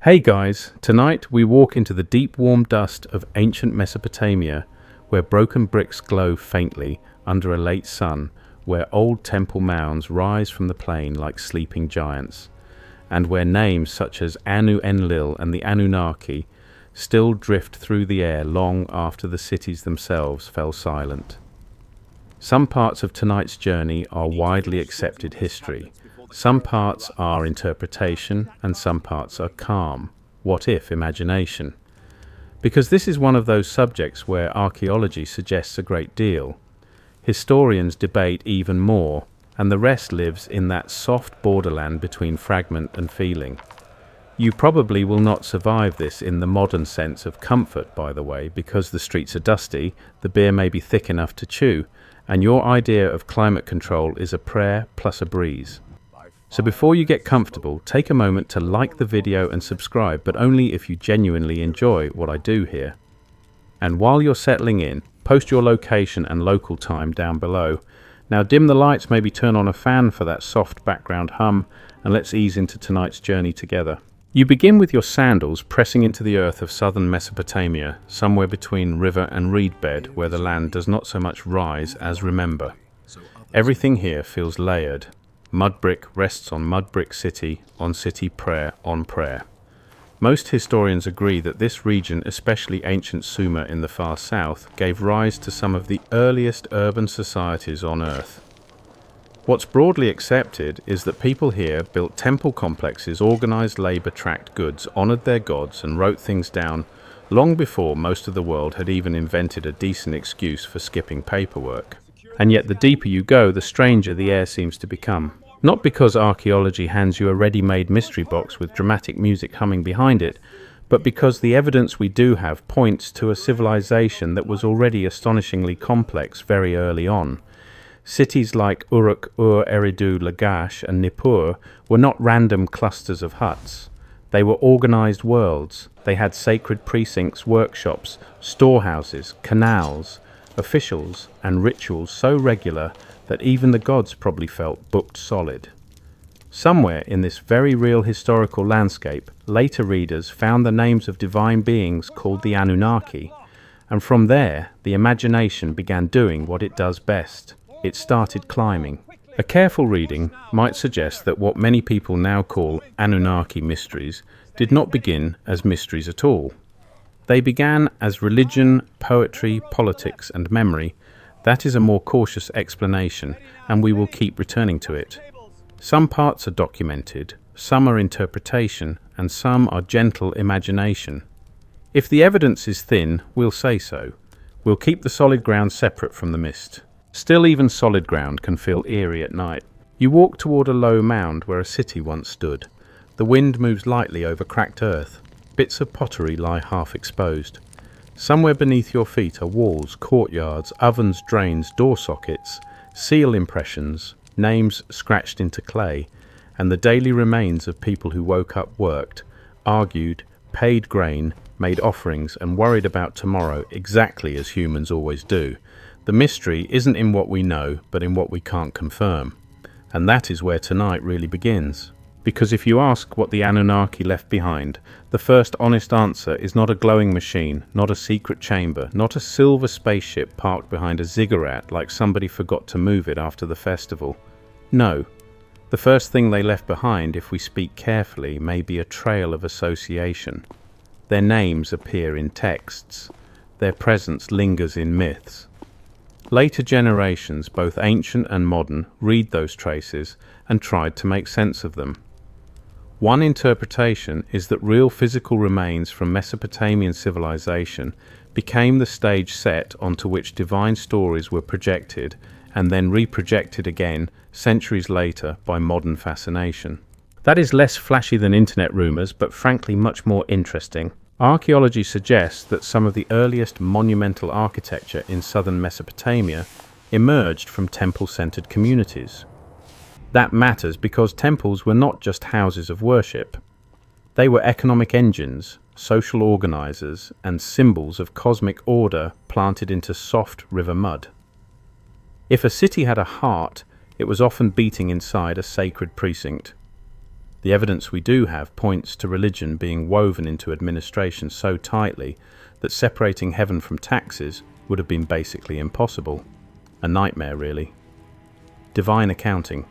Hey guys, tonight we walk into the deep warm dust of ancient Mesopotamia, where broken bricks glow faintly under a late sun, where old temple mounds rise from the plain like sleeping giants, and where names such as Anu-Enlil and the Anunnaki still drift through the air long after the cities themselves fell silent. Some parts of tonight's journey are widely accepted history. Some parts are interpretation, and some parts are calm, what-if imagination. Because this is one of those subjects where archaeology suggests a great deal. Historians debate even more, and the rest lives in that soft borderland between fragment and feeling. You probably will not survive this in the modern sense of comfort, by the way, because the streets are dusty, the beer may be thick enough to chew, and your idea of climate control is a prayer plus a breeze. So before you get comfortable, take a moment to like the video and subscribe, but only if you genuinely enjoy what I do here. And while you're settling in, post your location and local time down below. Now dim the lights, maybe turn on a fan for that soft background hum, and let's ease into tonight's journey together. You begin with your sandals pressing into the earth of southern Mesopotamia, somewhere between river and reed bed, where the land does not so much rise as remember. Everything here feels layered. Mud brick rests on mud brick, city on city, prayer on prayer. Most historians agree that this region, especially ancient Sumer in the far south, gave rise to some of the earliest urban societies on Earth. What's broadly accepted is that people here built temple complexes, organized labor, tracked goods, honored their gods, and wrote things down long before most of the world had even invented a decent excuse for skipping paperwork. And yet the deeper you go, the stranger the air seems to become. Not because archaeology hands you a ready-made mystery box with dramatic music humming behind it, but because the evidence we do have points to a civilization that was already astonishingly complex very early on. Cities like Uruk, Eridu, Lagash, and Nippur were not random clusters of huts. They were organized worlds. They had sacred precincts, workshops, storehouses, canals, officials, and rituals so regular that even the gods probably felt booked solid. Somewhere in this very real historical landscape, later readers found the names of divine beings called the Anunnaki, and from there the imagination began doing what it does best. It started climbing. A careful reading might suggest that what many people now call Anunnaki mysteries did not begin as mysteries at all. They began as religion, poetry, politics, and memory. That is a more cautious explanation, and we will keep returning to it. Some parts are documented, some are interpretation, and some are gentle imagination. If the evidence is thin, we'll say so. We'll keep the solid ground separate from the mist. Still, even solid ground can feel eerie at night. You walk toward a low mound where a city once stood. The wind moves lightly over cracked earth. Bits of pottery lie half exposed. Somewhere beneath your feet are walls, courtyards, ovens, drains, door sockets, seal impressions, names scratched into clay, and the daily remains of people who woke up, worked, argued, paid grain, made offerings, and worried about tomorrow exactly as humans always do. The mystery isn't in what we know, but in what we can't confirm. And that is where tonight really begins. Because if you ask what the Anunnaki left behind, the first honest answer is not a glowing machine, not a secret chamber, not a silver spaceship parked behind a ziggurat like somebody forgot to move it after the festival. No. The first thing they left behind, if we speak carefully, may be a trail of association. Their names appear in texts. Their presence lingers in myths. Later generations, both ancient and modern, read those traces and tried to make sense of them. One interpretation is that real physical remains from Mesopotamian civilization became the stage set onto which divine stories were projected and then reprojected again centuries later by modern fascination. That is less flashy than internet rumors, but frankly much more interesting. Archaeology suggests that some of the earliest monumental architecture in southern Mesopotamia emerged from temple-centered communities. That matters because temples were not just houses of worship. They were economic engines, social organizers, and symbols of cosmic order planted into soft river mud. If a city had a heart, it was often beating inside a sacred precinct. The evidence we do have points to religion being woven into administration so tightly that separating heaven from taxes would have been basically impossible. A nightmare, really. Divine accounting.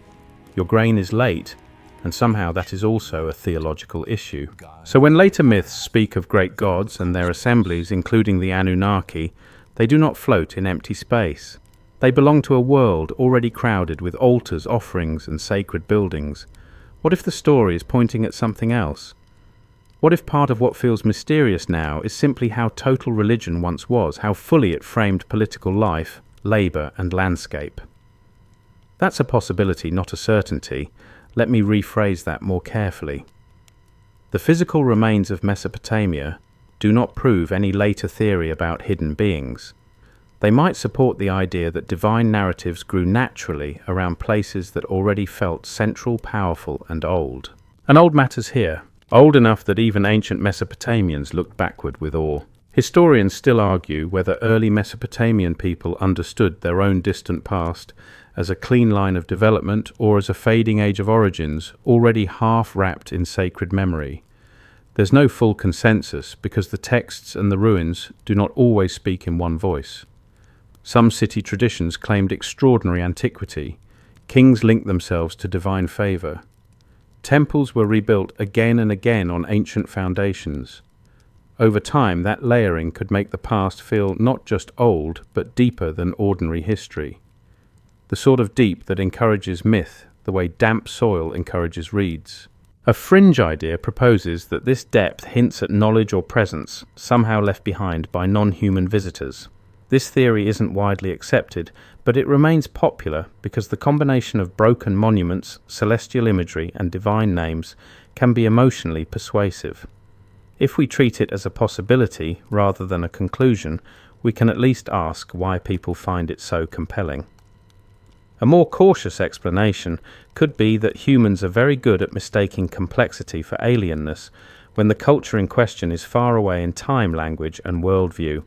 Your grain is late, and somehow that is also a theological issue. So when later myths speak of great gods and their assemblies, including the Anunnaki, they do not float in empty space. They belong to a world already crowded with altars, offerings, and sacred buildings. What if the story is pointing at something else? What if part of what feels mysterious now is simply how total religion once was, how fully it framed political life, labour, and landscape? That's a possibility, not a certainty. Let me rephrase that more carefully. The physical remains of Mesopotamia do not prove any later theory about hidden beings. They might support the idea that divine narratives grew naturally around places that already felt central, powerful, and old. And old matters here, old enough that even ancient Mesopotamians looked backward with awe. Historians still argue whether early Mesopotamian people understood their own distant past as a clean line of development or as a fading age of origins already half wrapped in sacred memory. There's no full consensus because the texts and the ruins do not always speak in one voice. Some city traditions claimed extraordinary antiquity. Kings linked themselves to divine favour. Temples were rebuilt again and again on ancient foundations. Over time, that layering could make the past feel not just old, but deeper than ordinary history. The sort of deep that encourages myth, the way damp soil encourages reeds. A fringe idea proposes that this depth hints at knowledge or presence, somehow left behind by non-human visitors. This theory isn't widely accepted, but it remains popular because the combination of broken monuments, celestial imagery, and divine names can be emotionally persuasive. If we treat it as a possibility rather than a conclusion, we can at least ask why people find it so compelling. A more cautious explanation could be that humans are very good at mistaking complexity for alienness when the culture in question is far away in time, language, and worldview.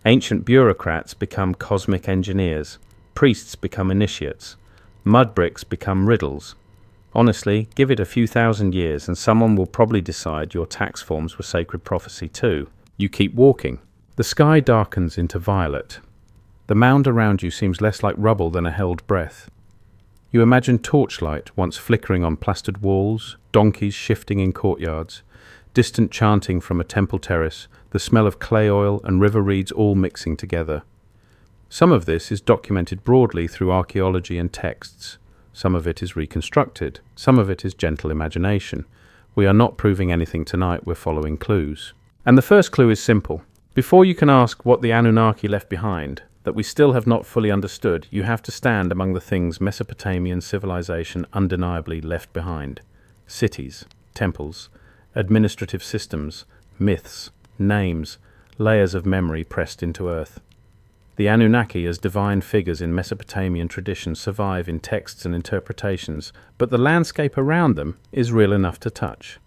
Ancient bureaucrats become cosmic engineers, priests become initiates, mud bricks become riddles. Honestly, give it a few thousand years and someone will probably decide your tax forms were sacred prophecy too. You keep walking. The sky darkens into violet. The mound around you seems less like rubble than a held breath. You imagine torchlight once flickering on plastered walls, donkeys shifting in courtyards, distant chanting from a temple terrace, the smell of clay oil and river reeds all mixing together. Some of this is documented broadly through archaeology and texts. Some of it is reconstructed. Some of it is gentle imagination. We are not proving anything tonight, we're following clues. And the first clue is simple. Before you can ask what the Anunnaki left behind, that we still have not fully understood, you have to stand among the things Mesopotamian civilization undeniably left behind. Cities, temples, administrative systems, myths, names, layers of memory pressed into earth. The Anunnaki as divine figures in Mesopotamian tradition survive in texts and interpretations, but the landscape around them is real enough to touch.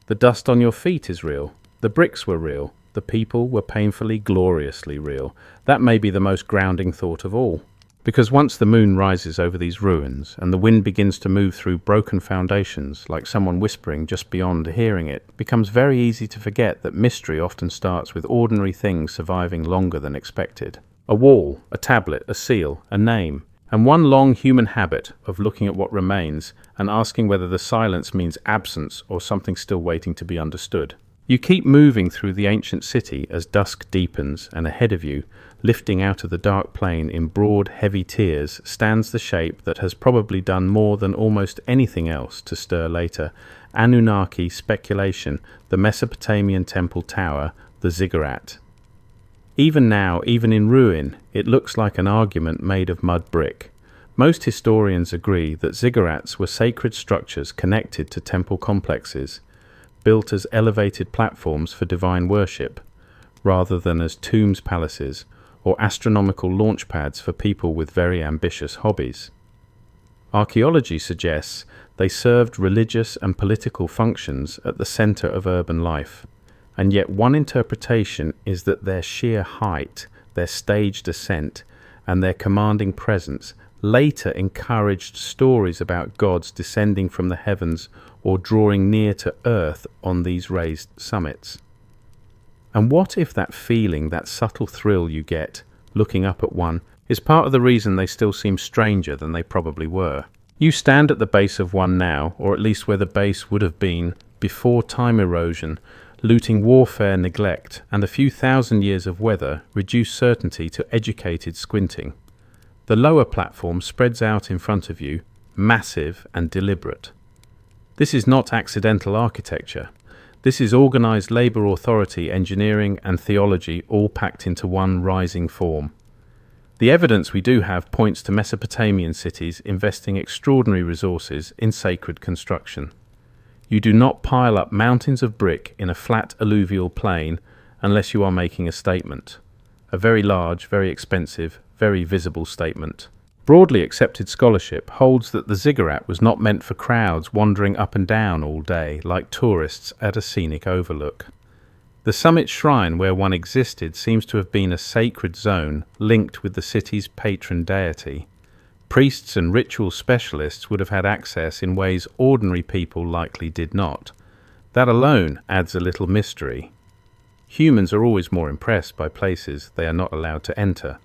The dust on your feet is real. The bricks were real. The people were painfully, gloriously real. That may be the most grounding thought of all. Because once the moon rises over these ruins and the wind begins to move through broken foundations, like someone whispering just beyond hearing it, it becomes very easy to forget that mystery often starts with ordinary things surviving longer than expected. A wall, a tablet, a seal, a name, and one long human habit of looking at what remains and asking whether the silence means absence or something still waiting to be understood. You keep moving through the ancient city as dusk deepens, and ahead of you, lifting out of the dark plain in broad, heavy tiers, stands the shape that has probably done more than almost anything else to stir later Anunnaki speculation, the Mesopotamian temple tower, the Ziggurat. Even now, even in ruin, it looks like an argument made of mud brick. Most historians agree that ziggurats were sacred structures connected to temple complexes, built as elevated platforms for divine worship, rather than as tombs, palaces, or astronomical launch pads for people with very ambitious hobbies. Archaeology suggests they served religious and political functions at the center of urban life, and yet one interpretation is that their sheer height, their staged ascent, and their commanding presence later encouraged stories about gods descending from the heavens or drawing near to earth on these raised summits. And what if that feeling, that subtle thrill you get looking up at one, is part of the reason they still seem stranger than they probably were? You stand at the base of one now, or at least where the base would have been before time erosion, looting warfare, neglect, and a few thousand years of weather reduce certainty to educated squinting. The lower platform spreads out in front of you, massive and deliberate. This is not accidental architecture. This is organized labor authority, engineering, and theology all packed into one rising form. The evidence we do have points to Mesopotamian cities investing extraordinary resources in sacred construction. You do not pile up mountains of brick in a flat alluvial plain unless you are making a statement. A very large, very expensive, very visible statement. Broadly accepted scholarship holds that the ziggurat was not meant for crowds wandering up and down all day like tourists at a scenic overlook. The summit shrine where one existed seems to have been a sacred zone linked with the city's patron deity. Priests and ritual specialists would have had access in ways ordinary people likely did not. That alone adds a little mystery. Humans are always more impressed by places they are not allowed to enter.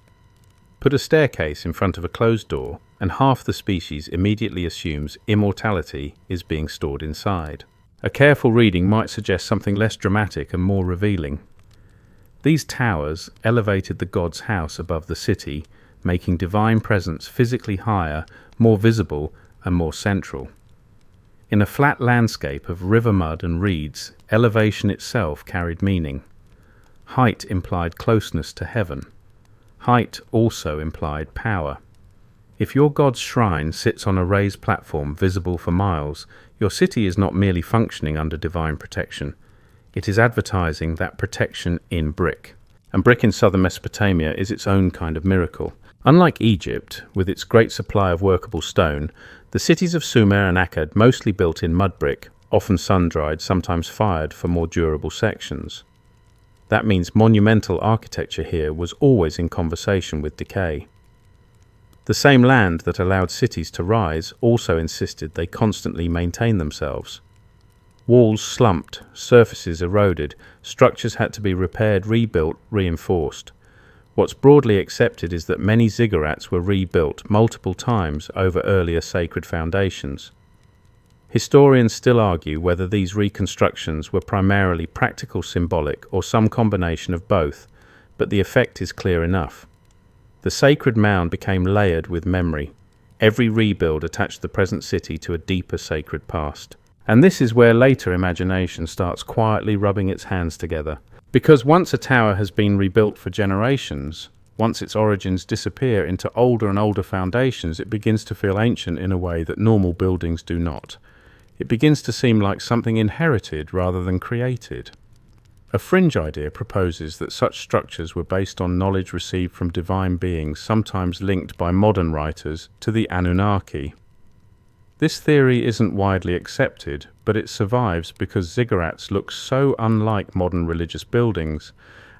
Put a staircase in front of a closed door, and half the species immediately assumes immortality is being stored inside. A careful reading might suggest something less dramatic and more revealing. These towers elevated the god's house above the city, making divine presence physically higher, more visible, and more central. In a flat landscape of river mud and reeds, elevation itself carried meaning. Height implied closeness to heaven. Height also implied power. If your god's shrine sits on a raised platform visible for miles, your city is not merely functioning under divine protection. It is advertising that protection in brick. And brick in southern Mesopotamia is its own kind of miracle. Unlike Egypt, with its great supply of workable stone, the cities of Sumer and Akkad mostly built in mud brick, often sun-dried, sometimes fired for more durable sections. That means monumental architecture here was always in conversation with decay. The same land that allowed cities to rise also insisted they constantly maintain themselves. Walls slumped, surfaces eroded, structures had to be repaired, rebuilt, reinforced. What's broadly accepted is that many ziggurats were rebuilt multiple times over earlier sacred foundations. Historians still argue whether these reconstructions were primarily practical, symbolic, or some combination of both, but the effect is clear enough. The sacred mound became layered with memory. Every rebuild attached the present city to a deeper sacred past. And this is where later imagination starts quietly rubbing its hands together. Because once a tower has been rebuilt for generations, once its origins disappear into older and older foundations, it begins to feel ancient in a way that normal buildings do not. It begins to seem like something inherited rather than created. A fringe idea proposes that such structures were based on knowledge received from divine beings, sometimes linked by modern writers to the Anunnaki. This theory isn't widely accepted, but it survives because ziggurats look so unlike modern religious buildings,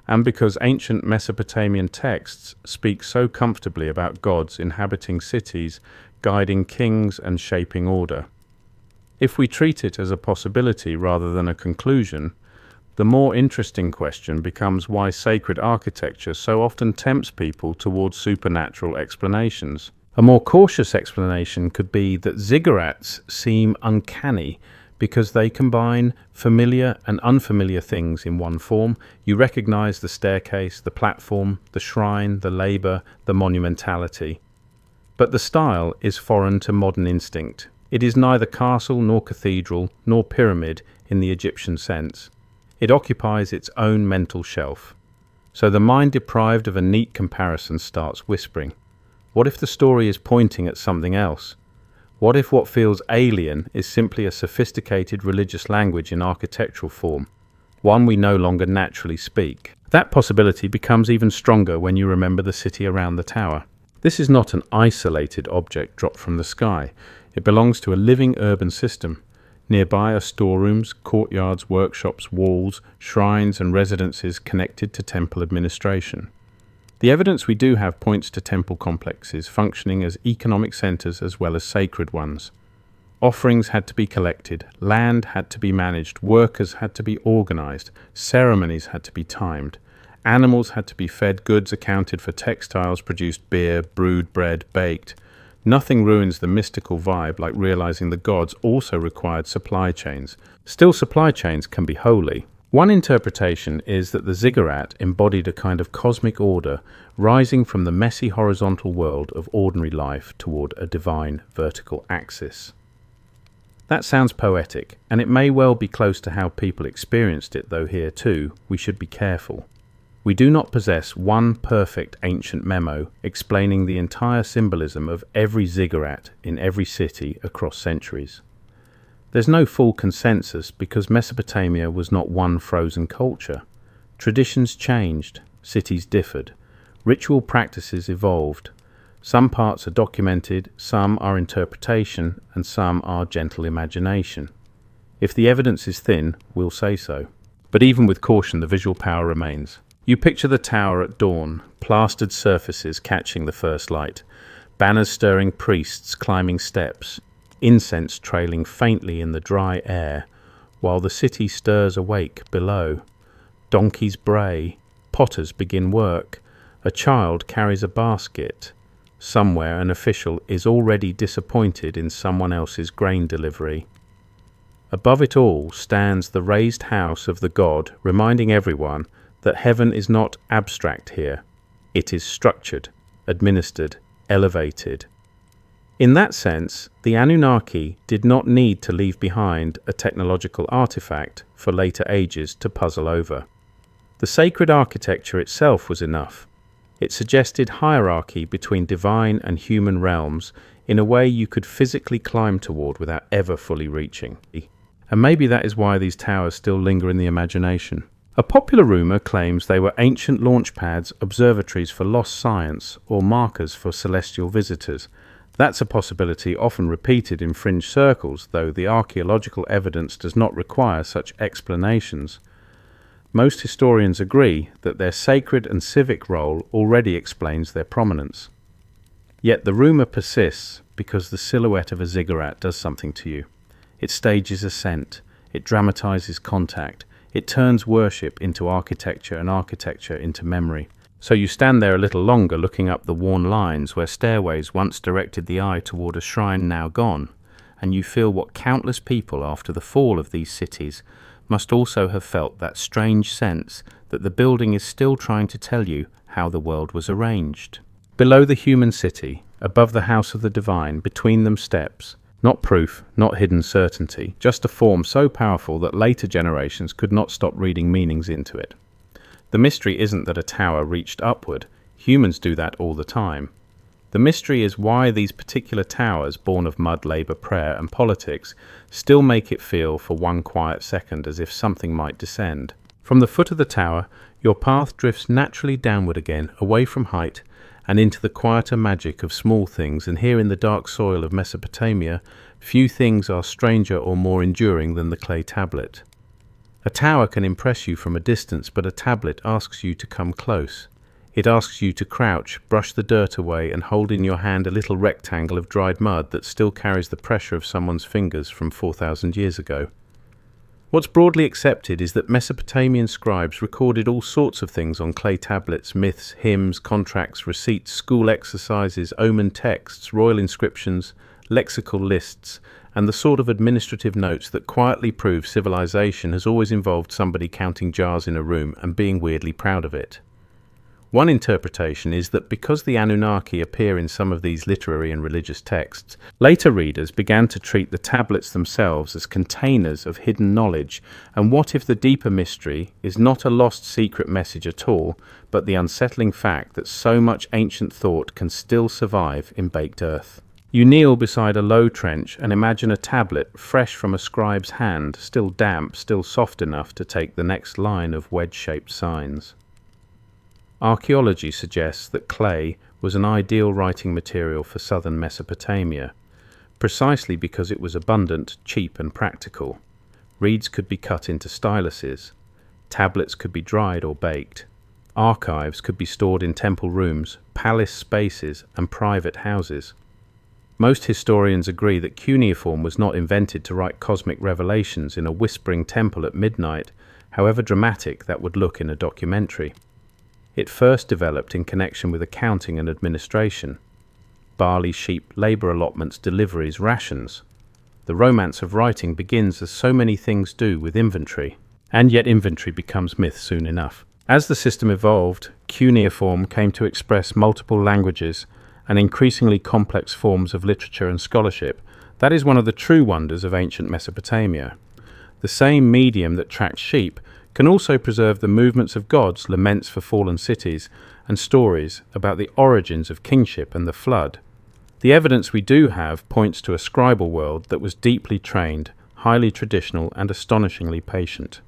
and because ancient Mesopotamian texts speak so comfortably about gods inhabiting cities, guiding kings, and shaping order. If we treat it as a possibility rather than a conclusion, the more interesting question becomes why sacred architecture so often tempts people towards supernatural explanations. A more cautious explanation could be that ziggurats seem uncanny because they combine familiar and unfamiliar things in one form. You recognize the staircase, the platform, the shrine, the labor, the monumentality. But the style is foreign to modern instinct. It is neither castle nor cathedral nor pyramid in the Egyptian sense. It occupies its own mental shelf. So the mind deprived of a neat comparison starts whispering. What if the story is pointing at something else? What if what feels alien is simply a sophisticated religious language in architectural form, one we no longer naturally speak? That possibility becomes even stronger when you remember the city around the tower. This is not an isolated object dropped from the sky. It belongs to a living urban system. Nearby are storerooms, courtyards, workshops, walls, shrines, and residences connected to temple administration. The evidence we do have points to temple complexes functioning as economic centers as well as sacred ones. Offerings had to be collected, land had to be managed, workers had to be organized, ceremonies had to be timed, animals had to be fed, goods accounted for, textiles produced, beer, brewed bread, baked. Nothing ruins the mystical vibe like realizing the gods also required supply chains. Still, supply chains can be holy. One interpretation is that the ziggurat embodied a kind of cosmic order rising from the messy horizontal world of ordinary life toward a divine vertical axis. That sounds poetic, and it may well be close to how people experienced it, though here too we should be careful. We do not possess one perfect ancient memo explaining the entire symbolism of every ziggurat in every city across centuries. There's no full consensus because Mesopotamia was not one frozen culture. Traditions changed, cities differed, ritual practices evolved. Some parts are documented, some are interpretation, and some are gentle imagination. If the evidence is thin, we'll say so. But even with caution, the visual power remains. You picture the tower at dawn, plastered surfaces catching the first light, banners stirring, priests climbing steps, incense trailing faintly in the dry air, while the city stirs awake below. Donkeys bray, potters begin work, a child carries a basket. Somewhere an official is already disappointed in someone else's grain delivery. Above it all stands the raised house of the god, reminding everyone that heaven is not abstract here. It is structured, administered, elevated. In that sense, the Anunnaki did not need to leave behind a technological artifact for later ages to puzzle over. The sacred architecture itself was enough. It suggested hierarchy between divine and human realms in a way you could physically climb toward without ever fully reaching. And maybe that is why these towers still linger in the imagination. A popular rumor claims they were ancient launch pads, observatories for lost science, or markers for celestial visitors. That's a possibility often repeated in fringe circles, though the archaeological evidence does not require such explanations. Most historians agree that their sacred and civic role already explains their prominence. Yet the rumor persists because the silhouette of a ziggurat does something to you. It stages ascent, it dramatizes contact, it turns worship into architecture and architecture into memory. So you stand there a little longer looking up the worn lines where stairways once directed the eye toward a shrine now gone, and you feel what countless people after the fall of these cities must also have felt, that strange sense that the building is still trying to tell you how the world was arranged. Below the human city, above the house of the divine, between them steps, not proof, not hidden certainty, just a form so powerful that later generations could not stop reading meanings into it. The mystery isn't that a tower reached upward. Humans do that all the time. The mystery is why these particular towers, born of mud, labour, prayer and politics, still make it feel for one quiet second as if something might descend. From the foot of the tower, your path drifts naturally downward again, away from height, and into the quieter magic of small things, and here in the dark soil of Mesopotamia, few things are stranger or more enduring than the clay tablet. A tower can impress you from a distance, but a tablet asks you to come close. It asks you to crouch, brush the dirt away, and hold in your hand a little rectangle of dried mud that still carries the pressure of someone's fingers from 4,000 years ago. What's broadly accepted is that Mesopotamian scribes recorded all sorts of things on clay tablets: myths, hymns, contracts, receipts, school exercises, omen texts, royal inscriptions, lexical lists, and the sort of administrative notes that quietly prove civilization has always involved somebody counting jars in a room and being weirdly proud of it. One interpretation is that because the Anunnaki appear in some of these literary and religious texts, later readers began to treat the tablets themselves as containers of hidden knowledge, and what if the deeper mystery is not a lost secret message at all, but the unsettling fact that so much ancient thought can still survive in baked earth? You kneel beside a low trench and imagine a tablet fresh from a scribe's hand, still damp, still soft enough to take the next line of wedge-shaped signs. Archaeology suggests that clay was an ideal writing material for southern Mesopotamia, precisely because it was abundant, cheap and practical. Reeds could be cut into styluses. Tablets could be dried or baked. archives could be stored in temple rooms, palace spaces, and private houses. Most historians agree that cuneiform was not invented to write cosmic revelations in a whispering temple at midnight, however dramatic that would look in a documentary. It first developed in connection with accounting and administration. Barley, sheep, labour allotments, deliveries, rations. The romance of writing begins as so many things do with inventory, and yet inventory becomes myth soon enough. As the system evolved, cuneiform came to express multiple languages and increasingly complex forms of literature and scholarship. That is one of the true wonders of ancient Mesopotamia. The same medium that tracks sheep can also preserve the movements of gods, laments for fallen cities, and stories about the origins of kingship and the flood. The evidence we do have points to a scribal world that was deeply trained, highly traditional, and astonishingly patient.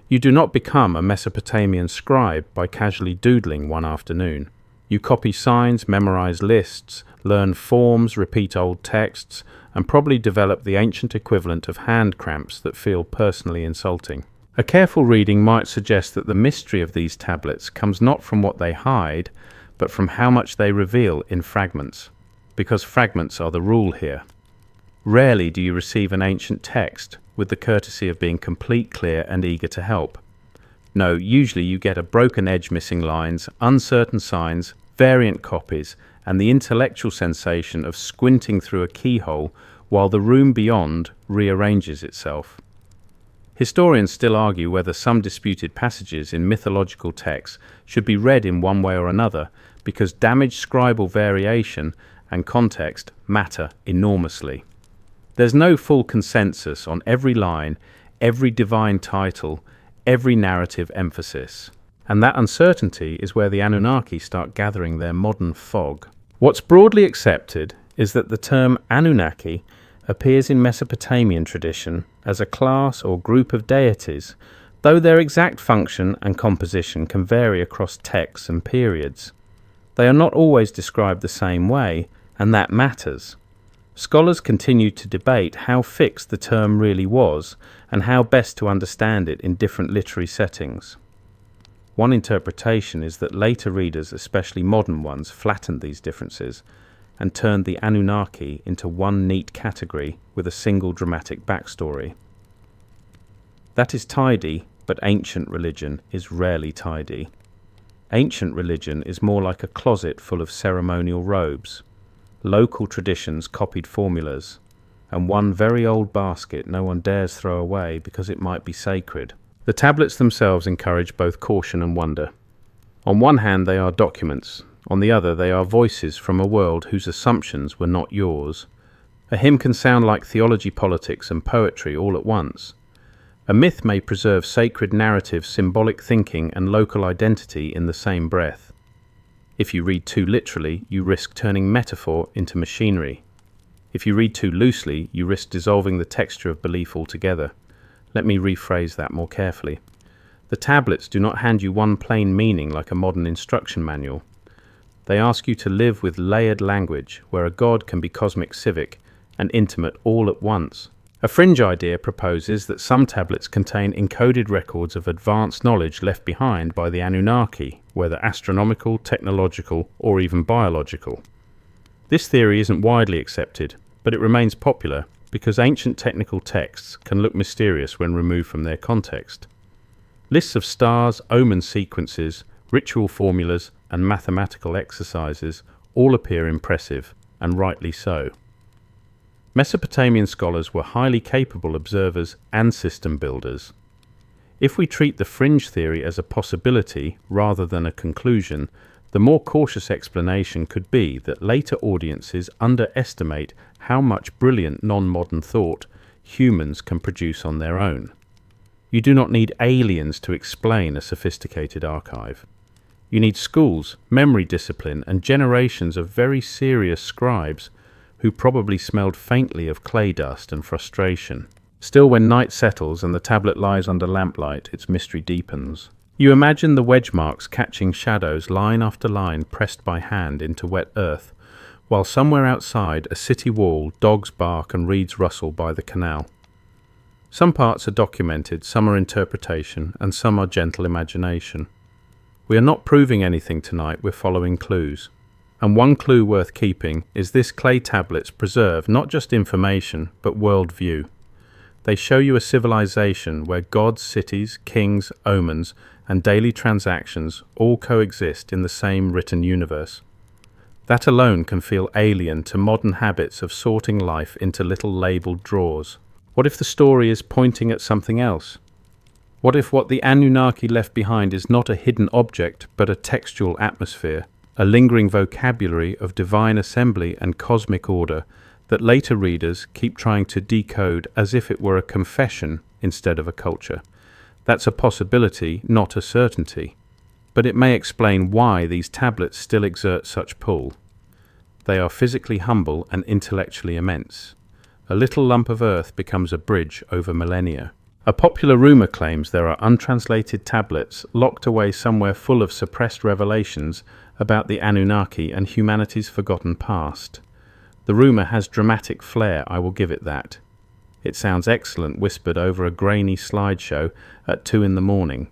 You do not become a Mesopotamian scribe by casually doodling one afternoon. You copy signs, memorize lists, learn forms, repeat old texts, and probably develop the ancient equivalent of hand cramps that feel personally insulting. A careful reading might suggest that the mystery of these tablets comes not from what they hide, but from how much they reveal in fragments, because fragments are the rule here. Rarely do you receive an ancient text with the courtesy of being complete, clear, and eager to help. No, usually you get a broken edge, missing lines, uncertain signs, variant copies, and the intellectual sensation of squinting through a keyhole while the room beyond rearranges itself. Historians still argue whether some disputed passages in mythological texts should be read in one way or another, because damaged scribal variation and context matter enormously. There's no full consensus on every line, every divine title, every narrative emphasis. And that uncertainty is where the Anunnaki start gathering their modern fog. What's broadly accepted is that the term Anunnaki appears in Mesopotamian tradition as a class or group of deities, though their exact function and composition can vary across texts and periods. They are not always described the same way, and that matters. Scholars continue to debate how fixed the term really was and how best to understand it in different literary settings. One interpretation is that later readers, especially modern ones, flattened these differences and turned the Anunnaki into one neat category with a single dramatic backstory. That is tidy, but ancient religion is rarely tidy. Ancient religion is more like a closet full of ceremonial robes, local traditions, copied formulas, and one very old basket no one dares throw away because it might be sacred. The tablets themselves encourage both caution and wonder. On one hand, they are documents. On the other, they are voices from a world whose assumptions were not yours. A hymn can sound like theology, politics, and poetry all at once. A myth may preserve sacred narrative, symbolic thinking, and local identity in the same breath. If you read too literally, you risk turning metaphor into machinery. If you read too loosely, you risk dissolving the texture of belief altogether. Let me rephrase that more carefully. The tablets do not hand you one plain meaning like a modern instruction manual. They ask you to live with layered language, where a god can be cosmic, civic, and intimate all at once. A fringe idea proposes that some tablets contain encoded records of advanced knowledge left behind by the Anunnaki, whether astronomical, technological, or even biological. This theory isn't widely accepted, but it remains popular because ancient technical texts can look mysterious when removed from their context. Lists of stars, omen sequences, ritual formulas, and mathematical exercises all appear impressive, and rightly so. Mesopotamian scholars were highly capable observers and system builders. If we treat the fringe theory as a possibility rather than a conclusion, the more cautious explanation could be that later audiences underestimate how much brilliant non-modern thought humans can produce on their own. You do not need aliens to explain a sophisticated archive. You need schools, memory discipline, and generations of very serious scribes who probably smelled faintly of clay dust and frustration. Still, when night settles and the tablet lies under lamplight, its mystery deepens. You imagine the wedge marks catching shadows line after line pressed by hand into wet earth, while somewhere outside a city wall dogs bark and reeds rustle by the canal. Some parts are documented, some are interpretation, and some are gentle imagination. We are not proving anything tonight, we're following clues. And one clue worth keeping is this clay tablets preserve not just information, but worldview. They show you a civilization where gods, cities, kings, omens, and daily transactions all coexist in the same written universe. That alone can feel alien to modern habits of sorting life into little labeled drawers. What if the story is pointing at something else? What if what the Anunnaki left behind is not a hidden object, but a textual atmosphere, a lingering vocabulary of divine assembly and cosmic order that later readers keep trying to decode as if it were a confession instead of a culture? That's a possibility, not a certainty. But it may explain why these tablets still exert such pull. They are physically humble and intellectually immense. A little lump of earth becomes a bridge over millennia. A popular rumor claims there are untranslated tablets locked away somewhere full of suppressed revelations about the Anunnaki and humanity's forgotten past. The rumor has dramatic flair, I will give it that. It sounds excellent whispered over a grainy slideshow at 2 a.m.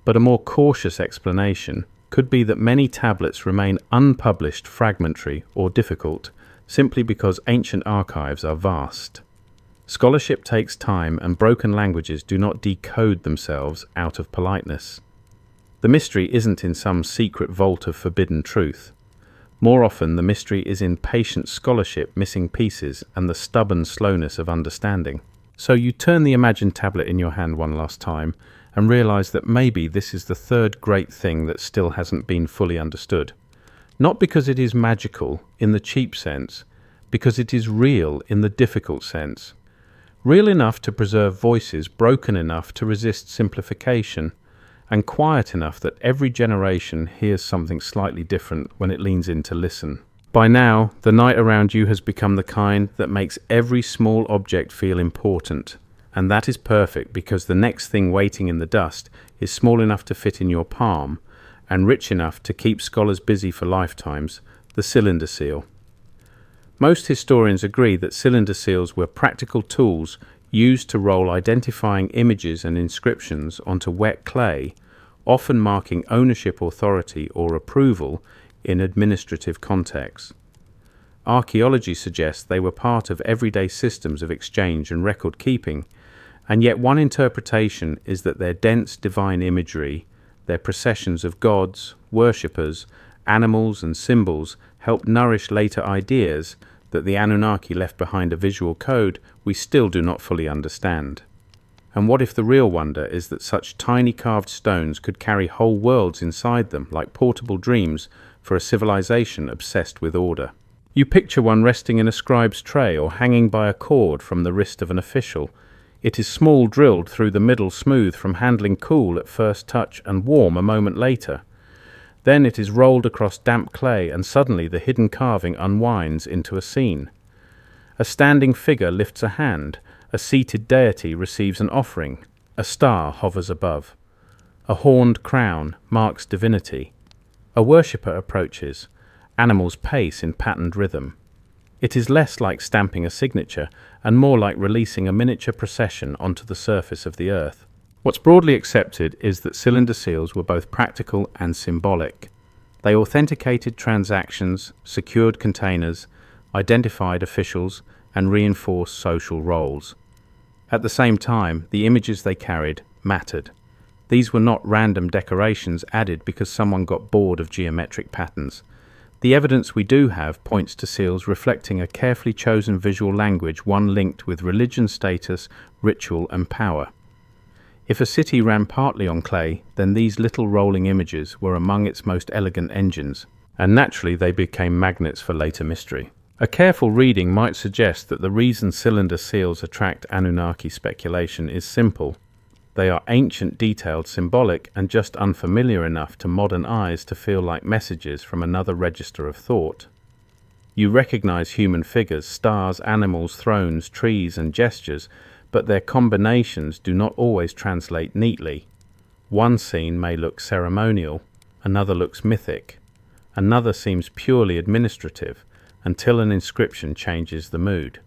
But a more cautious explanation could be that many tablets remain unpublished, fragmentary, or difficult, simply because ancient archives are vast. Scholarship takes time, and broken languages do not decode themselves out of politeness. The mystery isn't in some secret vault of forbidden truth. More often, the mystery is in patient scholarship missing pieces and the stubborn slowness of understanding. So you turn the imagined tablet in your hand one last time and realize that maybe this is the third great thing that still hasn't been fully understood. Not because it is magical in the cheap sense, because it is real in the difficult sense. Real enough to preserve voices, broken enough to resist simplification, and quiet enough that every generation hears something slightly different when it leans in to listen. By now, the night around you has become the kind that makes every small object feel important. And that is perfect because the next thing waiting in the dust is small enough to fit in your palm and rich enough to keep scholars busy for lifetimes, the cylinder seal. Most historians agree that cylinder seals were practical tools used to roll identifying images and inscriptions onto wet clay, often marking ownership, authority, or approval in administrative contexts. Archaeology suggests they were part of everyday systems of exchange and record keeping, and yet one interpretation is that their dense divine imagery, their processions of gods, worshippers, animals and symbols helped nourish later ideas that the Anunnaki left behind a visual code we still do not fully understand. And what if the real wonder is that such tiny carved stones could carry whole worlds inside them like portable dreams for a civilization obsessed with order? You picture one resting in a scribe's tray or hanging by a cord from the wrist of an official. It is small, drilled through the middle, smooth from handling, cool at first touch and warm a moment later. Then it is rolled across damp clay and suddenly the hidden carving unwinds into a scene. A standing figure lifts a hand, a seated deity receives an offering, a star hovers above. A horned crown marks divinity. A worshipper approaches. Animals pace in patterned rhythm. It is less like stamping a signature and more like releasing a miniature procession onto the surface of the earth. What's broadly accepted is that cylinder seals were both practical and symbolic. They authenticated transactions, secured containers, identified officials, and reinforced social roles. At the same time, the images they carried mattered. These were not random decorations added because someone got bored of geometric patterns. The evidence we do have points to seals reflecting a carefully chosen visual language, one linked with religion, status, ritual, and power. If a city ran partly on clay, then these little rolling images were among its most elegant engines, and naturally they became magnets for later mystery. A careful reading might suggest that the reason cylinder seals attract Anunnaki speculation is simple. They are ancient, detailed, symbolic, and just unfamiliar enough to modern eyes to feel like messages from another register of thought. You recognize human figures, stars, animals, thrones, trees, and gestures, but their combinations do not always translate neatly. One scene may look ceremonial, another looks mythic, another seems purely administrative, until an inscription changes the mood.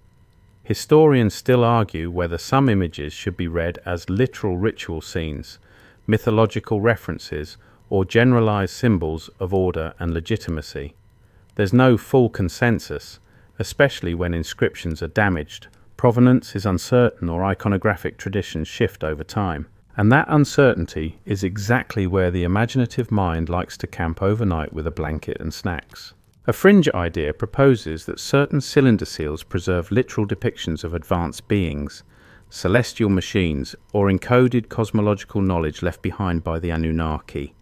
Historians still argue whether some images should be read as literal ritual scenes, mythological references, or generalized symbols of order and legitimacy. There's no full consensus, especially when inscriptions are damaged, provenance is uncertain, or iconographic traditions shift over time. And that uncertainty is exactly where the imaginative mind likes to camp overnight with a blanket and snacks. A fringe idea proposes that certain cylinder seals preserve literal depictions of advanced beings, celestial machines, or encoded cosmological knowledge left behind by the Anunnaki.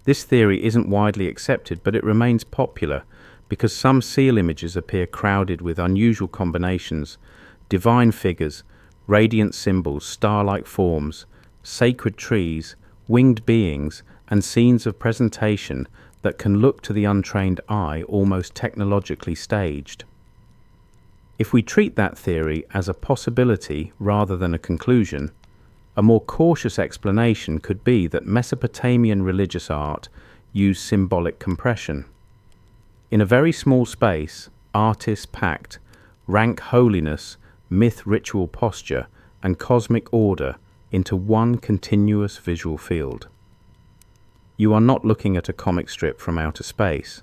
This theory isn't widely accepted, but it remains popular because some seal images appear crowded with unusual combinations, divine figures, radiant symbols, star-like forms, sacred trees, winged beings, and scenes of presentation that can look to the untrained eye almost technologically staged. If we treat that theory as a possibility rather than a conclusion, a more cautious explanation could be that Mesopotamian religious art used symbolic compression. In a very small space, artists packed rank holiness, myth ritual posture, and cosmic order into one continuous visual field. You are not looking at a comic strip from outer space.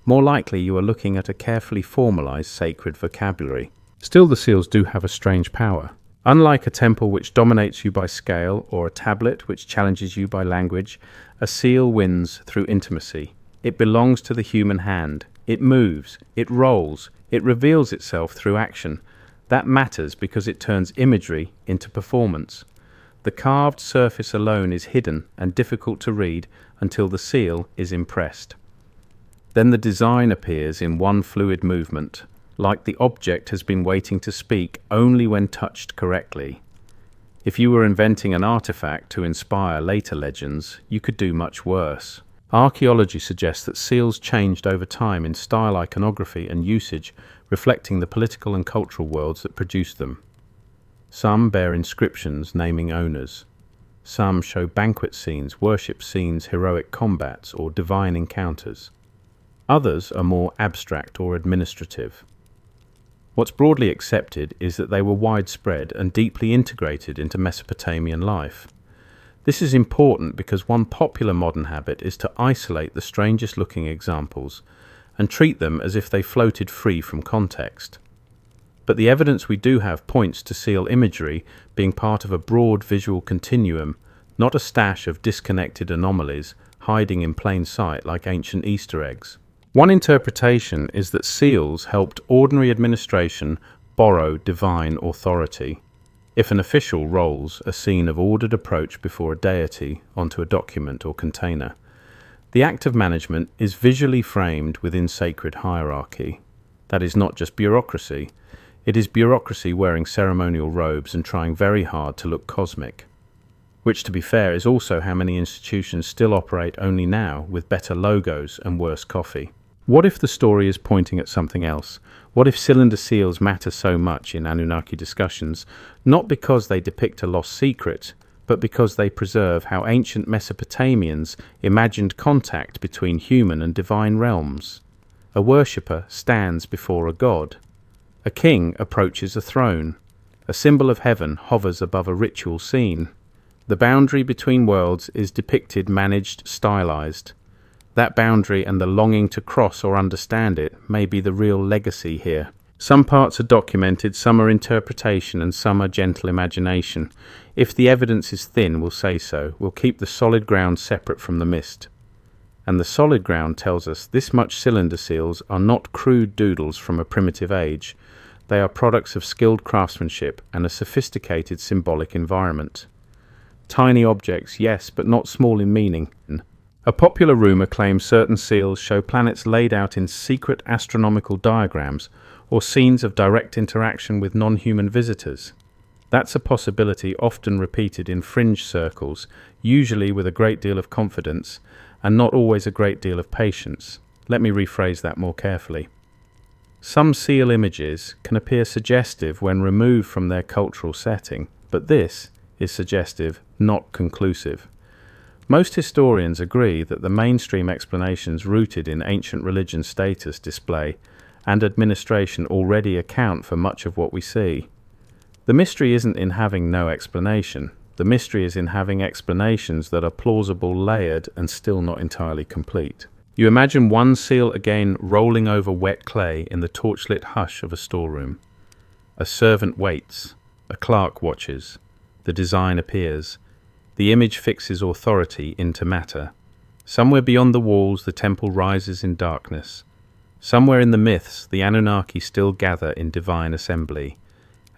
More likely you are looking at a carefully formalized sacred vocabulary. Still, the seals do have a strange power. Unlike a temple which dominates you by scale, or a tablet which challenges you by language, a seal wins through intimacy. It belongs to the human hand. It moves, it rolls, it reveals itself through action. That matters because it turns imagery into performance. The carved surface alone is hidden and difficult to read until the seal is impressed. Then the design appears in one fluid movement, like the object has been waiting to speak only when touched correctly. If you were inventing an artifact to inspire later legends, you could do much worse. Archaeology suggests that seals changed over time in style, iconography, and usage, reflecting the political and cultural worlds that produced them. Some bear inscriptions naming owners. Some show banquet scenes, worship scenes, heroic combats, or divine encounters. Others are more abstract or administrative. What's broadly accepted is that they were widespread and deeply integrated into Mesopotamian life. This is important because one popular modern habit is to isolate the strangest looking examples and treat them as if they floated free from context. But the evidence we do have points to seal imagery being part of a broad visual continuum, not a stash of disconnected anomalies hiding in plain sight like ancient Easter eggs. One interpretation is that seals helped ordinary administration borrow divine authority. If an official rolls a scene of ordered approach before a deity onto a document or container, the act of management is visually framed within sacred hierarchy. That is not just bureaucracy. It is bureaucracy wearing ceremonial robes and trying very hard to look cosmic. Which, to be fair, is also how many institutions still operate only now with better logos and worse coffee. What if the story is pointing at something else? What if cylinder seals matter so much in Anunnaki discussions, not because they depict a lost secret, but because they preserve how ancient Mesopotamians imagined contact between human and divine realms? A worshipper stands before a god. A king approaches a throne. A symbol of heaven hovers above a ritual scene. The boundary between worlds is depicted, managed, stylized. That boundary and the longing to cross or understand it may be the real legacy here. Some parts are documented, some are interpretation, and some are gentle imagination. If the evidence is thin, we'll say so. We'll keep the solid ground separate from the mist. And the solid ground tells us this much cylinder seals are not crude doodles from a primitive age. They are products of skilled craftsmanship and a sophisticated symbolic environment. Tiny objects, yes, but not small in meaning. A popular rumor claims certain seals show planets laid out in secret astronomical diagrams or scenes of direct interaction with non-human visitors. That's a possibility often repeated in fringe circles, usually with a great deal of confidence and not always a great deal of patience. Let me rephrase that more carefully. Some seal images can appear suggestive when removed from their cultural setting, but this is suggestive, not conclusive. Most historians agree that the mainstream explanations rooted in ancient religion status display and administration already account for much of what we see. The mystery isn't in having no explanation. The mystery is in having explanations that are plausible, layered, and still not entirely complete. You imagine one seal again rolling over wet clay in the torchlit hush of a storeroom. A servant waits, a clerk watches, the design appears. The image fixes authority into matter. Somewhere beyond the walls the temple rises in darkness. Somewhere in the myths the Anunnaki still gather in divine assembly.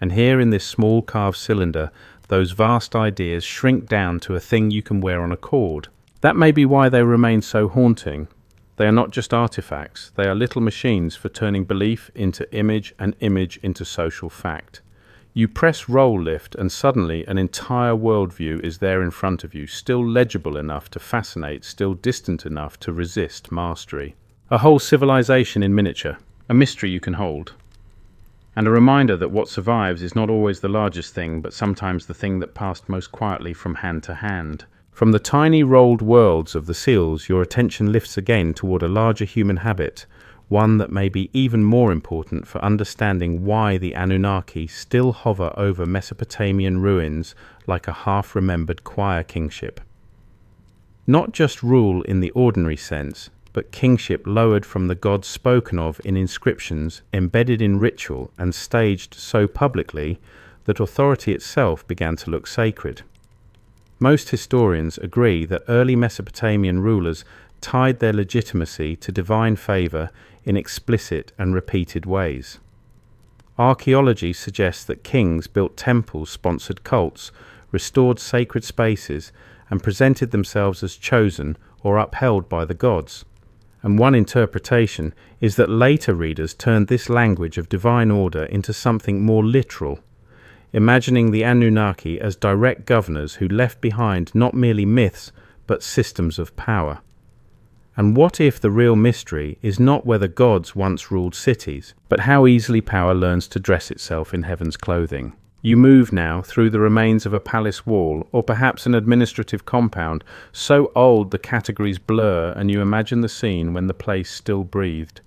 And here in this small carved cylinder those vast ideas shrink down to a thing you can wear on a cord. That may be why they remain so haunting. They are not just artifacts, they are little machines for turning belief into image and image into social fact. You press roll lift and suddenly an entire worldview is there in front of you, still legible enough to fascinate, still distant enough to resist mastery. A whole civilization in miniature, a mystery you can hold. And a reminder that what survives is not always the largest thing, but sometimes the thing that passed most quietly from hand to hand. From the tiny rolled worlds of the seals, your attention lifts again toward a larger human habit, one that may be even more important for understanding why the Anunnaki still hover over Mesopotamian ruins like a half-remembered choir kingship. Not just rule in the ordinary sense, but kingship lowered from the gods spoken of in inscriptions, embedded in ritual and staged so publicly that authority itself began to look sacred. Most historians agree that early Mesopotamian rulers tied their legitimacy to divine favor in explicit and repeated ways. Archaeology suggests that kings built temples, sponsored cults, restored sacred spaces, and presented themselves as chosen or upheld by the gods. And one interpretation is that later readers turned this language of divine order into something more literal, imagining the Anunnaki as direct governors who left behind not merely myths, but systems of power. And what if the real mystery is not whether gods once ruled cities, but how easily power learns to dress itself in heaven's clothing? You move now through the remains of a palace wall, or perhaps an administrative compound, so old the categories blur and you imagine the scene when the place still breathed.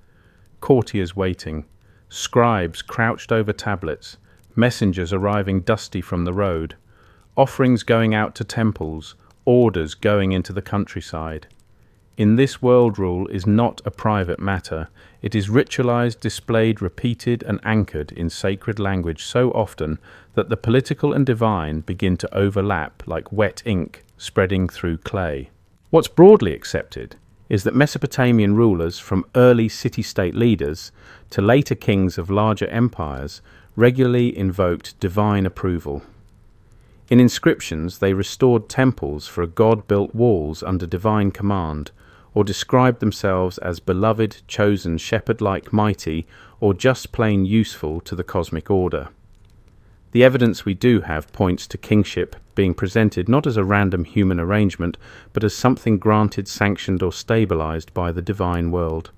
Courtiers waiting, scribes crouched over tablets, messengers arriving dusty from the road, offerings going out to temples, orders going into the countryside. In this world rule is not a private matter. It is ritualized, displayed, repeated and anchored in sacred language so often that the political and divine begin to overlap like wet ink spreading through clay. What's broadly accepted is that Mesopotamian rulers, from early city-state leaders to later kings of larger empires, regularly invoked divine approval. In inscriptions, they restored temples for god-built walls under divine command, or described themselves as beloved, chosen, shepherd-like mighty, or just plain useful to the cosmic order. The evidence we do have points to kingship being presented not as a random human arrangement, but as something granted, sanctioned, or stabilized by the divine world.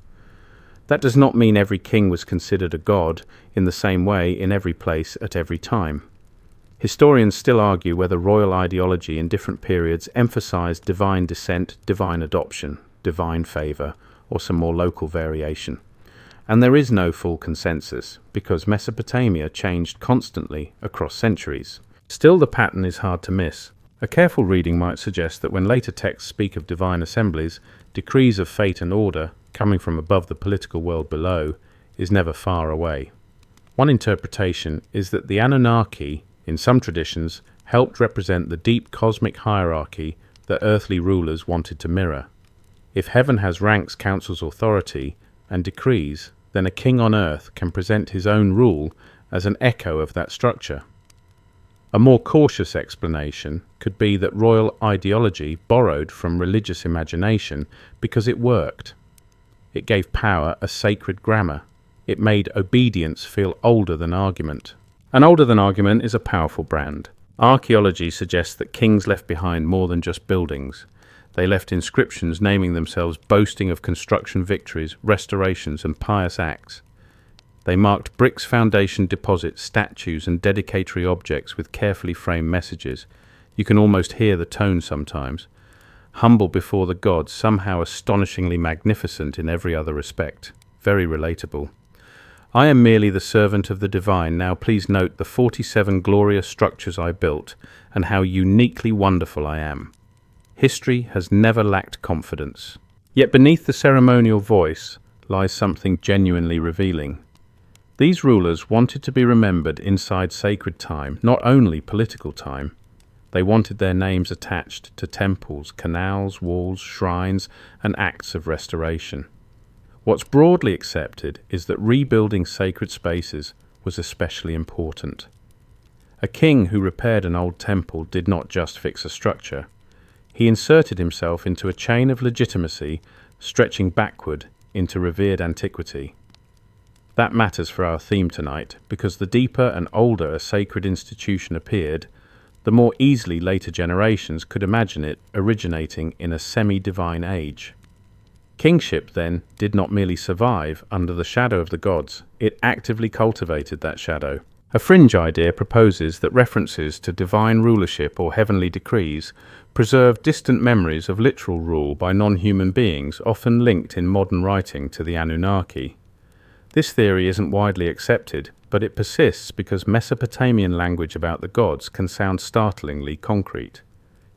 That does not mean every king was considered a god in the same way in every place at every time. Historians still argue whether royal ideology in different periods emphasized divine descent, divine adoption, divine favor, or some more local variation. And there is no full consensus, because Mesopotamia changed constantly across centuries. Still, the pattern is hard to miss. A careful reading might suggest that when later texts speak of divine assemblies, decrees of fate and order, coming from above the political world below, is never far away. One interpretation is that the Anunnaki, in some traditions, helped represent the deep cosmic hierarchy that earthly rulers wanted to mirror. If heaven has ranks, councils, authority, and decrees, then a king on earth can present his own rule as an echo of that structure. A more cautious explanation could be that royal ideology borrowed from religious imagination because it worked. It gave power a sacred grammar. It made obedience feel older than argument. And older than argument is a powerful brand. Archaeology suggests that kings left behind more than just buildings. They left inscriptions naming themselves, boasting of construction victories, restorations, and pious acts. They marked bricks, foundation deposits, statues, and dedicatory objects with carefully framed messages. You can almost hear the tone sometimes. Humble before the gods, somehow astonishingly magnificent in every other respect. Very relatable. I am merely the servant of the divine. Now please note the 47 glorious structures I built and how uniquely wonderful I am. History has never lacked confidence. Yet beneath the ceremonial voice lies something genuinely revealing. These rulers wanted to be remembered inside sacred time, not only political time. They wanted their names attached to temples, canals, walls, shrines, and acts of restoration. What's broadly accepted is that rebuilding sacred spaces was especially important. A king who repaired an old temple did not just fix a structure. He inserted himself into a chain of legitimacy stretching backward into revered antiquity. That matters for our theme tonight, because the deeper and older a sacred institution appeared, the more easily later generations could imagine it originating in a semi-divine age. Kingship, then, did not merely survive under the shadow of the gods, it actively cultivated that shadow. A fringe idea proposes that references to divine rulership or heavenly decrees preserve distant memories of literal rule by non-human beings, often linked in modern writing to the Anunnaki. This theory isn't widely accepted, but it persists because Mesopotamian language about the gods can sound startlingly concrete.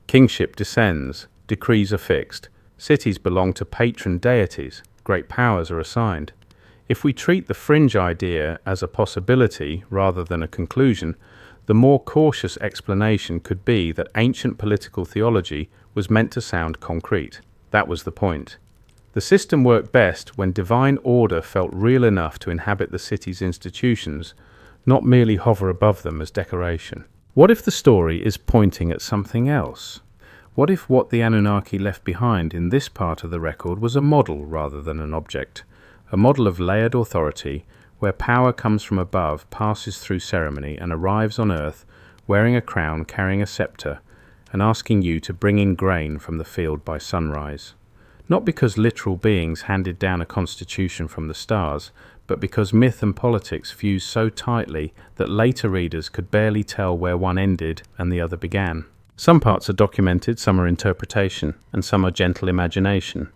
Kingship descends, decrees are fixed, cities belong to patron deities, great powers are assigned. If we treat the fringe idea as a possibility rather than a conclusion, the more cautious explanation could be that ancient political theology was meant to sound concrete. That was the point. The system worked best when divine order felt real enough to inhabit the city's institutions, not merely hover above them as decoration. What if the story is pointing at something else? What if what the Anunnaki left behind in this part of the record was a model rather than an object? A model of layered authority, where power comes from above, passes through ceremony, and arrives on earth wearing a crown, carrying a scepter, and asking you to bring in grain from the field by sunrise. Not because literal beings handed down a constitution from the stars, but because myth and politics fused so tightly that later readers could barely tell where one ended and the other began. Some parts are documented, some are interpretation, and some are gentle imagination.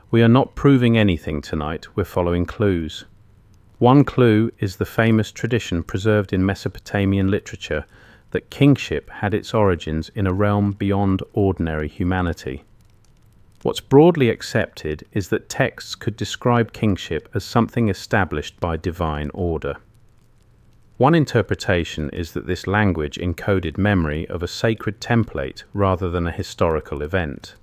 We are not proving anything tonight, we're following clues. One clue is the famous tradition preserved in Mesopotamian literature that kingship had its origins in a realm beyond ordinary humanity. What's broadly accepted is that texts could describe kingship as something established by divine order. One interpretation is that this language encoded memory of a sacred template rather than a historical event.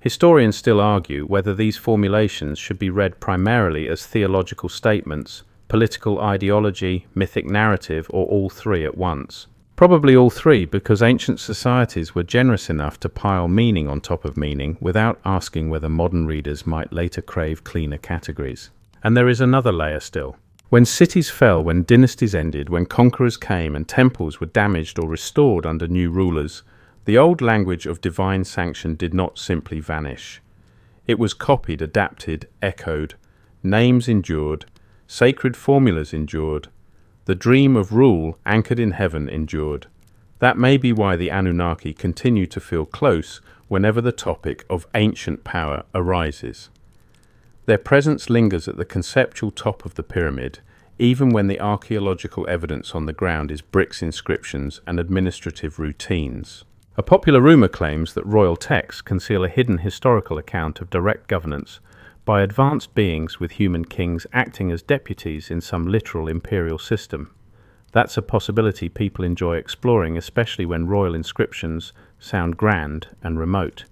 Historians still argue whether these formulations should be read primarily as theological statements, political ideology, mythic narrative, or all three at once. Probably all three, because ancient societies were generous enough to pile meaning on top of meaning without asking whether modern readers might later crave cleaner categories. And there is another layer still. When cities fell, when dynasties ended, when conquerors came and temples were damaged or restored under new rulers, the old language of divine sanction did not simply vanish. It was copied, adapted, echoed. Names endured. Sacred formulas endured. The dream of rule anchored in heaven endured. That may be why the Anunnaki continue to feel close whenever the topic of ancient power arises. Their presence lingers at the conceptual top of the pyramid, even when the archaeological evidence on the ground is bricks, inscriptions, and administrative routines. A popular rumour claims that royal texts conceal a hidden historical account of direct governance by advanced beings with human kings acting as deputies in some literal imperial system. That's a possibility people enjoy exploring, especially when royal inscriptions sound grand and remote.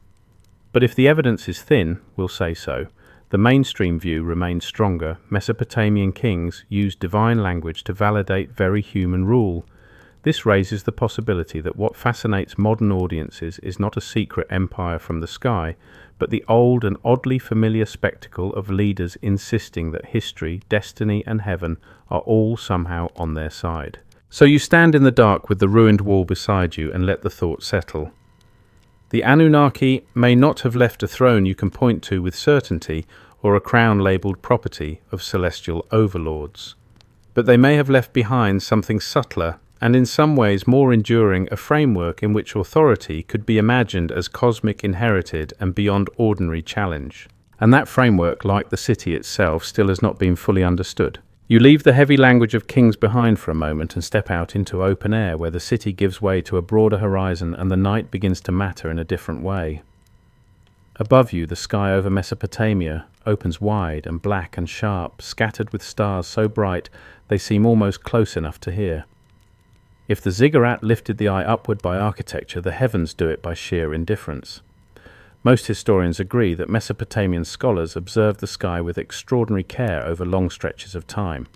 But if the evidence is thin, we'll say so. The mainstream view remains stronger. Mesopotamian kings used divine language to validate very human rule. This raises the possibility that what fascinates modern audiences is not a secret empire from the sky, but the old and oddly familiar spectacle of leaders insisting that history, destiny, and heaven are all somehow on their side. So you stand in the dark with the ruined wall beside you and let the thought settle. The Anunnaki may not have left a throne you can point to with certainty or a crown labelled property of celestial overlords, but they may have left behind something subtler and in some ways more enduring, a framework in which authority could be imagined as cosmic, inherited, and beyond ordinary challenge. And that framework, like the city itself, still has not been fully understood. You leave the heavy language of kings behind for a moment and step out into open air where the city gives way to a broader horizon and the night begins to matter in a different way. Above you, the sky over Mesopotamia opens wide and black and sharp, scattered with stars so bright they seem almost close enough to hear. If the ziggurat lifted the eye upward by architecture, the heavens do it by sheer indifference. Most historians agree that Mesopotamian scholars observed the sky with extraordinary care over long stretches of time.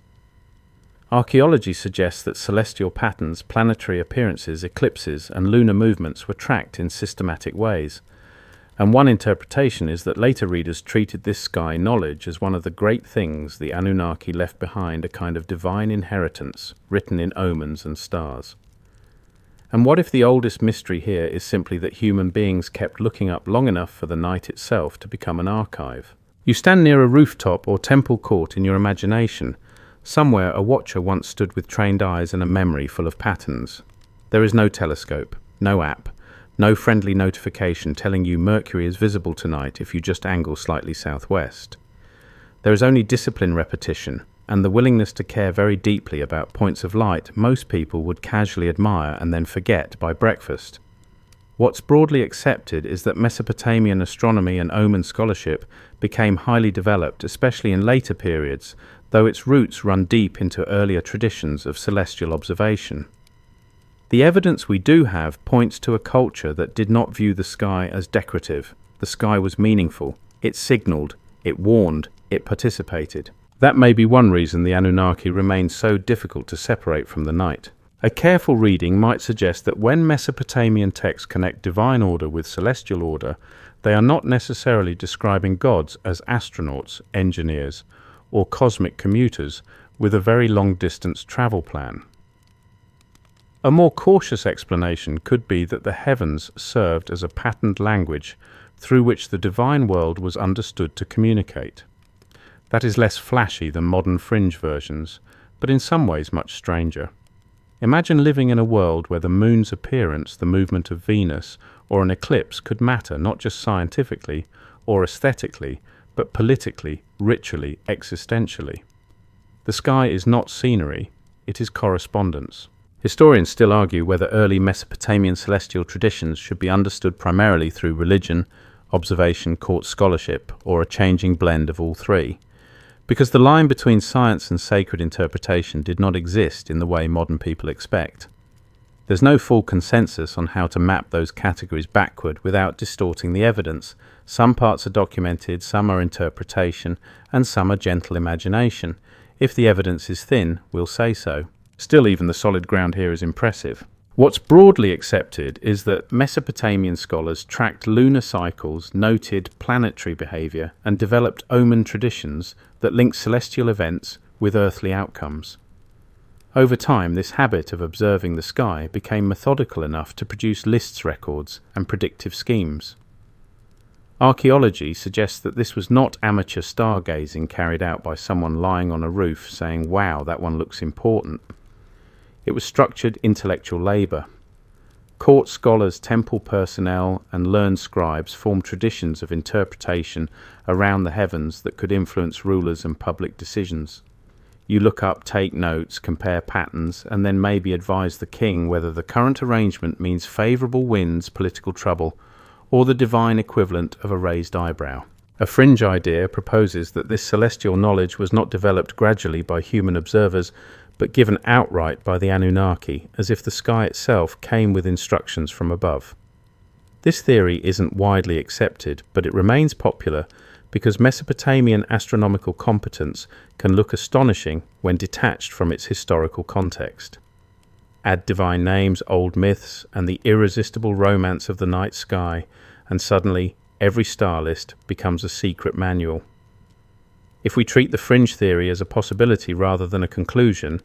Archaeology suggests that celestial patterns, planetary appearances, eclipses, and lunar movements were tracked in systematic ways, and one interpretation is that later readers treated this sky knowledge as one of the great things the Anunnaki left behind, a kind of divine inheritance written in omens and stars. And what if the oldest mystery here is simply that human beings kept looking up long enough for the night itself to become an archive? You stand near a rooftop or temple court in your imagination. Somewhere a watcher once stood with trained eyes and a memory full of patterns. There is no telescope, no app, no friendly notification telling you Mercury is visible tonight if you just angle slightly southwest. There is only discipline repetition, and the willingness to care very deeply about points of light most people would casually admire and then forget by breakfast. What's broadly accepted is that Mesopotamian astronomy and omen scholarship became highly developed, especially in later periods, though its roots run deep into earlier traditions of celestial observation. The evidence we do have points to a culture that did not view the sky as decorative. The sky was meaningful. It signaled, it warned, it participated. That may be one reason the Anunnaki remained so difficult to separate from the night. A careful reading might suggest that when Mesopotamian texts connect divine order with celestial order, they are not necessarily describing gods as astronauts, engineers, or cosmic commuters with a very long-distance travel plan. A more cautious explanation could be that the heavens served as a patterned language through which the divine world was understood to communicate. That is less flashy than modern fringe versions, but in some ways much stranger. Imagine living in a world where the moon's appearance, the movement of Venus, or an eclipse could matter not just scientifically or aesthetically, but politically, ritually, existentially. The sky is not scenery, it is correspondence. Historians still argue whether early Mesopotamian celestial traditions should be understood primarily through religion, observation, court scholarship, or a changing blend of all three, because the line between science and sacred interpretation did not exist in the way modern people expect. There's no full consensus on how to map those categories backward without distorting the evidence. Some parts are documented, some are interpretation, and some are gentle imagination. If the evidence is thin, we'll say so. Still, even the solid ground here is impressive. What's broadly accepted is that Mesopotamian scholars tracked lunar cycles, noted planetary behavior, and developed omen traditions that link celestial events with earthly outcomes. Over time, this habit of observing the sky became methodical enough to produce lists records and predictive schemes. Archaeology suggests that this was not amateur stargazing carried out by someone lying on a roof saying, "Wow, that one looks important." It was structured intellectual labor. Court scholars, temple personnel, and learned scribes formed traditions of interpretation around the heavens that could influence rulers and public decisions. You look up, take notes, compare patterns, and then maybe advise the king whether the current arrangement means favorable winds, political trouble, or the divine equivalent of a raised eyebrow. A fringe idea proposes that this celestial knowledge was not developed gradually by human observers, but given outright by the Anunnaki, as if the sky itself came with instructions from above. This theory isn't widely accepted, but it remains popular because Mesopotamian astronomical competence can look astonishing when detached from its historical context. Add divine names, old myths, and the irresistible romance of the night sky, and suddenly every star list becomes a secret manual. If we treat the fringe theory as a possibility rather than a conclusion,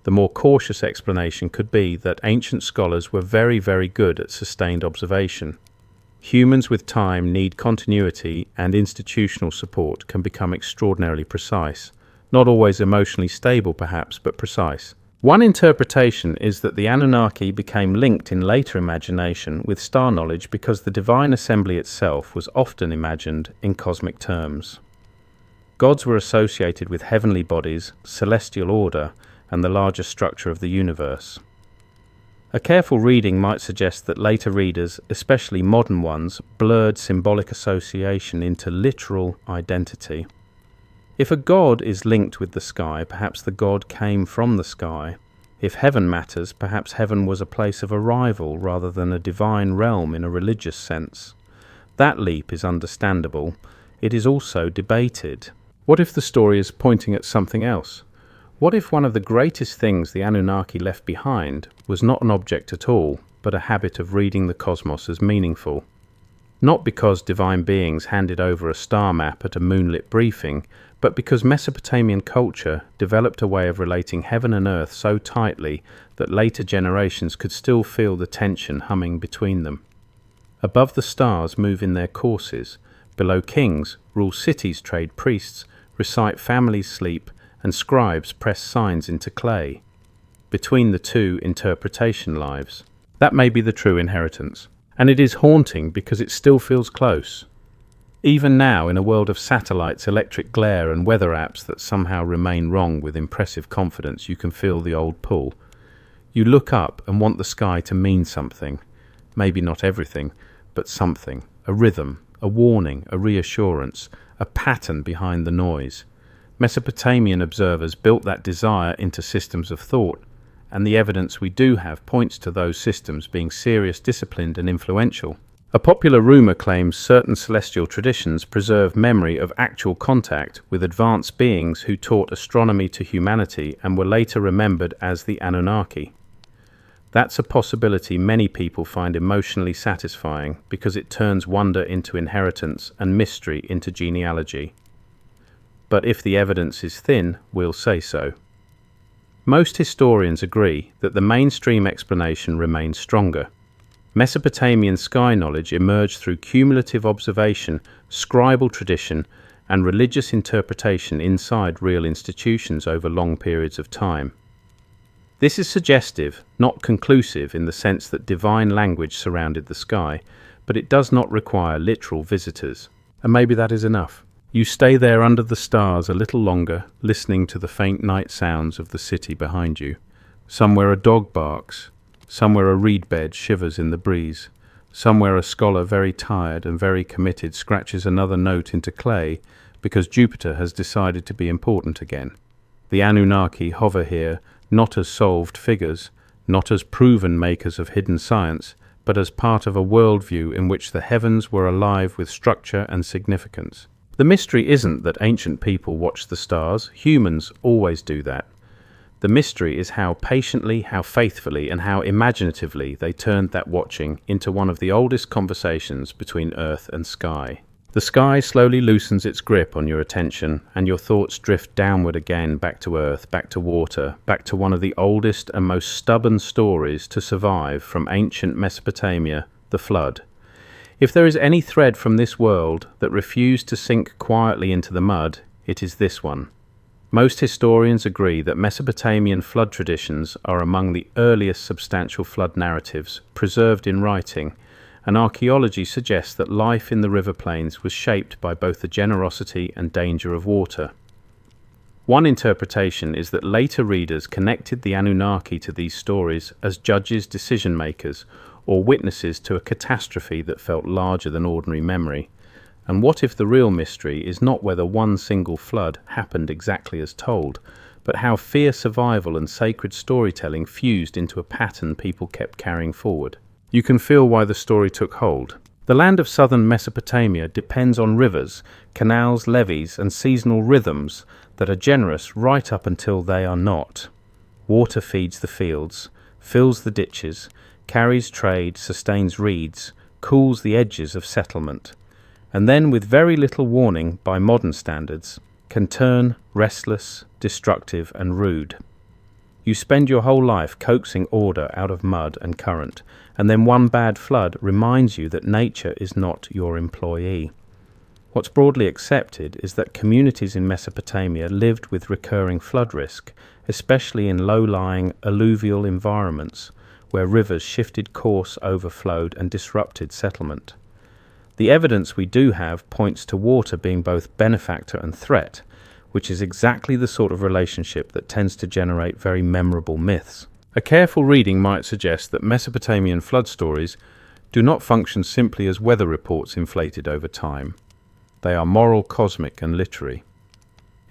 the more cautious explanation could be that ancient scholars were very, very good at sustained observation. Humans with time need continuity, and institutional support can become extraordinarily precise. Not always emotionally stable perhaps, but precise. One interpretation is that the Anunnaki became linked in later imagination with star knowledge because the divine assembly itself was often imagined in cosmic terms. Gods were associated with heavenly bodies, celestial order, and the larger structure of the universe. A careful reading might suggest that later readers, especially modern ones, blurred symbolic association into literal identity. If a god is linked with the sky, perhaps the god came from the sky. If heaven matters, perhaps heaven was a place of arrival rather than a divine realm in a religious sense. That leap is understandable. It is also debated. What if the story is pointing at something else? What if one of the greatest things the Anunnaki left behind was not an object at all, but a habit of reading the cosmos as meaningful? Not because divine beings handed over a star map at a moonlit briefing, but because Mesopotamian culture developed a way of relating heaven and earth so tightly that later generations could still feel the tension humming between them. Above the stars move in their courses, below kings rule cities, trade priests, recite families sleep, and scribes press signs into clay. Between the two, interpretation lives. That may be the true inheritance. And it is haunting because it still feels close. Even now, in a world of satellites, electric glare, and weather apps that somehow remain wrong with impressive confidence, you can feel the old pull. You look up and want the sky to mean something. Maybe not everything, but something. A rhythm, a warning, a reassurance, a pattern behind the noise. Mesopotamian observers built that desire into systems of thought, and the evidence we do have points to those systems being serious, disciplined, and influential. A popular rumor claims certain celestial traditions preserve memory of actual contact with advanced beings who taught astronomy to humanity and were later remembered as the Anunnaki. That's a possibility many people find emotionally satisfying because it turns wonder into inheritance and mystery into genealogy. But if the evidence is thin, we'll say so. Most historians agree that the mainstream explanation remains stronger. Mesopotamian sky knowledge emerged through cumulative observation, scribal tradition, and religious interpretation inside real institutions over long periods of time. This is suggestive, not conclusive in the sense that divine language surrounded the sky, but it does not require literal visitors. And maybe that is enough. You stay there under the stars a little longer, listening to the faint night sounds of the city behind you. Somewhere a dog barks, somewhere a reed bed shivers in the breeze, somewhere a scholar very tired and very committed scratches another note into clay because Jupiter has decided to be important again. The Anunnaki hover here not as solved figures, not as proven makers of hidden science, but as part of a worldview in which the heavens were alive with structure and significance. The mystery isn't that ancient people watched the stars. Humans always do that. The mystery is how patiently, how faithfully, and how imaginatively they turned that watching into one of the oldest conversations between earth and sky. The sky slowly loosens its grip on your attention, and your thoughts drift downward again, back to earth, back to water, back to one of the oldest and most stubborn stories to survive from ancient Mesopotamia, the flood. If there is any thread from this world that refused to sink quietly into the mud, it is this one. Most historians agree that Mesopotamian flood traditions are among the earliest substantial flood narratives preserved in writing, and archaeology suggests that life in the river plains was shaped by both the generosity and danger of water. One interpretation is that later readers connected the Anunnaki to these stories as judges, decision-makers, or witnesses to a catastrophe that felt larger than ordinary memory. And what if the real mystery is not whether one single flood happened exactly as told, but how fear, survival, and sacred storytelling fused into a pattern people kept carrying forward? You can feel why the story took hold. The land of southern Mesopotamia depends on rivers, canals, levees, and seasonal rhythms that are generous right up until they are not. Water feeds the fields, fills the ditches, carries trade, sustains reeds, cools the edges of settlement, and then, with very little warning by modern standards, can turn restless, destructive, and rude. You spend your whole life coaxing order out of mud and current, and then one bad flood reminds you that nature is not your employee. What's broadly accepted is that communities in Mesopotamia lived with recurring flood risk, especially in low-lying alluvial environments, where rivers shifted course, overflowed, and disrupted settlement. The evidence we do have points to water being both benefactor and threat, which is exactly the sort of relationship that tends to generate very memorable myths. A careful reading might suggest that Mesopotamian flood stories do not function simply as weather reports inflated over time. They are moral, cosmic, and literary.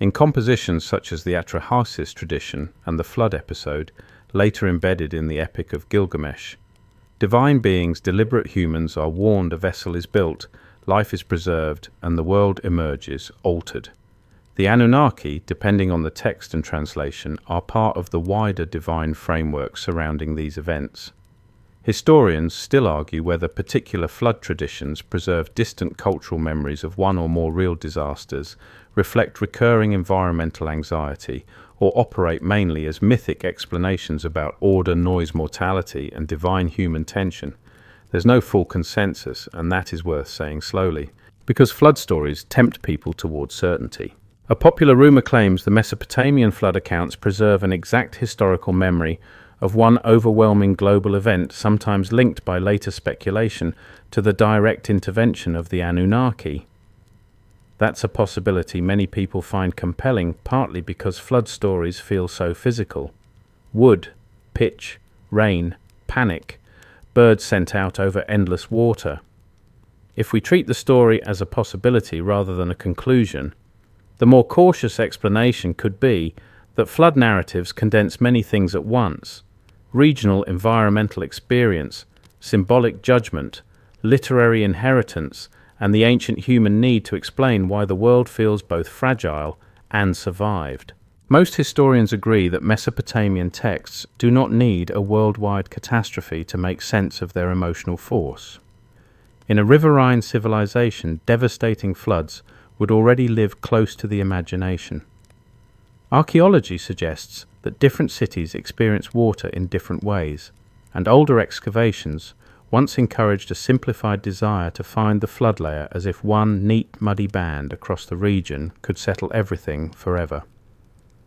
In compositions such as the Atrahasis tradition and the flood episode, later embedded in the Epic of Gilgamesh, divine beings, deliberate humans, are warned a vessel is built, life is preserved, and the world emerges altered. The Anunnaki, depending on the text and translation, are part of the wider divine framework surrounding these events. Historians still argue whether particular flood traditions preserve distant cultural memories of one or more real disasters, reflect recurring environmental anxiety, or operate mainly as mythic explanations about order, noise, mortality, and divine human tension. There's no full consensus, and that is worth saying slowly, because flood stories tempt people towards certainty. A popular rumor claims the Mesopotamian flood accounts preserve an exact historical memory of one overwhelming global event, sometimes linked by later speculation to the direct intervention of the Anunnaki. That's a possibility many people find compelling, partly because flood stories feel so physical. Wood, pitch, rain, panic, birds sent out over endless water. If we treat the story as a possibility rather than a conclusion, the more cautious explanation could be that flood narratives condense many things at once: regional environmental experience, symbolic judgment, literary inheritance, and the ancient human need to explain why the world feels both fragile and survived. Most historians agree that Mesopotamian texts do not need a worldwide catastrophe to make sense of their emotional force. In a riverine civilization, devastating floods would already live close to the imagination. Archaeology suggests that different cities experience water in different ways, and older excavations once encouraged a simplified desire to find the flood layer as if one neat muddy band across the region could settle everything forever.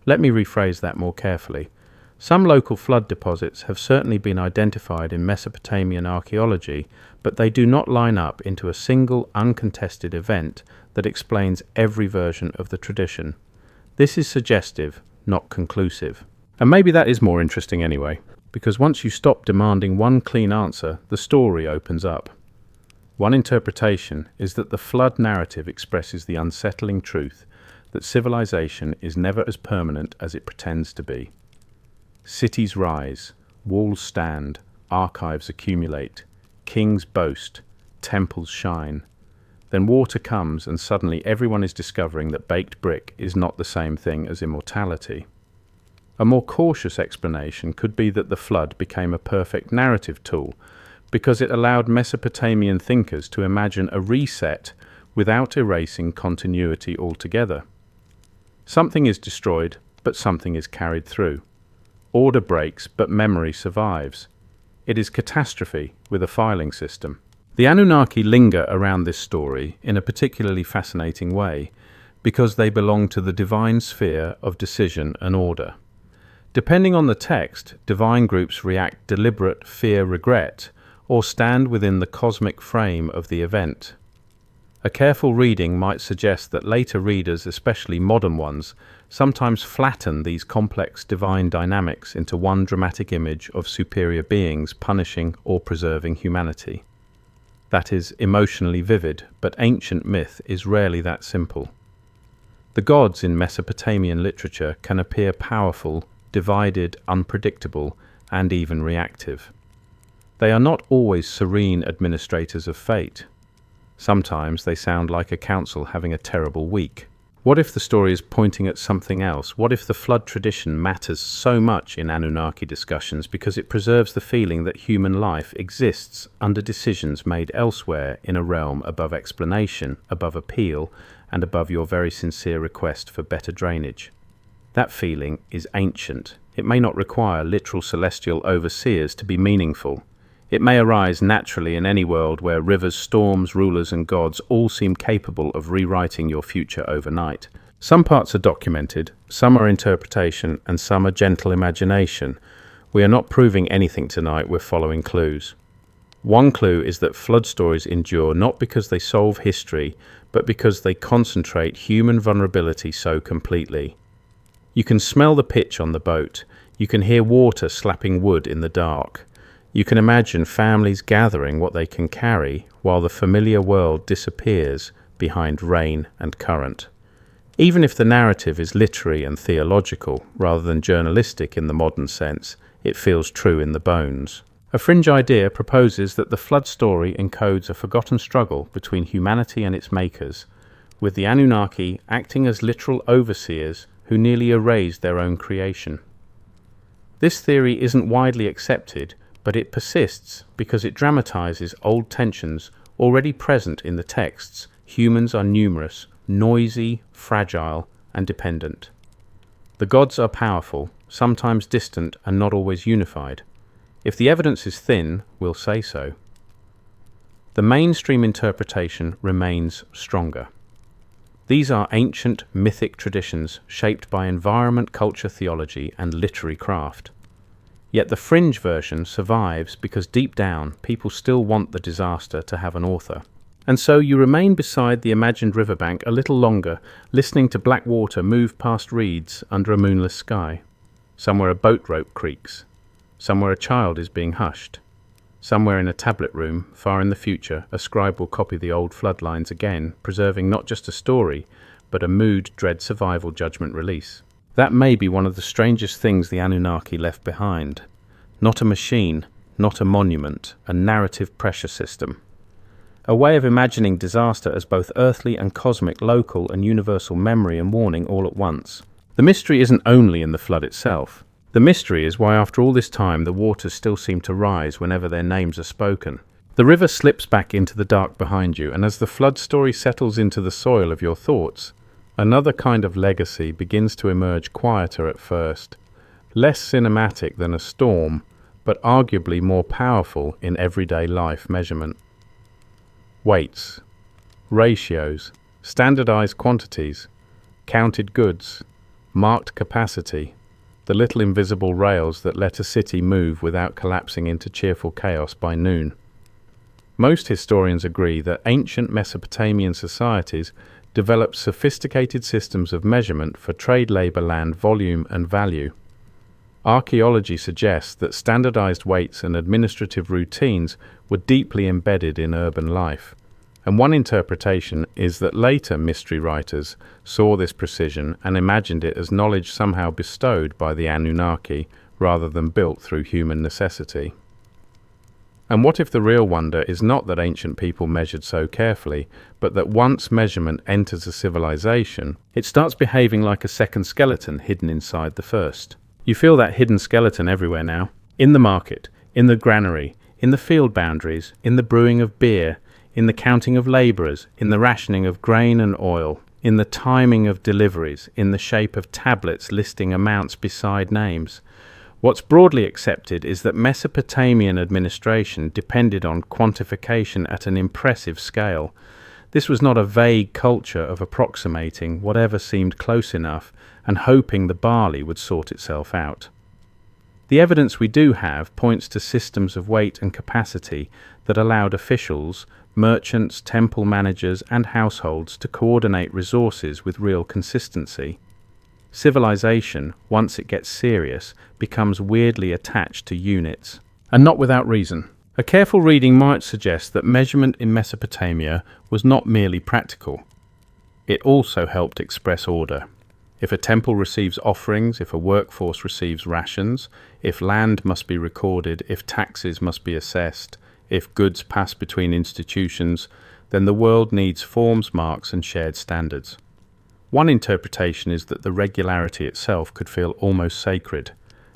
Let me rephrase that more carefully. Some local flood deposits have certainly been identified in Mesopotamian archaeology, but they do not line up into a single uncontested event that explains every version of the tradition. This is suggestive, not conclusive. And maybe that is more interesting anyway, because once you stop demanding one clean answer, the story opens up. One interpretation is that the flood narrative expresses the unsettling truth that civilization is never as permanent as it pretends to be. Cities rise, walls stand, archives accumulate, kings boast, temples shine. Then water comes, and suddenly everyone is discovering that baked brick is not the same thing as immortality. A more cautious explanation could be that the flood became a perfect narrative tool because it allowed Mesopotamian thinkers to imagine a reset without erasing continuity altogether. Something is destroyed, but something is carried through. Order breaks, but memory survives. It is catastrophe with a filing system. The Anunnaki linger around this story in a particularly fascinating way because they belong to the divine sphere of decision and order. Depending on the text, divine groups react deliberate fear-regret or stand within the cosmic frame of the event. A careful reading might suggest that later readers, especially modern ones, sometimes flatten these complex divine dynamics into one dramatic image of superior beings punishing or preserving humanity. That is emotionally vivid, but ancient myth is rarely that simple. The gods in Mesopotamian literature can appear powerful, divided, unpredictable, and even reactive. They are not always serene administrators of fate. Sometimes they sound like a council having a terrible week. What if the story is pointing at something else? What if the flood tradition matters so much in Anunnaki discussions because it preserves the feeling that human life exists under decisions made elsewhere in a realm above explanation, above appeal, and above your very sincere request for better drainage? That feeling is ancient. It may not require literal celestial overseers to be meaningful. It may arise naturally in any world where rivers, storms, rulers, and gods all seem capable of rewriting your future overnight. Some parts are documented, some are interpretation, and some are gentle imagination. We are not proving anything tonight, we're following clues. One clue is that flood stories endure not because they solve history, but because they concentrate human vulnerability so completely. You can smell the pitch on the boat. You can hear water slapping wood in the dark. You can imagine families gathering what they can carry while the familiar world disappears behind rain and current. Even if the narrative is literary and theological rather than journalistic in the modern sense, it feels true in the bones. A fringe idea proposes that the flood story encodes a forgotten struggle between humanity and its makers, with the Anunnaki acting as literal overseers who nearly erased their own creation. This theory isn't widely accepted, but it persists because it dramatizes old tensions already present in the texts. Humans are numerous, noisy, fragile, and dependent. The gods are powerful, sometimes distant and not always unified. If the evidence is thin, we'll say so. The mainstream interpretation remains stronger. These are ancient mythic traditions shaped by environment, culture, theology, and literary craft. Yet the fringe version survives because deep down people still want the disaster to have an author. And so you remain beside the imagined riverbank a little longer, listening to black water move past reeds under a moonless sky. Somewhere a boat rope creaks. Somewhere a child is being hushed. Somewhere in a tablet room, far in the future, a scribe will copy the old flood lines again, preserving not just a story, but a mood, dread, survival, judgment, release. That may be one of the strangest things the Anunnaki left behind. Not a machine, not a monument, a narrative pressure system. A way of imagining disaster as both earthly and cosmic, local and universal memory and warning all at once. The mystery isn't only in the flood itself. The mystery is why after all this time the waters still seem to rise whenever their names are spoken. The river slips back into the dark behind you, and as the flood story settles into the soil of your thoughts, another kind of legacy begins to emerge, quieter at first, less cinematic than a storm, but arguably more powerful in everyday life measurement. Weights, ratios, standardized quantities, counted goods, marked capacity, the little invisible rails that let a city move without collapsing into cheerful chaos by noon. Most historians agree that ancient Mesopotamian societies developed sophisticated systems of measurement for trade, labor, land, volume, and value. Archaeology suggests that standardized weights and administrative routines were deeply embedded in urban life. And one interpretation is that later mystery writers saw this precision and imagined it as knowledge somehow bestowed by the Anunnaki rather than built through human necessity. And what if the real wonder is not that ancient people measured so carefully, but that once measurement enters a civilization, it starts behaving like a second skeleton hidden inside the first? You feel that hidden skeleton everywhere now. In the market, in the granary, in the field boundaries, in the brewing of beer, in the counting of labourers, in the rationing of grain and oil, in the timing of deliveries, in the shape of tablets listing amounts beside names. What's broadly accepted is that Mesopotamian administration depended on quantification at an impressive scale. This was not a vague culture of approximating whatever seemed close enough and hoping the barley would sort itself out. The evidence we do have points to systems of weight and capacity that allowed officials, merchants, temple managers, and households to coordinate resources with real consistency. Civilization, once it gets serious, becomes weirdly attached to units, and not without reason. A careful reading might suggest that measurement in Mesopotamia was not merely practical. It also helped express order. If a temple receives offerings, if a workforce receives rations, if land must be recorded, if taxes must be assessed, if goods pass between institutions, then the world needs forms, marks, and shared standards. One interpretation is that the regularity itself could feel almost sacred,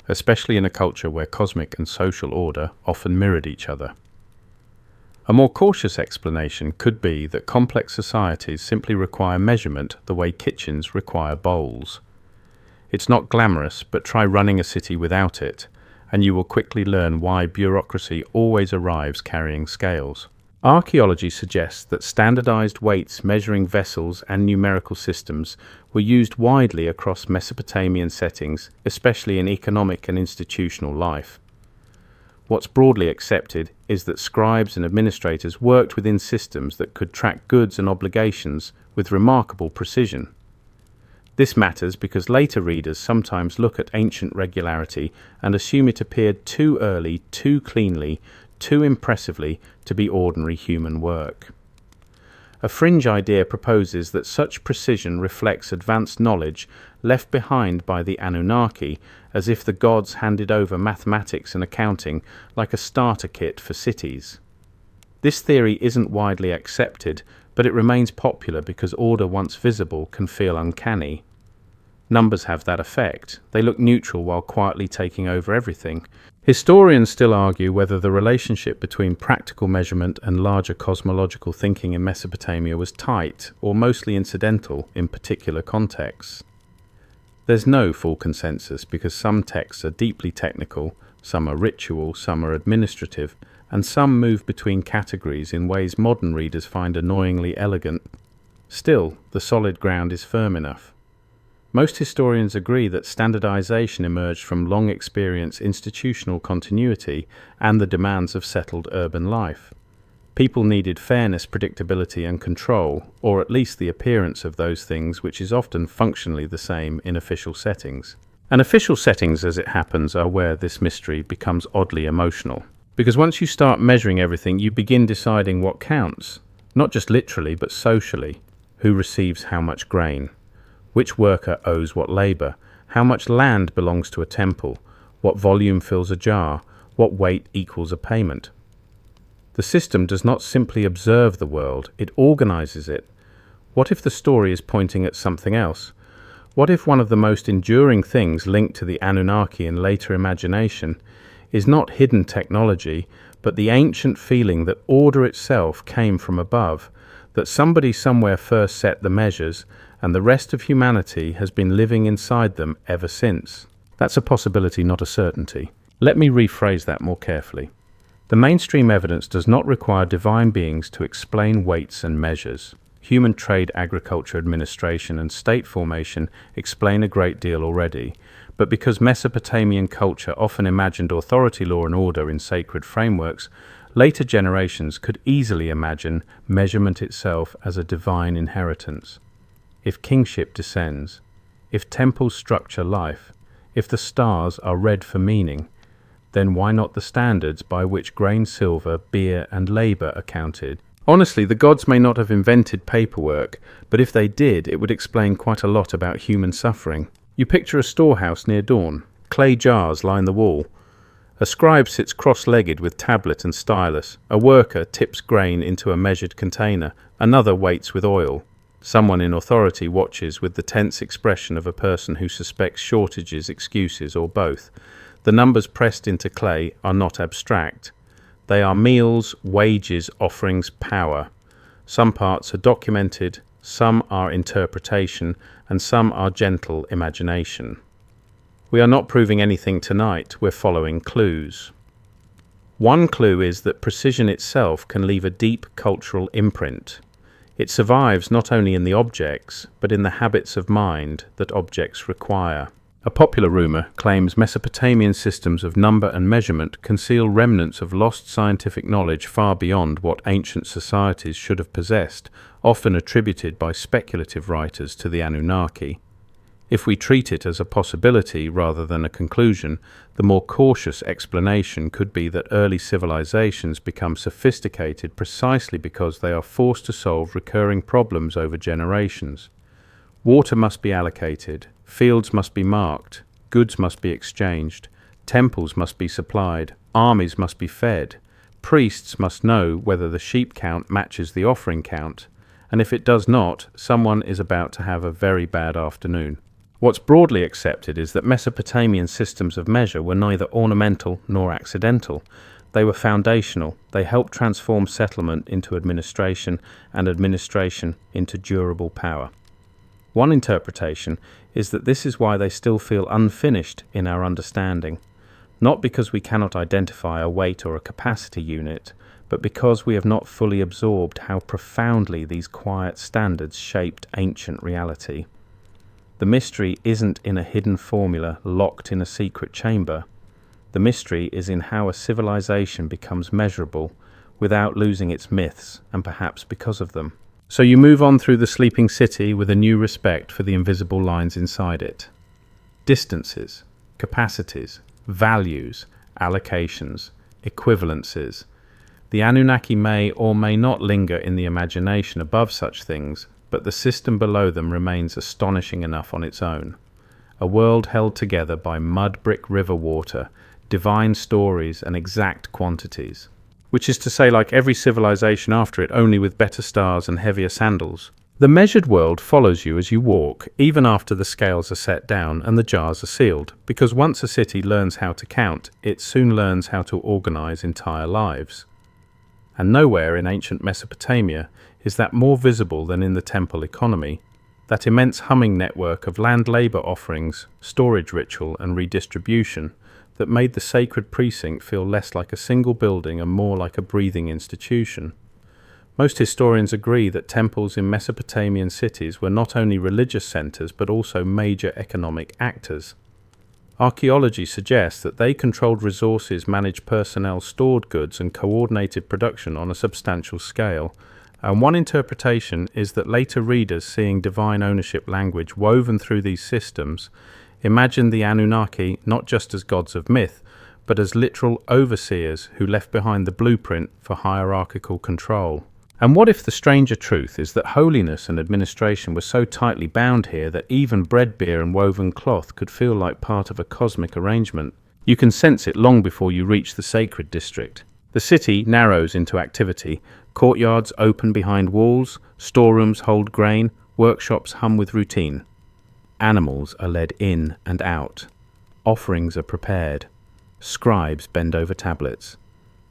especially in a culture where cosmic and social order often mirrored each other. A more cautious explanation could be that complex societies simply require measurement the way kitchens require bowls. It's not glamorous, but try running a city without it, and you will quickly learn why bureaucracy always arrives carrying scales. Archaeology suggests that standardized weights measuring vessels and numerical systems were used widely across Mesopotamian settings, especially in economic and institutional life. What's broadly accepted is that scribes and administrators worked within systems that could track goods and obligations with remarkable precision. This matters because later readers sometimes look at ancient regularity and assume it appeared too early, too cleanly, too impressively to be ordinary human work. A fringe idea proposes that such precision reflects advanced knowledge left behind by the Anunnaki, as if the gods handed over mathematics and accounting like a starter kit for cities. This theory isn't widely accepted, but it remains popular because order once visible can feel uncanny. Numbers have that effect. They look neutral while quietly taking over everything. Historians still argue whether the relationship between practical measurement and larger cosmological thinking in Mesopotamia was tight or mostly incidental in particular contexts. There's no full consensus because some texts are deeply technical, some are ritual, some are administrative, and some move between categories in ways modern readers find annoyingly elegant. Still, the solid ground is firm enough. Most historians agree that standardization emerged from long experience institutional continuity and the demands of settled urban life. People needed fairness, predictability, and control, or at least the appearance of those things, which is often functionally the same in official settings. And official settings, as it happens, are where this mystery becomes oddly emotional. Because once you start measuring everything, you begin deciding what counts, not just literally, but socially. Who receives how much grain? Which worker owes what labor? How much land belongs to a temple? What volume fills a jar? What weight equals a payment? The system does not simply observe the world, it organizes it. What if the story is pointing at something else? What if one of the most enduring things linked to the Anunnaki in later imagination is not hidden technology, but the ancient feeling that order itself came from above, that somebody somewhere first set the measures, and the rest of humanity has been living inside them ever since? That's a possibility, not a certainty. Let me rephrase that more carefully. The mainstream evidence does not require divine beings to explain weights and measures. Human trade, agriculture, administration, and state formation explain a great deal already, but because Mesopotamian culture often imagined authority, law, and order in sacred frameworks, later generations could easily imagine measurement itself as a divine inheritance. If kingship descends, if temples structure life, if the stars are read for meaning, then why not the standards by which grain, silver, beer, and labor are counted? Honestly, the gods may not have invented paperwork, but if they did, it would explain quite a lot about human suffering. You picture a storehouse near dawn. Clay jars line the wall. A scribe sits cross-legged with tablet and stylus. A worker tips grain into a measured container. Another waits with oil. Someone in authority watches with the tense expression of a person who suspects shortages, excuses, or both. The numbers pressed into clay are not abstract. They are meals, wages, offerings, power. Some parts are documented, some are interpretation, and some are gentle imagination. We are not proving anything tonight, we're following clues. One clue is that precision itself can leave a deep cultural imprint. It survives not only in the objects, but in the habits of mind that objects require. A popular rumor claims Mesopotamian systems of number and measurement conceal remnants of lost scientific knowledge far beyond what ancient societies should have possessed, often attributed by speculative writers to the Anunnaki. If we treat it as a possibility rather than a conclusion, the more cautious explanation could be that early civilizations become sophisticated precisely because they are forced to solve recurring problems over generations. Water must be allocated, fields must be marked, goods must be exchanged, temples must be supplied, armies must be fed, priests must know whether the sheep count matches the offering count, and if it does not, someone is about to have a very bad afternoon. What's broadly accepted is that Mesopotamian systems of measure were neither ornamental nor accidental. They were foundational. They helped transform settlement into administration and administration into durable power. One interpretation is that this is why they still feel unfinished in our understanding, not because we cannot identify a weight or a capacity unit, but because we have not fully absorbed how profoundly these quiet standards shaped ancient reality. The mystery isn't in a hidden formula locked in a secret chamber. The mystery is in how a civilization becomes measurable without losing its myths, and perhaps because of them. So you move on through the sleeping city with a new respect for the invisible lines inside it. Distances, capacities, values, allocations, equivalences. The Anunnaki may or may not linger in the imagination above such things, but the system below them remains astonishing enough on its own. A world held together by mud-brick river water, divine stories and exact quantities. Which is to say, like every civilization after it, only with better stars and heavier sandals. The measured world follows you as you walk, even after the scales are set down and the jars are sealed, because once a city learns how to count, it soon learns how to organize entire lives. And nowhere in ancient Mesopotamia is that more visible than in the temple economy, that immense humming network of land labor offerings, storage ritual and redistribution that made the sacred precinct feel less like a single building and more like a breathing institution. Most historians agree that temples in Mesopotamian cities were not only religious centers but also major economic actors. Archaeology suggests that they controlled resources, managed personnel, stored goods, and coordinated production on a substantial scale. And one interpretation is that later readers, seeing divine ownership language woven through these systems, imagined the Anunnaki not just as gods of myth, but as literal overseers who left behind the blueprint for hierarchical control. And what if the stranger truth is that holiness and administration were so tightly bound here that even bread beer and woven cloth could feel like part of a cosmic arrangement? You can sense it long before you reach the sacred district. The city narrows into activity. Courtyards open behind walls, storerooms hold grain, workshops hum with routine. Animals are led in and out. Offerings are prepared. Scribes bend over tablets.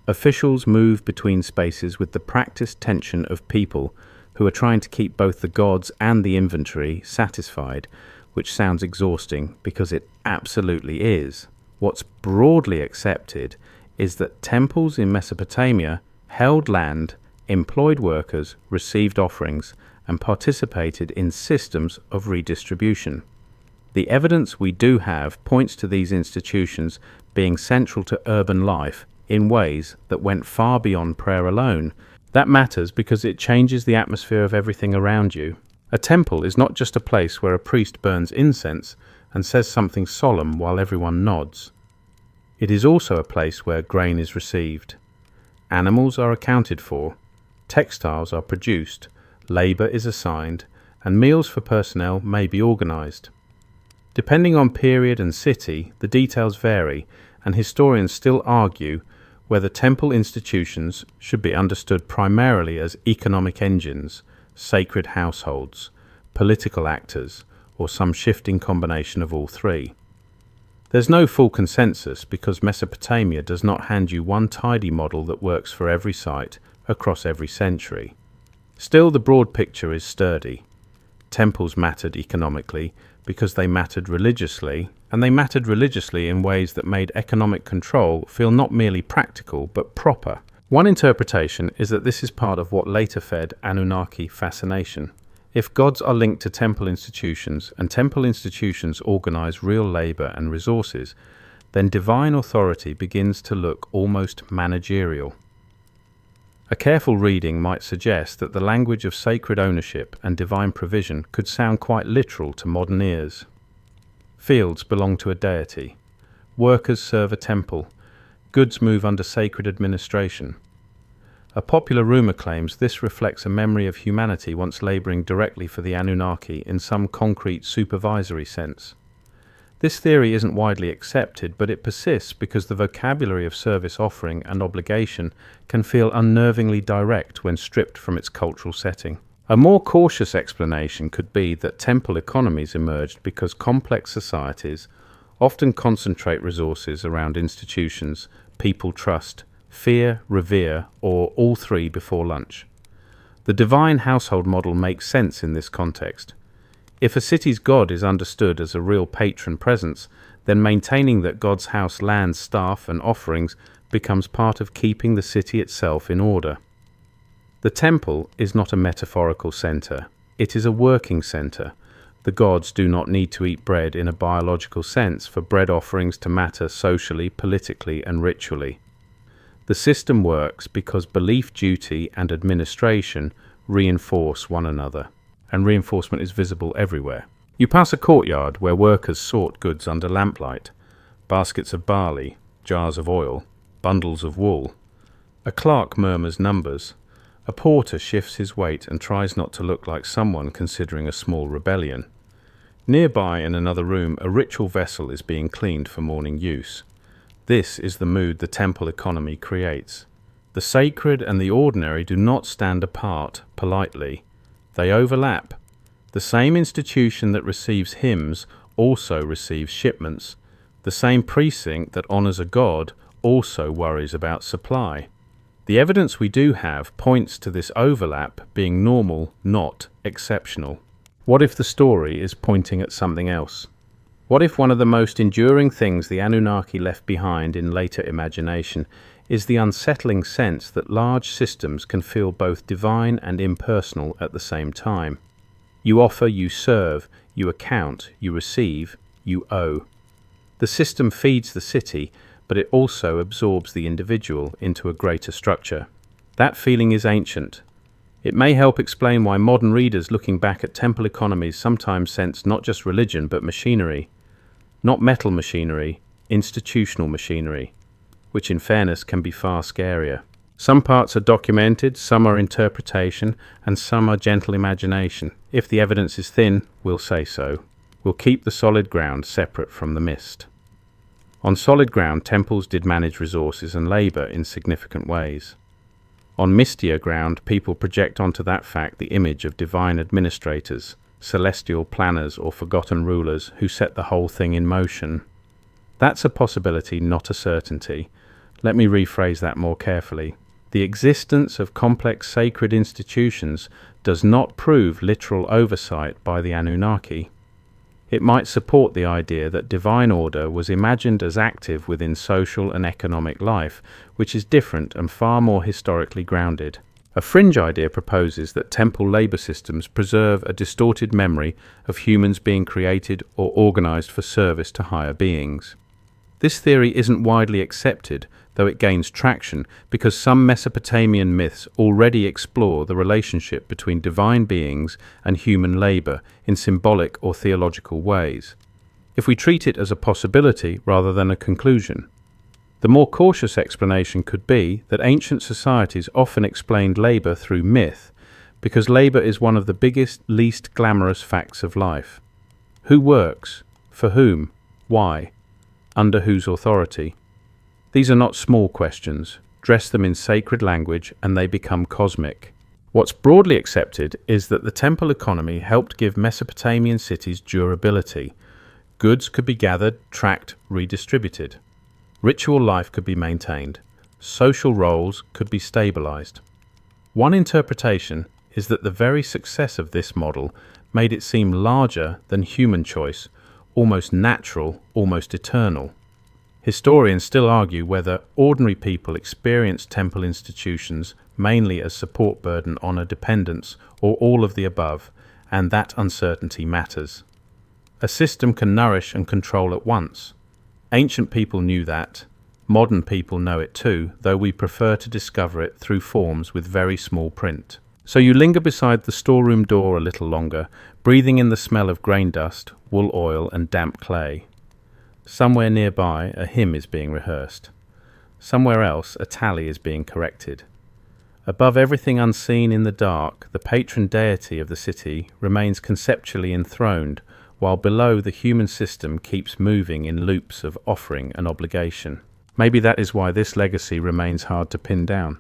Officials move between spaces with the practiced tension of people who are trying to keep both the gods and the inventory satisfied, which sounds exhausting because it absolutely is. What's broadly accepted is that temples in Mesopotamia held land, employed workers, received offerings, and participated in systems of redistribution. The evidence we do have points to these institutions being central to urban life in ways that went far beyond prayer alone. That matters because it changes the atmosphere of everything around you. A temple is not just a place where a priest burns incense and says something solemn while everyone nods. It is also a place where grain is received. Animals are accounted for, textiles are produced, labor is assigned, and meals for personnel may be organized. Depending on period and city, the details vary, and historians still argue whether temple institutions should be understood primarily as economic engines, sacred households, political actors, or some shifting combination of all three. There's no full consensus because Mesopotamia does not hand you one tidy model that works for every site across every century. Still, the broad picture is sturdy. Temples mattered economically because they mattered religiously, and they mattered religiously in ways that made economic control feel not merely practical but proper. One interpretation is that this is part of what later fed Anunnaki fascination. If gods are linked to temple institutions and temple institutions organize real labor and resources, then divine authority begins to look almost managerial. A careful reading might suggest that the language of sacred ownership and divine provision could sound quite literal to modern ears. Fields belong to a deity. Workers serve a temple. Goods move under sacred administration. A popular rumor claims this reflects a memory of humanity once laboring directly for the Anunnaki in some concrete supervisory sense. This theory isn't widely accepted, but it persists because the vocabulary of service offering and obligation can feel unnervingly direct when stripped from its cultural setting. A more cautious explanation could be that temple economies emerged because complex societies often concentrate resources around institutions people trust, fear, revere, or all three before lunch. The divine household model makes sense in this context. If a city's god is understood as a real patron presence, then maintaining that god's house lands, staff, and offerings becomes part of keeping the city itself in order. The temple is not a metaphorical center. It is a working center. The gods do not need to eat bread in a biological sense for bread offerings to matter socially, politically, and ritually. The system works because belief, duty, and administration reinforce one another, and reinforcement is visible everywhere. You pass a courtyard where workers sort goods under lamplight: baskets of barley, jars of oil, bundles of wool. A clerk murmurs numbers. A porter shifts his weight and tries not to look like someone considering a small rebellion. Nearby, in another room, a ritual vessel is being cleaned for morning use. This is the mood the temple economy creates. The sacred and the ordinary do not stand apart politely. They overlap. The same institution that receives hymns also receives shipments. The same precinct that honors a god also worries about supply. The evidence we do have points to this overlap being normal, not exceptional. What if the story is pointing at something else? What if one of the most enduring things the Anunnaki left behind in later imagination is the unsettling sense that large systems can feel both divine and impersonal at the same time? You offer, you serve, you account, you receive, you owe. The system feeds the city, but it also absorbs the individual into a greater structure. That feeling is ancient. It may help explain why modern readers looking back at temple economies sometimes sense not just religion but machinery. Not metal machinery, institutional machinery, which in fairness can be far scarier. Some parts are documented, some are interpretation, and some are gentle imagination. If the evidence is thin, we'll say so. We'll keep the solid ground separate from the mist. On solid ground, temples did manage resources and labor in significant ways. On mistier ground, people project onto that fact the image of divine administrators, celestial planners or forgotten rulers who set the whole thing in motion. That's a possibility, not a certainty. Let me rephrase that more carefully. The existence of complex sacred institutions does not prove literal oversight by the Anunnaki. It might support the idea that divine order was imagined as active within social and economic life, which is different and far more historically grounded. A fringe idea proposes that temple labor systems preserve a distorted memory of humans being created or organized for service to higher beings. This theory isn't widely accepted, though it gains traction because some Mesopotamian myths already explore the relationship between divine beings and human labor in symbolic or theological ways. If we treat it as a possibility rather than a conclusion, the more cautious explanation could be that ancient societies often explained labor through myth, because labor is one of the biggest, least glamorous facts of life. Who works? For whom? Why? Under whose authority? These are not small questions. Dress them in sacred language and they become cosmic. What's broadly accepted is that the temple economy helped give Mesopotamian cities durability. Goods could be gathered, tracked, redistributed. Ritual life could be maintained. Social roles could be stabilized. One interpretation is that the very success of this model made it seem larger than human choice, almost natural, almost eternal. Historians still argue whether ordinary people experience temple institutions mainly as support burden, honor, dependence, or all of the above, and that uncertainty matters. A system can nourish and control at once. Ancient people knew that. Modern people know it too, though we prefer to discover it through forms with very small print. So you linger beside the storeroom door a little longer, breathing in the smell of grain dust, wool oil, and damp clay. Somewhere nearby, a hymn is being rehearsed. Somewhere else, a tally is being corrected. Above everything unseen in the dark, the patron deity of the city remains conceptually enthroned, while below the human system keeps moving in loops of offering and obligation. Maybe that is why this legacy remains hard to pin down.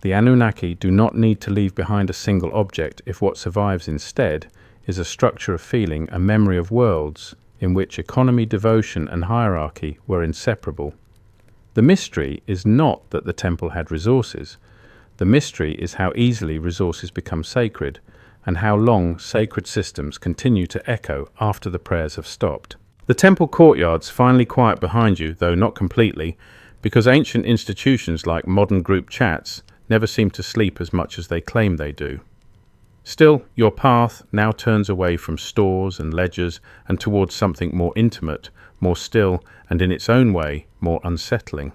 The Anunnaki do not need to leave behind a single object if what survives instead is a structure of feeling, a memory of worlds in which economy, devotion, and hierarchy were inseparable. The mystery is not that the temple had resources. The mystery is how easily resources become sacred, and how long sacred systems continue to echo after the prayers have stopped. The temple courtyard's finally quiet behind you, though not completely, because ancient institutions like modern group chats never seem to sleep as much as they claim they do. Still, your path now turns away from stores and ledgers and towards something more intimate, more still, and in its own way, more unsettling.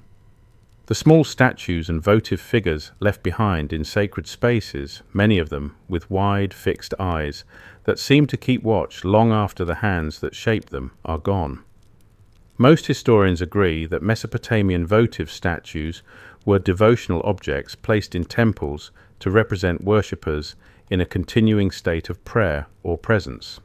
The small statues and votive figures left behind in sacred spaces, many of them with wide, fixed eyes that seem to keep watch long after the hands that shaped them are gone. Most historians agree that Mesopotamian votive statues were devotional objects placed in temples to represent worshippers in a continuing state of prayer or presence.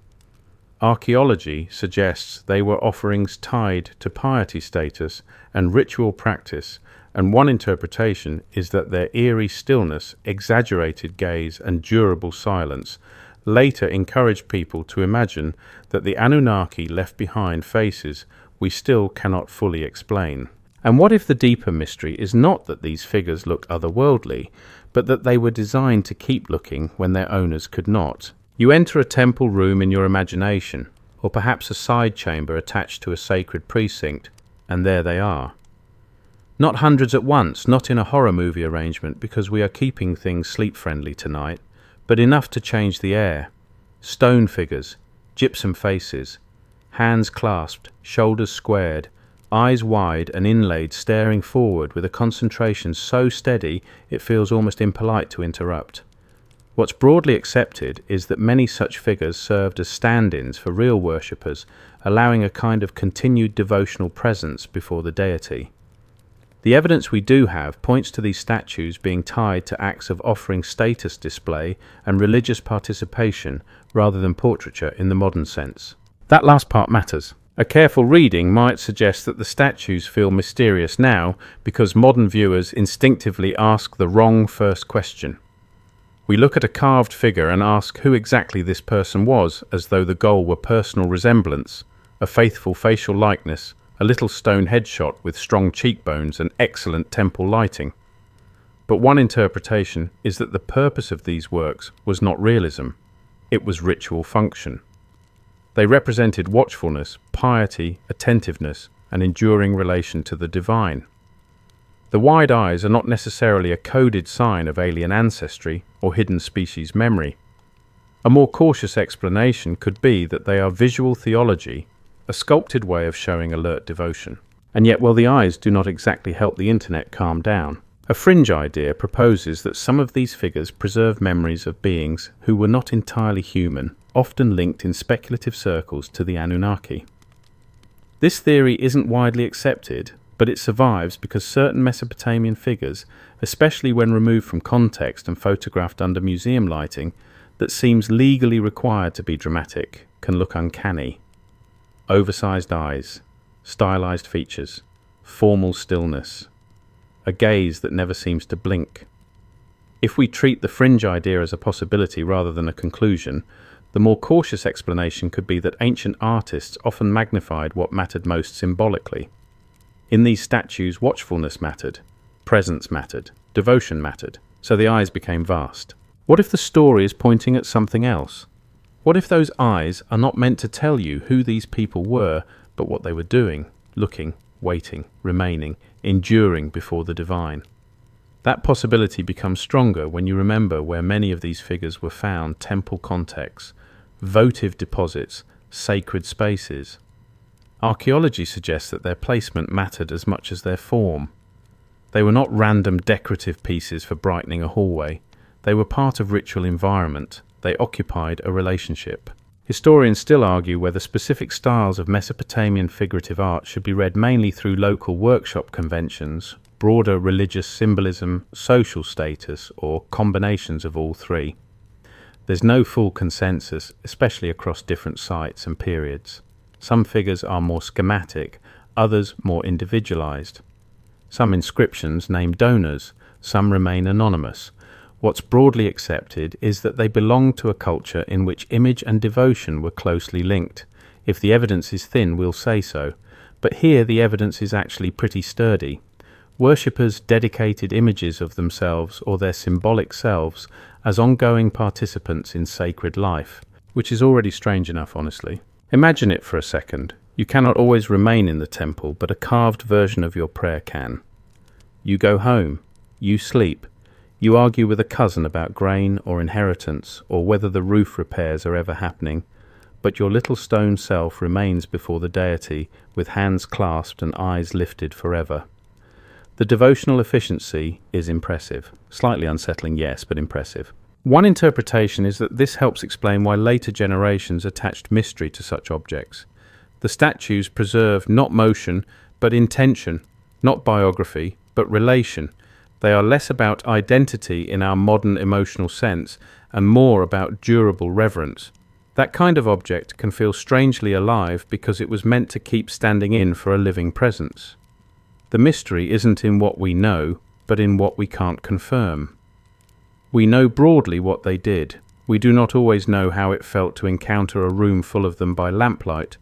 Archaeology suggests they were offerings tied to piety status and ritual practice, and one interpretation is that their eerie stillness, exaggerated gaze, and durable silence later encouraged people to imagine that the Anunnaki left behind faces we still cannot fully explain. And what if the deeper mystery is not that these figures look otherworldly, but that they were designed to keep looking when their owners could not? You enter a temple room in your imagination, or perhaps a side chamber attached to a sacred precinct, and there they are. Not hundreds at once, not in a horror movie arrangement because we are keeping things sleep-friendly tonight, but enough to change the air. Stone figures, gypsum faces, hands clasped, shoulders squared, eyes wide and inlaid, staring forward with a concentration so steady it feels almost impolite to interrupt. What's broadly accepted is that many such figures served as stand-ins for real worshippers, allowing a kind of continued devotional presence before the deity. The evidence we do have points to these statues being tied to acts of offering status display and religious participation rather than portraiture in the modern sense. That last part matters. A careful reading might suggest that the statues feel mysterious now because modern viewers instinctively ask the wrong first question. We look at a carved figure and ask who exactly this person was, as though the goal were personal resemblance, a faithful facial likeness, a little stone headshot with strong cheekbones and excellent temple lighting. But one interpretation is that the purpose of these works was not realism, it was ritual function. They represented watchfulness, piety, attentiveness, and enduring relation to the divine. The wide eyes are not necessarily a coded sign of alien ancestry or hidden species memory. A more cautious explanation could be that they are visual theology, a sculpted way of showing alert devotion. And yet, while the eyes do not exactly help the internet calm down, a fringe idea proposes that some of these figures preserve memories of beings who were not entirely human, often linked in speculative circles to the Anunnaki. This theory isn't widely accepted, but it survives because certain Mesopotamian figures, especially when removed from context and photographed under museum lighting, that seems legally required to be dramatic, can look uncanny. Oversized eyes, stylized features, formal stillness, a gaze that never seems to blink. If we treat the fringe idea as a possibility rather than a conclusion, the more cautious explanation could be that ancient artists often magnified what mattered most symbolically. In these statues, watchfulness mattered, presence mattered, devotion mattered, so the eyes became vast. What if the story is pointing at something else? What if those eyes are not meant to tell you who these people were, but what they were doing, looking, waiting, remaining, enduring before the divine? That possibility becomes stronger when you remember where many of these figures were found: temple contexts, votive deposits, sacred spaces. Archaeology suggests that their placement mattered as much as their form. They were not random decorative pieces for brightening a hallway. They were part of ritual environment. They occupied a relationship. Historians still argue whether specific styles of Mesopotamian figurative art should be read mainly through local workshop conventions, broader religious symbolism, social status, or combinations of all three. There's no full consensus, especially across different sites and periods. Some figures are more schematic, others more individualized. Some inscriptions name donors, some remain anonymous. What's broadly accepted is that they belong to a culture in which image and devotion were closely linked. If the evidence is thin, we'll say so, but here the evidence is actually pretty sturdy. Worshippers dedicated images of themselves or their symbolic selves as ongoing participants in sacred life, which is already strange enough, honestly. Imagine it for a second. You cannot always remain in the temple, but a carved version of your prayer can. You go home. You sleep. You argue with a cousin about grain or inheritance, or whether the roof repairs are ever happening, but your little stone self remains before the deity with hands clasped and eyes lifted forever. The devotional efficiency is impressive. Slightly unsettling, yes, but impressive. One interpretation is that this helps explain why later generations attached mystery to such objects. The statues preserve not motion, but intention, not biography, but relation. They are less about identity in our modern emotional sense and more about durable reverence. That kind of object can feel strangely alive because it was meant to keep standing in for a living presence. The mystery isn't in what we know, but in what we can't confirm. We know broadly what they did. We do not always know how it felt to encounter a room full of them by lamplight,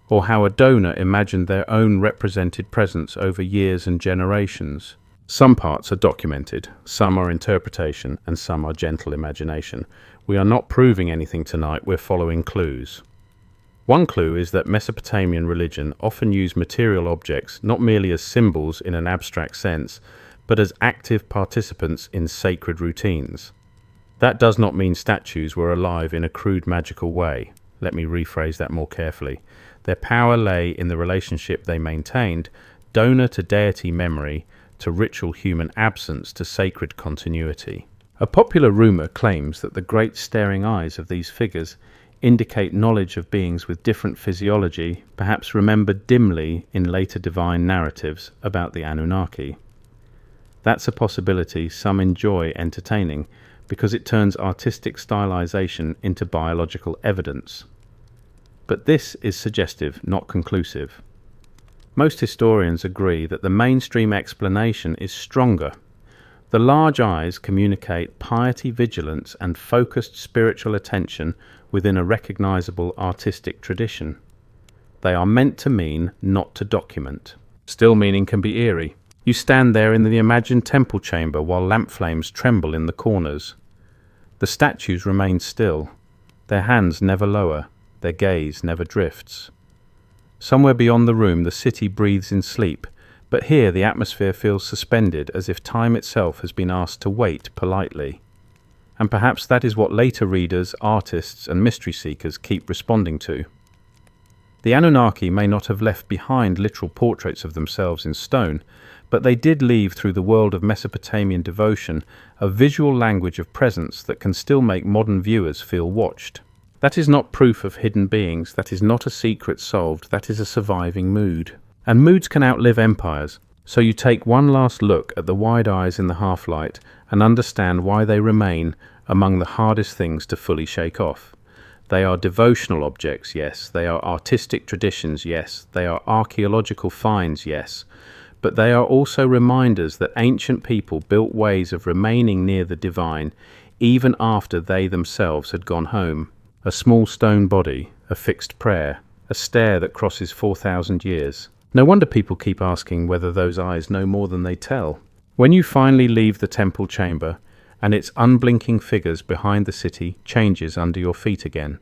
or how a donor imagined their own represented presence over years and generations. Some parts are documented, some are interpretation, and some are gentle imagination. We are not proving anything tonight, we're following clues. One clue is that Mesopotamian religion often used material objects not merely as symbols in an abstract sense, but as active participants in sacred routines. That does not mean statues were alive in a crude magical way. Let me rephrase that more carefully. Their power lay in the relationship they maintained, donor to deity memory, to ritual human absence, to sacred continuity. A popular rumor claims that the great staring eyes of these figures indicate knowledge of beings with different physiology, perhaps remembered dimly in later divine narratives about the Anunnaki. That's a possibility some enjoy entertaining because it turns artistic stylization into biological evidence. But this is suggestive, not conclusive. Most historians agree that the mainstream explanation is stronger. The large eyes communicate piety, vigilance, and focused spiritual attention within a recognizable artistic tradition. They are meant to mean, not to document. Still, meaning can be eerie. You stand there in the imagined temple chamber while lamp flames tremble in the corners. The statues remain still. Their hands never lower. Their gaze never drifts. Somewhere beyond the room the city breathes in sleep, but here the atmosphere feels suspended as if time itself has been asked to wait politely. And perhaps that is what later readers, artists, and mystery seekers keep responding to. The Anunnaki may not have left behind literal portraits of themselves in stone, but they did leave through the world of Mesopotamian devotion a visual language of presence that can still make modern viewers feel watched. That is not proof of hidden beings, that is not a secret solved, that is a surviving mood. And moods can outlive empires, so you take one last look at the wide eyes in the half-light and understand why they remain among the hardest things to fully shake off. They are devotional objects, yes. They are artistic traditions, yes. They are archaeological finds, yes. But they are also reminders that ancient people built ways of remaining near the divine even after they themselves had gone home. A small stone body, a fixed prayer, a stare that crosses 4,000 years. No wonder people keep asking whether those eyes know more than they tell. When you finally leave the temple chamber, and its unblinking figures behind the city changes under your feet again,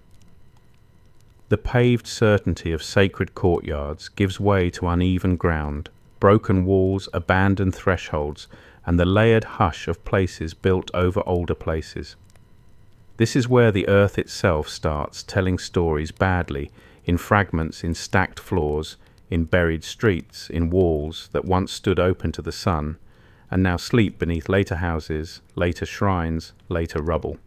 the paved certainty of sacred courtyards gives way to uneven ground, broken walls, abandoned thresholds, and the layered hush of places built over older places. This is where the earth itself starts telling stories badly, in fragments, in stacked floors, in buried streets, in walls that once stood open to the sun, and now sleep beneath later houses, later shrines, later rubble.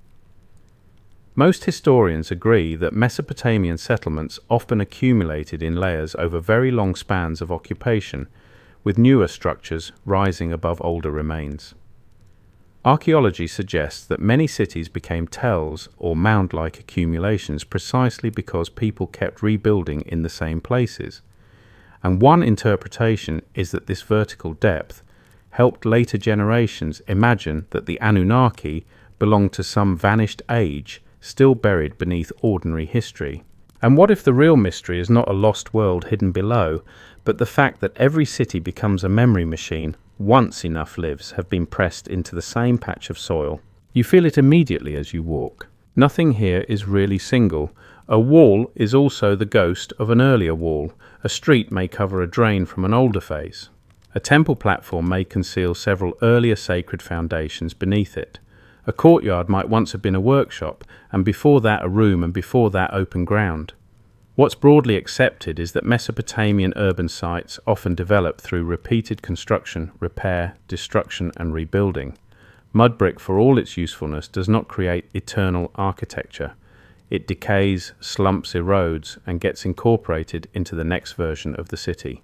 Most historians agree that Mesopotamian settlements often accumulated in layers over very long spans of occupation, with newer structures rising above older remains. Archaeology suggests that many cities became tells or mound-like accumulations precisely because people kept rebuilding in the same places. And one interpretation is that this vertical depth helped later generations imagine that the Anunnaki belonged to some vanished age still buried beneath ordinary history. And what if the real mystery is not a lost world hidden below, but the fact that every city becomes a memory machine once enough lives have been pressed into the same patch of soil? You feel it immediately as you walk. Nothing here is really single. A wall is also the ghost of an earlier wall. A street may cover a drain from an older phase. A temple platform may conceal several earlier sacred foundations beneath it. A courtyard might once have been a workshop, and before that a room, and before that open ground. What's broadly accepted is that Mesopotamian urban sites often develop through repeated construction, repair, destruction, and rebuilding. Mud brick, for all its usefulness, does not create eternal architecture. It decays, slumps, erodes, and gets incorporated into the next version of the city.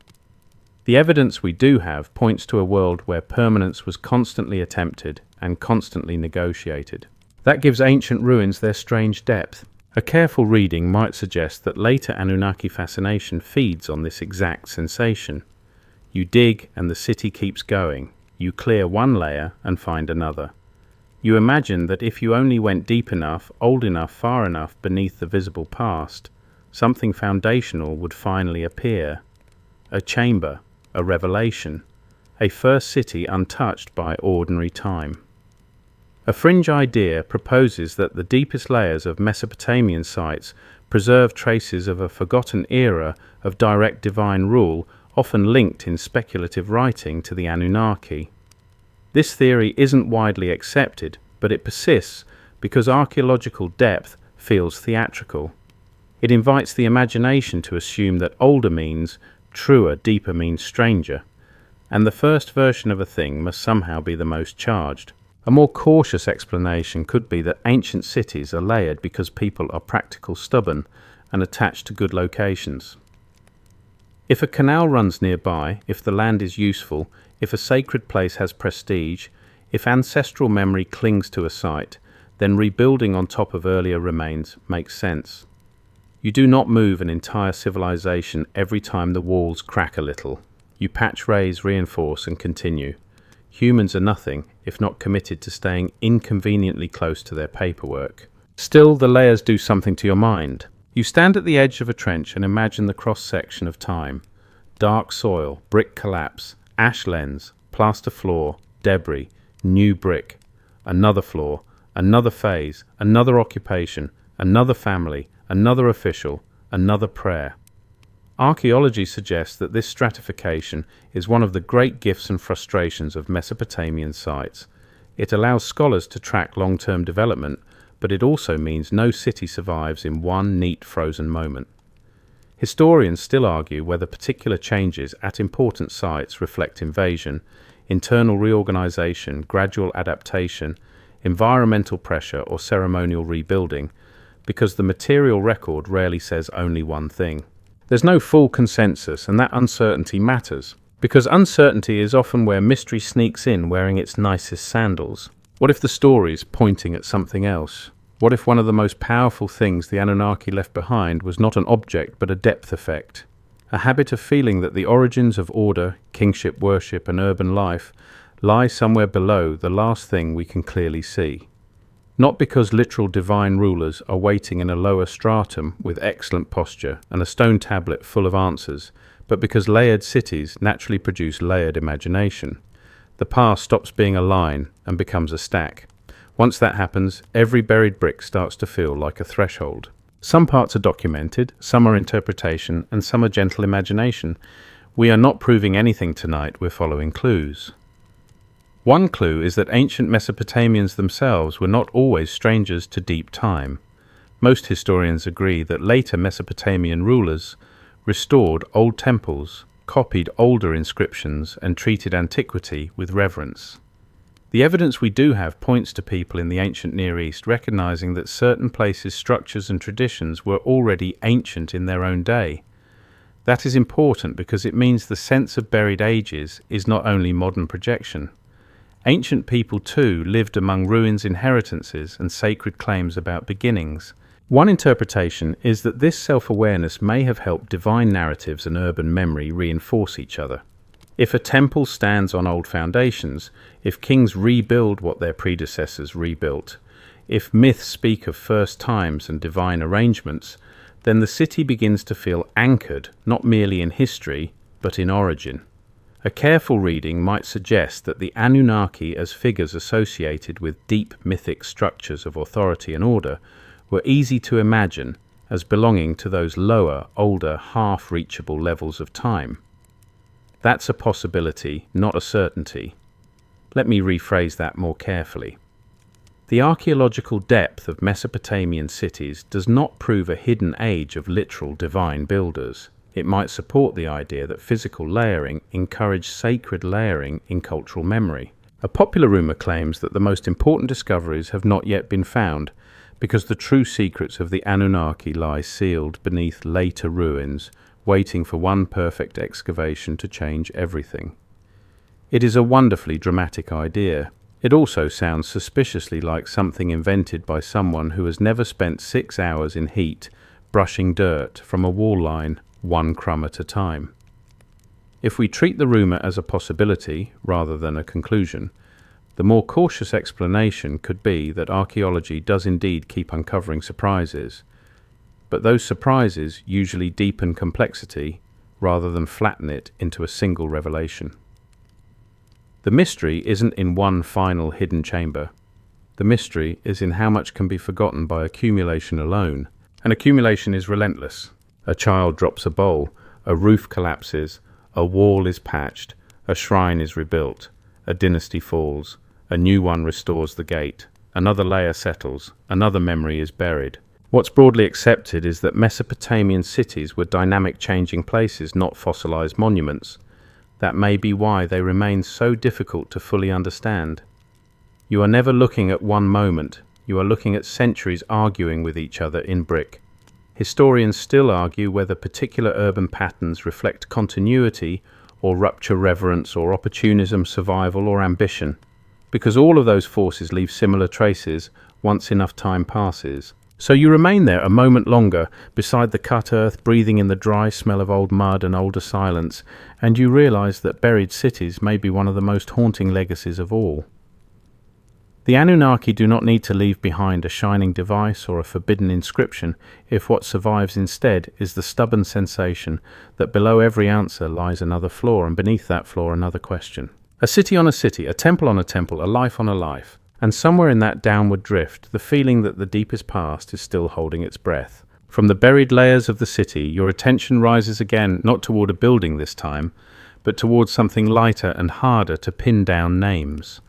The evidence we do have points to a world where permanence was constantly attempted and constantly negotiated. That gives ancient ruins their strange depth. A careful reading might suggest that later Anunnaki fascination feeds on this exact sensation. You dig and the city keeps going. You clear one layer and find another. You imagine that if you only went deep enough, old enough, far enough beneath the visible past, something foundational would finally appear. A chamber, a revelation, a first city untouched by ordinary time. A fringe idea proposes that the deepest layers of Mesopotamian sites preserve traces of a forgotten era of direct divine rule, often linked in speculative writing to the Anunnaki. This theory isn't widely accepted, but it persists because archaeological depth feels theatrical. It invites the imagination to assume that older means truer, deeper means stranger, and the first version of a thing must somehow be the most charged. A more cautious explanation could be that ancient cities are layered because people are practical, stubborn, and attached to good locations. If a canal runs nearby, if the land is useful, if a sacred place has prestige, if ancestral memory clings to a site, then rebuilding on top of earlier remains makes sense. You do not move an entire civilization every time the walls crack a little. You patch, raise, reinforce, and continue. Humans are nothing if not committed to staying inconveniently close to their paperwork. Still, the layers do something to your mind. You stand at the edge of a trench and imagine the cross-section of time. Dark soil, brick collapse, ash lens, plaster floor, debris, new brick, another floor, another phase, another occupation, another family, another official, another prayer. Archaeology suggests that this stratification is one of the great gifts and frustrations of Mesopotamian sites. It allows scholars to track long-term development, but it also means no city survives in one neat frozen moment. Historians still argue whether particular changes at important sites reflect invasion, internal reorganization, gradual adaptation, environmental pressure, or ceremonial rebuilding, because the material record rarely says only one thing. There's no full consensus, and that uncertainty matters, because uncertainty is often where mystery sneaks in wearing its nicest sandals. What if the story's pointing at something else? What if one of the most powerful things the Anunnaki left behind was not an object but a depth effect? A habit of feeling that the origins of order, kingship worship, and urban life lie somewhere below the last thing we can clearly see. Not because literal divine rulers are waiting in a lower stratum with excellent posture and a stone tablet full of answers, but because layered cities naturally produce layered imagination. The past stops being a line and becomes a stack. Once that happens, every buried brick starts to feel like a threshold. Some parts are documented, some are interpretation, and some are gentle imagination. We are not proving anything tonight, we're following clues. One clue is that ancient Mesopotamians themselves were not always strangers to deep time. Most historians agree that later Mesopotamian rulers restored old temples, copied older inscriptions, and treated antiquity with reverence. The evidence we do have points to people in the ancient Near East recognizing that certain places, structures, and traditions were already ancient in their own day. That is important because it means the sense of buried ages is not only modern projection. Ancient people, too, lived among ruins, inheritances, and sacred claims about beginnings. One interpretation is that this self-awareness may have helped divine narratives and urban memory reinforce each other. If a temple stands on old foundations, if kings rebuild what their predecessors rebuilt, if myths speak of first times and divine arrangements, then the city begins to feel anchored, not merely in history, but in origin. A careful reading might suggest that the Anunnaki as figures associated with deep mythic structures of authority and order were easy to imagine as belonging to those lower, older, half-reachable levels of time. That's a possibility, not a certainty. Let me rephrase that more carefully. The archaeological depth of Mesopotamian cities does not prove a hidden age of literal divine builders. It might support the idea that physical layering encouraged sacred layering in cultural memory. A popular rumor claims that the most important discoveries have not yet been found because the true secrets of the Anunnaki lie sealed beneath later ruins, waiting for one perfect excavation to change everything. It is a wonderfully dramatic idea. It also sounds suspiciously like something invented by someone who has never spent 6 hours in heat brushing dirt from a wall line, one crumb at a time. If we treat the rumor as a possibility rather than a conclusion, the more cautious explanation could be that archaeology does indeed keep uncovering surprises, but those surprises usually deepen complexity rather than flatten it into a single revelation. The mystery isn't in one final hidden chamber. The mystery is in how much can be forgotten by accumulation alone. And accumulation is relentless. A child drops a bowl, a roof collapses, a wall is patched, a shrine is rebuilt, a dynasty falls, a new one restores the gate, another layer settles, another memory is buried. What's broadly accepted is that Mesopotamian cities were dynamic changing places, not fossilized monuments. That may be why they remain so difficult to fully understand. You are never looking at one moment, you are looking at centuries arguing with each other in brick. Historians still argue whether particular urban patterns reflect continuity or rupture reverence or opportunism, survival or ambition, because all of those forces leave similar traces once enough time passes. So you remain there a moment longer, beside the cut earth, breathing in the dry smell of old mud and older silence, and you realize that buried cities may be one of the most haunting legacies of all. The Anunnaki do not need to leave behind a shining device or a forbidden inscription if what survives instead is the stubborn sensation that below every answer lies another flaw, and beneath that flaw another question. A city on a city, a temple on a temple, a life on a life. And somewhere in that downward drift, the feeling that the deepest past is still holding its breath. From the buried layers of the city, your attention rises again, not toward a building this time, but towards something lighter and harder to pin down: names.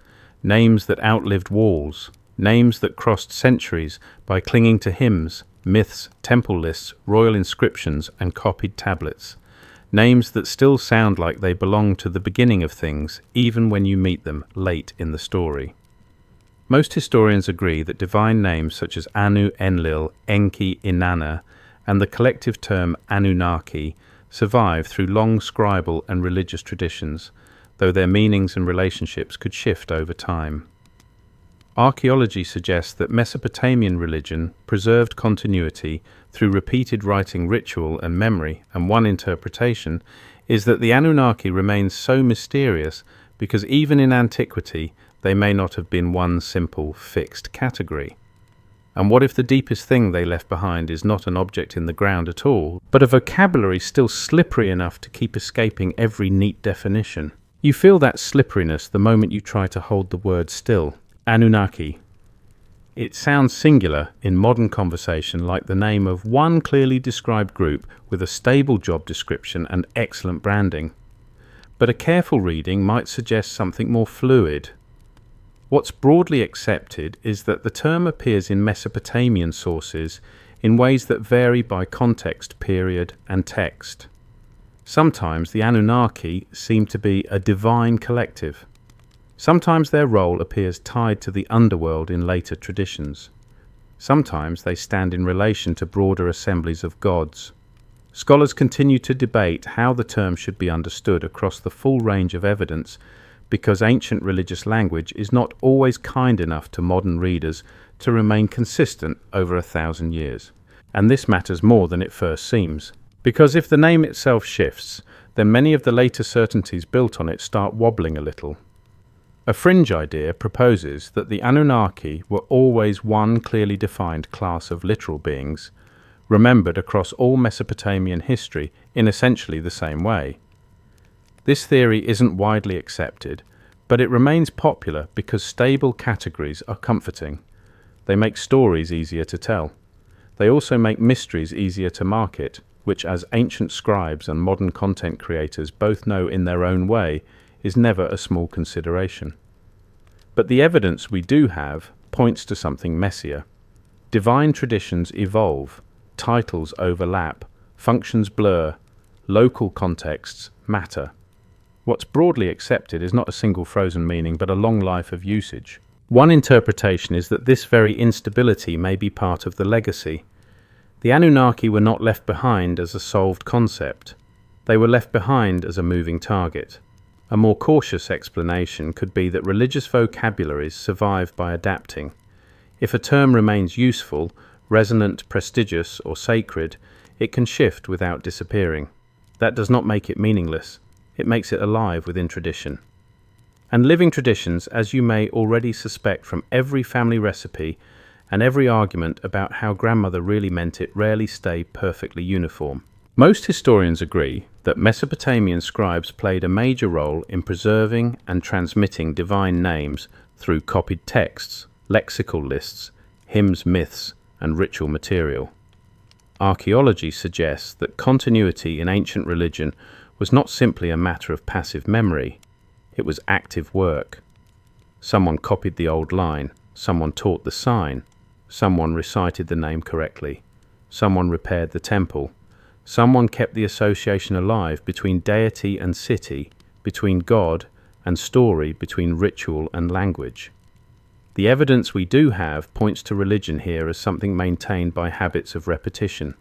Names that outlived walls. Names that crossed centuries by clinging to hymns, myths, temple lists, royal inscriptions, and copied tablets. Names that still sound like they belong to the beginning of things, even when you meet them late in the story. Most historians agree that divine names such as Anu, Enlil, Enki, Inanna, and the collective term Anunnaki survive through long scribal and religious traditions, though their meanings and relationships could shift over time. Archaeology suggests that Mesopotamian religion preserved continuity through repeated writing, ritual, and memory, and one interpretation is that the Anunnaki remains so mysterious because even in antiquity they may not have been one simple, fixed category. And what if the deepest thing they left behind is not an object in the ground at all, but a vocabulary still slippery enough to keep escaping every neat definition? You feel that slipperiness the moment you try to hold the word still. Anunnaki. It sounds singular in modern conversation, like the name of one clearly described group with a stable job description and excellent branding. But a careful reading might suggest something more fluid. What's broadly accepted is that the term appears in Mesopotamian sources in ways that vary by context, period, and text. Sometimes the Anunnaki seem to be a divine collective. Sometimes their role appears tied to the underworld in later traditions. Sometimes they stand in relation to broader assemblies of gods. Scholars continue to debate how the term should be understood across the full range of evidence, because ancient religious language is not always kind enough to modern readers to remain consistent over 1,000 years. And this matters more than it first seems, because if the name itself shifts, then many of the later certainties built on it start wobbling a little. A fringe idea proposes that the Anunnaki were always one clearly defined class of literal beings, remembered across all Mesopotamian history in essentially the same way. This theory isn't widely accepted, but it remains popular because stable categories are comforting. They make stories easier to tell. They also make mysteries easier to market, which, as ancient scribes and modern content creators both know in their own way, is never a small consideration. But the evidence we do have points to something messier. Divine traditions evolve, titles overlap, functions blur, local contexts matter. What's broadly accepted is not a single frozen meaning, but a long life of usage. One interpretation is that this very instability may be part of the legacy. The Anunnaki were not left behind as a solved concept. They were left behind as a moving target. A more cautious explanation could be that religious vocabularies survive by adapting. If a term remains useful, resonant, prestigious, or sacred, it can shift without disappearing. That does not make it meaningless. It makes it alive within tradition. And living traditions, as you may already suspect from every family recipe and every argument about how grandmother really meant it, rarely stay perfectly uniform. Most historians agree that Mesopotamian scribes played a major role in preserving and transmitting divine names through copied texts, lexical lists, hymns, myths, and ritual material. Archaeology suggests that continuity in ancient religion was not simply a matter of passive memory, it was active work. Someone copied the old line, someone taught the sign, someone recited the name correctly, someone repaired the temple, someone kept the association alive between deity and city, between God and story, between ritual and language. The evidence we do have points to religion here as something maintained by habits of repetition.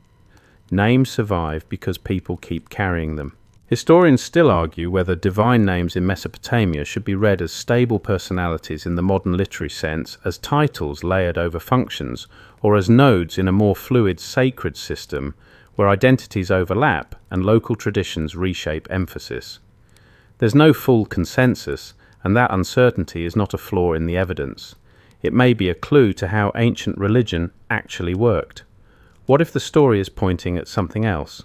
Names survive because people keep carrying them. Historians still argue whether divine names in Mesopotamia should be read as stable personalities in the modern literary sense, as titles layered over functions, or as nodes in a more fluid sacred system where identities overlap and local traditions reshape emphasis. There's no full consensus, and that uncertainty is not a flaw in the evidence. It may be a clue to how ancient religion actually worked. What if the story is pointing at something else?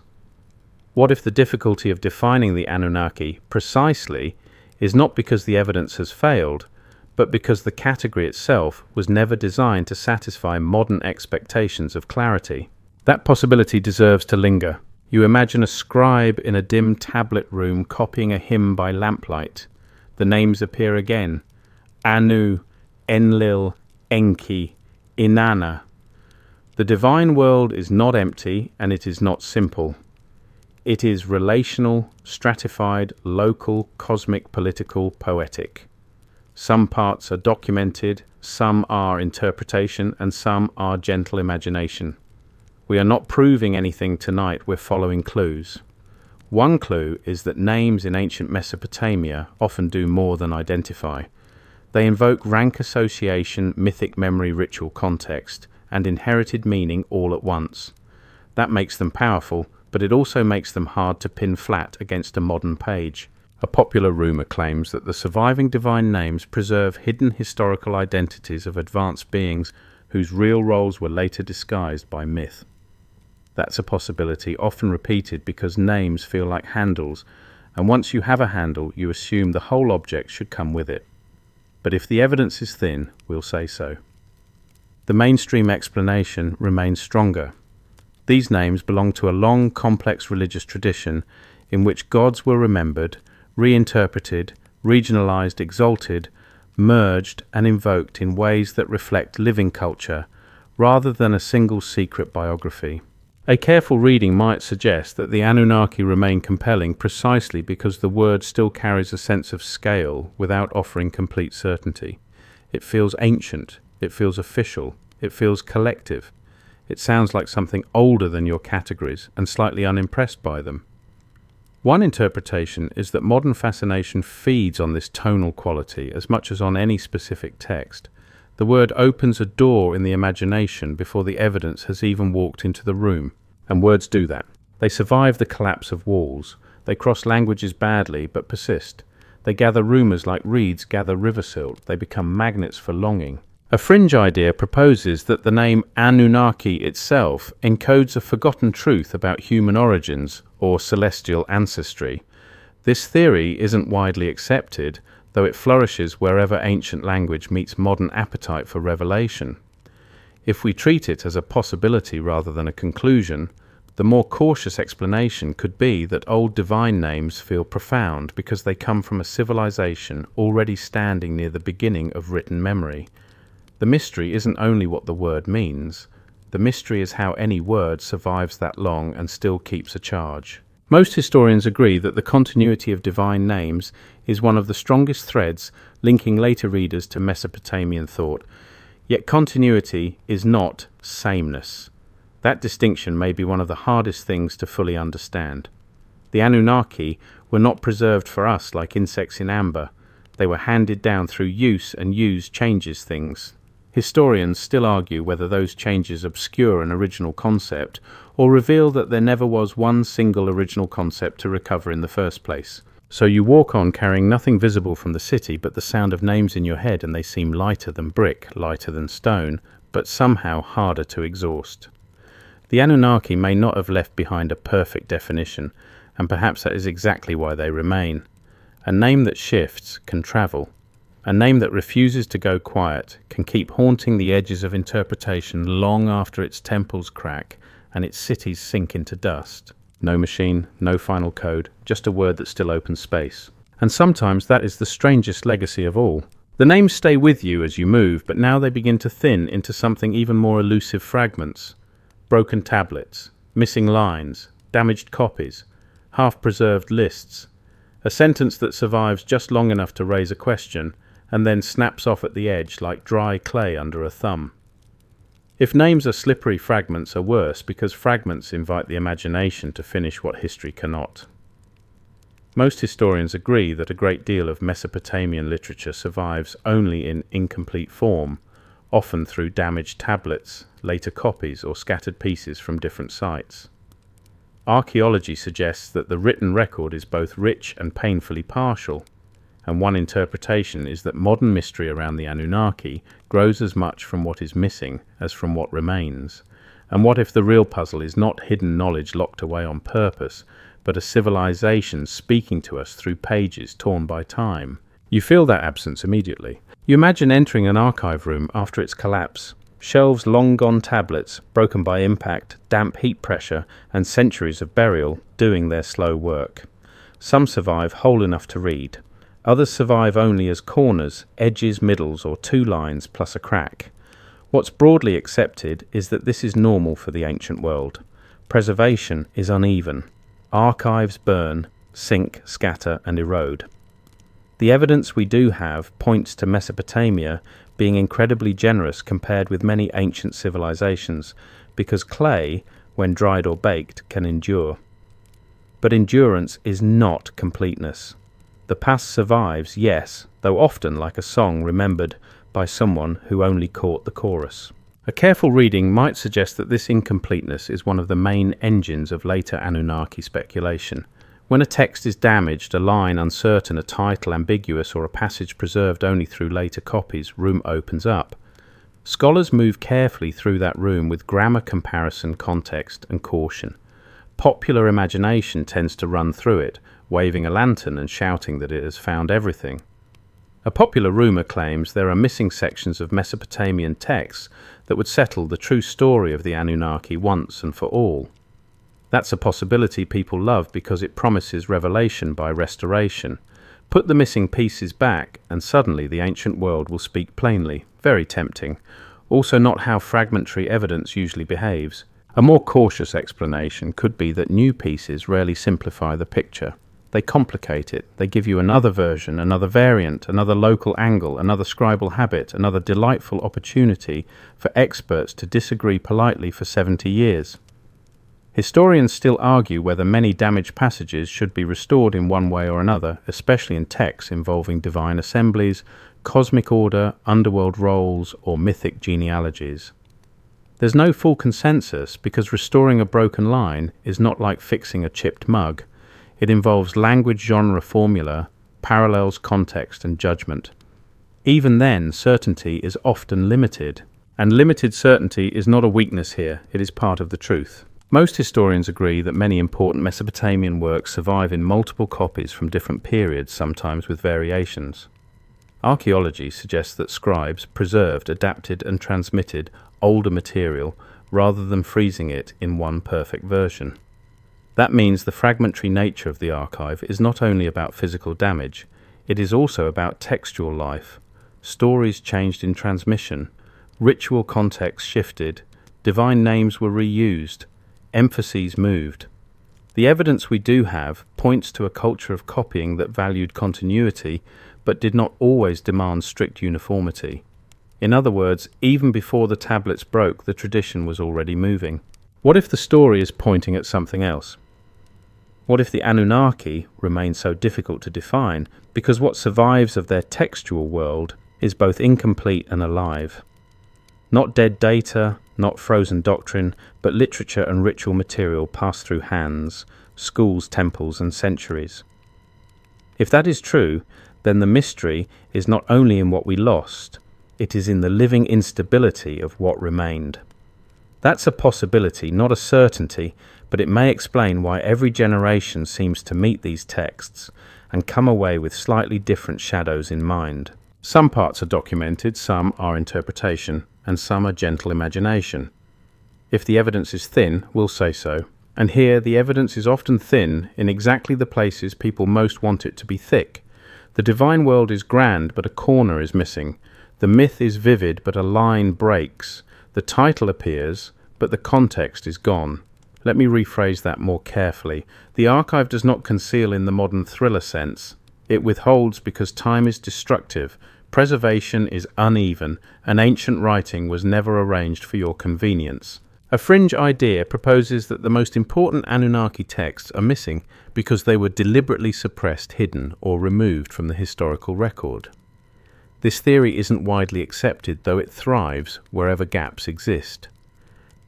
What if the difficulty of defining the Anunnaki precisely is not because the evidence has failed, but because the category itself was never designed to satisfy modern expectations of clarity? That possibility deserves to linger. You imagine a scribe in a dim tablet room copying a hymn by lamplight. The names appear again. Anu, Enlil, Enki, Inanna. The divine world is not empty, and it is not simple. It is relational, stratified, local, cosmic, political, poetic. Some parts are documented, some are interpretation, and some are gentle imagination. We are not proving anything tonight, we're following clues. One clue is that names in ancient Mesopotamia often do more than identify. They invoke rank association, mythic memory, ritual context, and inherited meaning all at once. That makes them powerful, but it also makes them hard to pin flat against a modern page. A popular rumor claims that the surviving divine names preserve hidden historical identities of advanced beings whose real roles were later disguised by myth. That's a possibility, often repeated because names feel like handles, and once you have a handle, you assume the whole object should come with it. But if the evidence is thin, we'll say so. The mainstream explanation remains stronger. These names belong to a long, complex religious tradition in which gods were remembered, reinterpreted, regionalized, exalted, merged, and invoked in ways that reflect living culture, rather than a single secret biography. A careful reading might suggest that the Anunnaki remain compelling precisely because the word still carries a sense of scale without offering complete certainty. It feels ancient, it feels official, it feels collective. It sounds like something older than your categories and slightly unimpressed by them. One interpretation is that modern fascination feeds on this tonal quality as much as on any specific text. The word opens a door in the imagination before the evidence has even walked into the room. And words do that. They survive the collapse of walls. They cross languages badly but persist. They gather rumours like reeds gather river silt. They become magnets for longing. A fringe idea proposes that the name Anunnaki itself encodes a forgotten truth about human origins or celestial ancestry. This theory isn't widely accepted, though it flourishes wherever ancient language meets modern appetite for revelation. If we treat it as a possibility rather than a conclusion, the more cautious explanation could be that old divine names feel profound because they come from a civilization already standing near the beginning of written memory. The mystery isn't only what the word means. The mystery is how any word survives that long and still keeps a charge. Most historians agree that the continuity of divine names is one of the strongest threads linking later readers to Mesopotamian thought. Yet continuity is not sameness. That distinction may be one of the hardest things to fully understand. The Anunnaki were not preserved for us like insects in amber. They were handed down through use, and use changes things. Historians still argue whether those changes obscure an original concept or reveal that there never was one single original concept to recover in the first place. So you walk on carrying nothing visible from the city but the sound of names in your head, and they seem lighter than brick, lighter than stone, but somehow harder to exhaust. The Anunnaki may not have left behind a perfect definition, and perhaps that is exactly why they remain. A name that shifts can travel. A name that refuses to go quiet can keep haunting the edges of interpretation long after its temples crack and its cities sink into dust. No machine, no final code, just a word that still opens space. And sometimes that is the strangest legacy of all. The names stay with you as you move, but now they begin to thin into something even more elusive: fragments. Broken tablets, missing lines, damaged copies, half-preserved lists. A sentence that survives just long enough to raise a question, and then snaps off at the edge like dry clay under a thumb. If names are slippery, fragments are worse, because fragments invite the imagination to finish what history cannot. Most historians agree that a great deal of Mesopotamian literature survives only in incomplete form, often through damaged tablets, later copies, or scattered pieces from different sites. Archaeology suggests that the written record is both rich and painfully partial, and one interpretation is that modern mystery around the Anunnaki grows as much from what is missing as from what remains. And what if the real puzzle is not hidden knowledge locked away on purpose, but a civilization speaking to us through pages torn by time? You feel that absence immediately. You imagine entering an archive room after its collapse. Shelves long gone, tablets broken by impact, damp heat pressure, and centuries of burial doing their slow work. Some survive whole enough to read. Others survive only as corners, edges, middles, or two lines plus a crack. What's broadly accepted is that this is normal for the ancient world. Preservation is uneven. Archives burn, sink, scatter, and erode. The evidence we do have points to Mesopotamia being incredibly generous compared with many ancient civilizations, because clay, when dried or baked, can endure. But endurance is not completeness. The past survives, yes, though often like a song remembered by someone who only caught the chorus. A careful reading might suggest that this incompleteness is one of the main engines of later Anunnaki speculation. When a text is damaged, a line uncertain, a title ambiguous, or a passage preserved only through later copies, room opens up. Scholars move carefully through that room with grammar, comparison, context, and caution. Popular imagination tends to run through it, waving a lantern and shouting that it has found everything. A popular rumour claims there are missing sections of Mesopotamian texts that would settle the true story of the Anunnaki once and for all. That's a possibility people love because it promises revelation by restoration. Put the missing pieces back and suddenly the ancient world will speak plainly. Very tempting. Also not how fragmentary evidence usually behaves. A more cautious explanation could be that new pieces rarely simplify the picture. They complicate it. They give you another version, another variant, another local angle, another scribal habit, another delightful opportunity for experts to disagree politely for 70 years. Historians still argue whether many damaged passages should be restored in one way or another, especially in texts involving divine assemblies, cosmic order, underworld roles, or mythic genealogies. There's no full consensus because restoring a broken line is not like fixing a chipped mug. It involves language, genre, formula, parallels, context, and judgment. Even then, certainty is often limited, and limited certainty is not a weakness here, it is part of the truth. Most historians agree that many important Mesopotamian works survive in multiple copies from different periods, sometimes with variations. Archaeology suggests that scribes preserved, adapted, and transmitted older material rather than freezing it in one perfect version. That means the fragmentary nature of the archive is not only about physical damage, it is also about textual life. Stories changed in transmission, ritual context shifted, divine names were reused, emphases moved. The evidence we do have points to a culture of copying that valued continuity but did not always demand strict uniformity. In other words, even before the tablets broke, the tradition was already moving. What if the story is pointing at something else? What if the Anunnaki remain so difficult to define because what survives of their textual world is both incomplete and alive? Not dead data, not frozen doctrine, but literature and ritual material passed through hands, schools, temples, and centuries. If that is true, then the mystery is not only in what we lost, it is in the living instability of what remained. That's a possibility, not a certainty, but it may explain why every generation seems to meet these texts and come away with slightly different shadows in mind. Some parts are documented, some are interpretation, and some are gentle imagination. If the evidence is thin, we'll say so. And here, the evidence is often thin in exactly the places people most want it to be thick. The divine world is grand, but a corner is missing. The myth is vivid, but a line breaks. The title appears, but the context is gone. Let me rephrase that more carefully. The archive does not conceal in the modern thriller sense. It withholds because time is destructive. Preservation is uneven, and ancient writing was never arranged for your convenience. A fringe idea proposes that the most important Anunnaki texts are missing because they were deliberately suppressed, hidden, or removed from the historical record. This theory isn't widely accepted, though it thrives wherever gaps exist.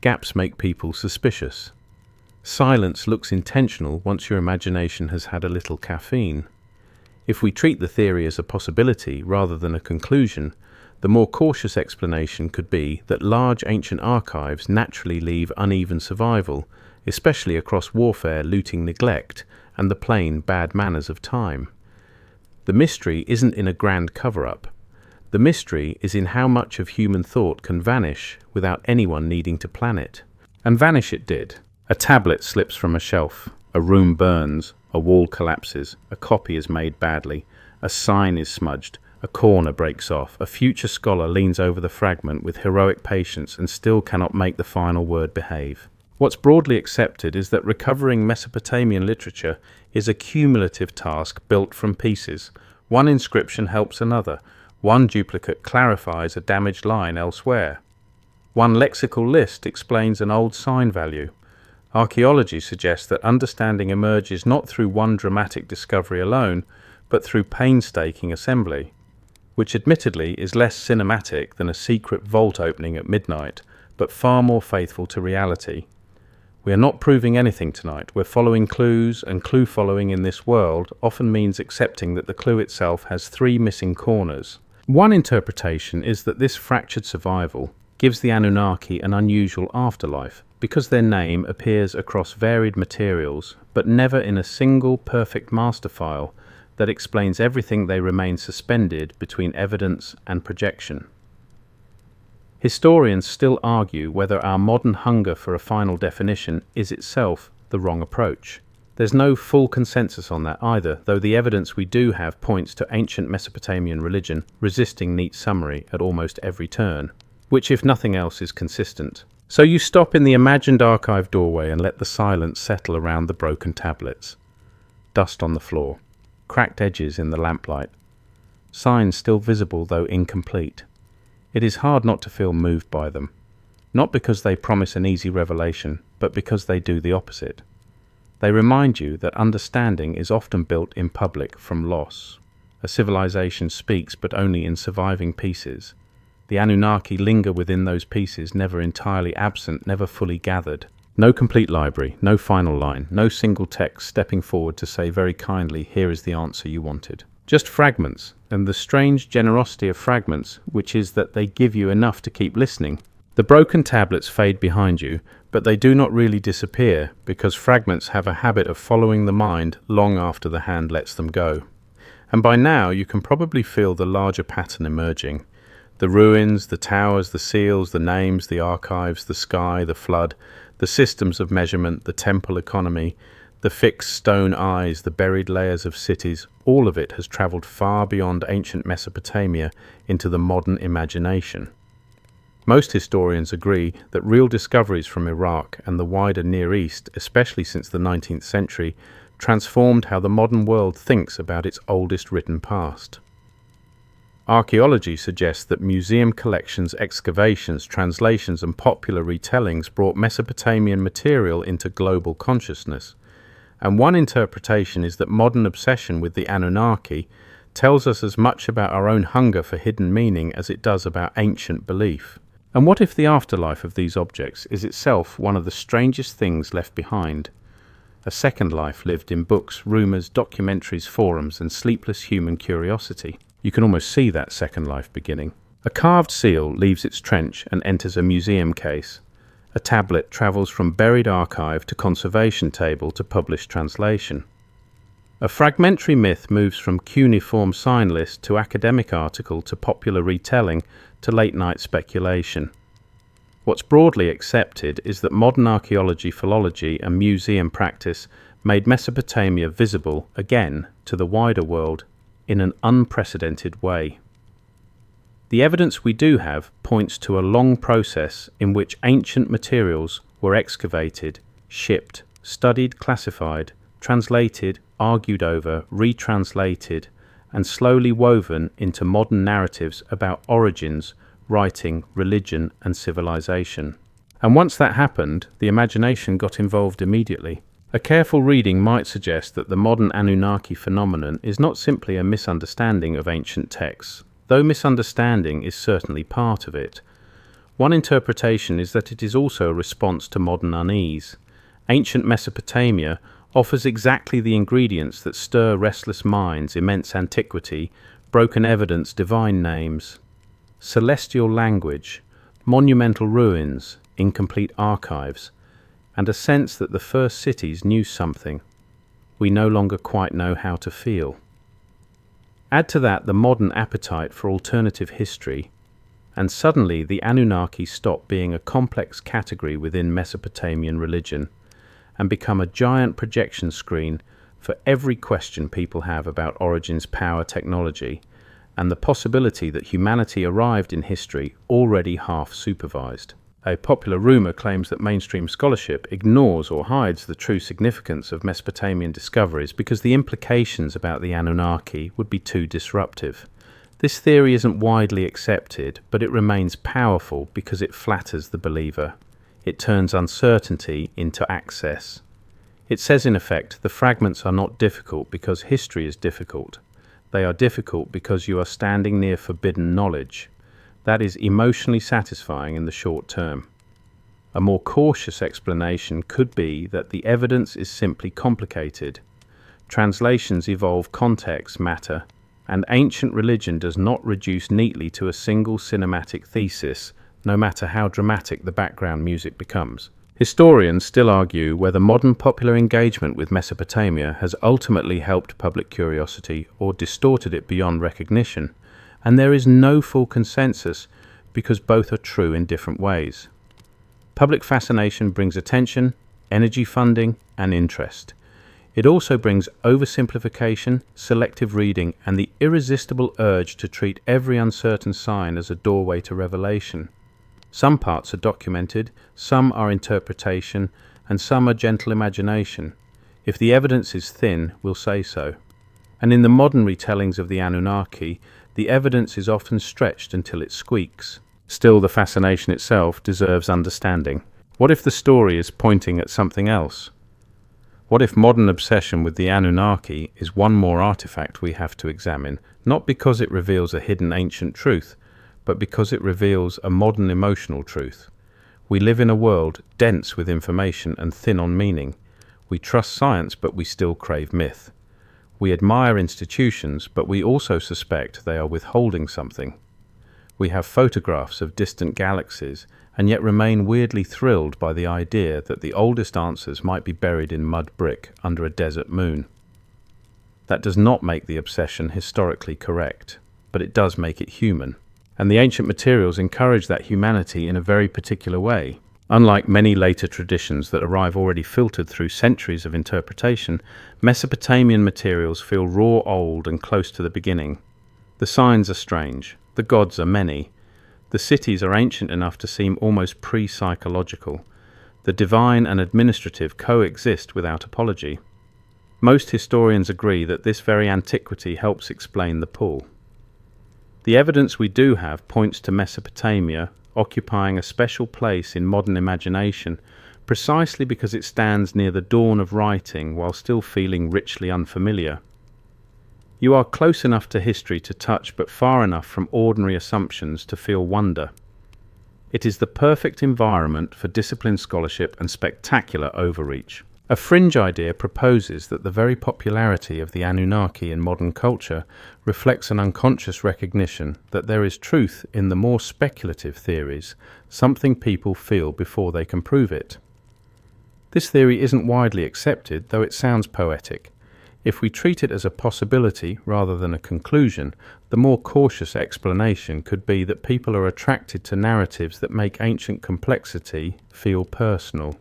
Gaps make people suspicious. Silence looks intentional once your imagination has had a little caffeine. If we treat the theory as a possibility rather than a conclusion, the more cautious explanation could be that large ancient archives naturally leave uneven survival, especially across warfare, looting, neglect, and the plain bad manners of time. The mystery isn't in a grand cover-up. The mystery is in how much of human thought can vanish without anyone needing to plan it. And vanish it did. A tablet slips from a shelf, a room burns, a wall collapses, a copy is made badly, a sign is smudged, a corner breaks off, a future scholar leans over the fragment with heroic patience and still cannot make the final word behave. What's broadly accepted is that recovering Mesopotamian literature is a cumulative task built from pieces. One inscription helps another. One duplicate clarifies a damaged line elsewhere. One lexical list explains an old sign value. Archaeology suggests that understanding emerges not through one dramatic discovery alone, but through painstaking assembly, which admittedly is less cinematic than a secret vault opening at midnight, but far more faithful to reality. We are not proving anything tonight. We're following clues, and clue following in this world often means accepting that the clue itself has three missing corners. One interpretation is that this fractured survival gives the Anunnaki an unusual afterlife, because their name appears across varied materials, but never in a single perfect master file that explains everything. They remain suspended between evidence and projection. Historians still argue whether our modern hunger for a final definition is itself the wrong approach. There's no full consensus on that either, though the evidence we do have points to ancient Mesopotamian religion resisting neat summary at almost every turn, which if nothing else is consistent. So you stop in the imagined archive doorway and let the silence settle around the broken tablets. Dust on the floor, cracked edges in the lamplight, signs still visible though incomplete. It is hard not to feel moved by them, not because they promise an easy revelation, but because they do the opposite. They remind you that understanding is often built in public from loss. A civilization speaks but only in surviving pieces. The Anunnaki linger within those pieces, never entirely absent, never fully gathered. No complete library, no final line, no single text stepping forward to say very kindly, here is the answer you wanted. Just fragments, and the strange generosity of fragments, which is that they give you enough to keep listening. The broken tablets fade behind you, but they do not really disappear, because fragments have a habit of following the mind long after the hand lets them go. And by now you can probably feel the larger pattern emerging. The ruins, the towers, the seals, the names, the archives, the sky, the flood, the systems of measurement, the temple economy, the fixed stone eyes, the buried layers of cities, all of it has travelled far beyond ancient Mesopotamia into the modern imagination. Most historians agree that real discoveries from Iraq and the wider Near East, especially since the 19th century, transformed how the modern world thinks about its oldest written past. Archaeology suggests that museum collections, excavations, translations and popular retellings brought Mesopotamian material into global consciousness. And one interpretation is that modern obsession with the Anunnaki tells us as much about our own hunger for hidden meaning as it does about ancient belief. And what if the afterlife of these objects is itself one of the strangest things left behind? A second life lived in books, rumours, documentaries, forums and sleepless human curiosity. You can almost see that second life beginning. A carved seal leaves its trench and enters a museum case. A tablet travels from buried archive to conservation table to published translation. A fragmentary myth moves from cuneiform sign list to academic article to popular retelling to late-night speculation. What's broadly accepted is that modern archaeology, philology and museum practice made Mesopotamia visible again to the wider world in an unprecedented way. The evidence we do have points to a long process in which ancient materials were excavated, shipped, studied, classified, translated, argued over, retranslated, and slowly woven into modern narratives about origins, writing, religion, and civilization. And once that happened, the imagination got involved immediately. A careful reading might suggest that the modern Anunnaki phenomenon is not simply a misunderstanding of ancient texts, though misunderstanding is certainly part of it. One interpretation is that it is also a response to modern unease. Ancient Mesopotamia offers exactly the ingredients that stir restless minds: immense antiquity, broken evidence, divine names, celestial language, monumental ruins, incomplete archives, and a sense that the first cities knew something we no longer quite know how to feel. Add to that the modern appetite for alternative history, and suddenly the Anunnaki stop being a complex category within Mesopotamian religion and become a giant projection screen for every question people have about origins, power, technology, and the possibility that humanity arrived in history already half supervised. A popular rumour claims that mainstream scholarship ignores or hides the true significance of Mesopotamian discoveries because the implications about the Anunnaki would be too disruptive. This theory isn't widely accepted, but it remains powerful because it flatters the believer. It turns uncertainty into access. It says, in effect, the fragments are not difficult because history is difficult. They are difficult because you are standing near forbidden knowledge. That is emotionally satisfying in the short term. A more cautious explanation could be that the evidence is simply complicated. Translations evolve context, matter, and ancient religion does not reduce neatly to a single cinematic thesis, no matter how dramatic the background music becomes. Historians still argue whether modern popular engagement with Mesopotamia has ultimately helped public curiosity or distorted it beyond recognition. And there is no full consensus because both are true in different ways. Public fascination brings attention, energy, funding, and interest. It also brings oversimplification, selective reading, and the irresistible urge to treat every uncertain sign as a doorway to revelation. Some parts are documented, some are interpretation, and some are gentle imagination. If the evidence is thin, we'll say so. And in the modern retellings of the Anunnaki, the evidence is often stretched until it squeaks. Still, the fascination itself deserves understanding. What if the story is pointing at something else? What if modern obsession with the Anunnaki is one more artifact we have to examine, not because it reveals a hidden ancient truth, but because it reveals a modern emotional truth? We live in a world dense with information and thin on meaning. We trust science, but we still crave myth. We admire institutions, but we also suspect they are withholding something. We have photographs of distant galaxies, and yet remain weirdly thrilled by the idea that the oldest answers might be buried in mud brick under a desert moon. That does not make the obsession historically correct, but it does make it human. and the ancient materials encourage that humanity in a very particular way. Unlike many later traditions that arrive already filtered through centuries of interpretation, Mesopotamian materials feel raw, old, and close to the beginning. The signs are strange, the gods are many, the cities are ancient enough to seem almost pre-psychological. The divine and administrative coexist without apology. Most historians agree that this very antiquity helps explain the pull. The evidence we do have points to Mesopotamia occupying a special place in modern imagination precisely because it stands near the dawn of writing while still feeling richly unfamiliar. You are close enough to history to touch, but far enough from ordinary assumptions to feel wonder. It is the perfect environment for disciplined scholarship and spectacular overreach. A fringe idea proposes that the very popularity of the Anunnaki in modern culture reflects an unconscious recognition that there is truth in the more speculative theories, something people feel before they can prove it. This theory isn't widely accepted, though it sounds poetic. If we treat it as a possibility rather than a conclusion, the more cautious explanation could be that people are attracted to narratives that make ancient complexity feel personal.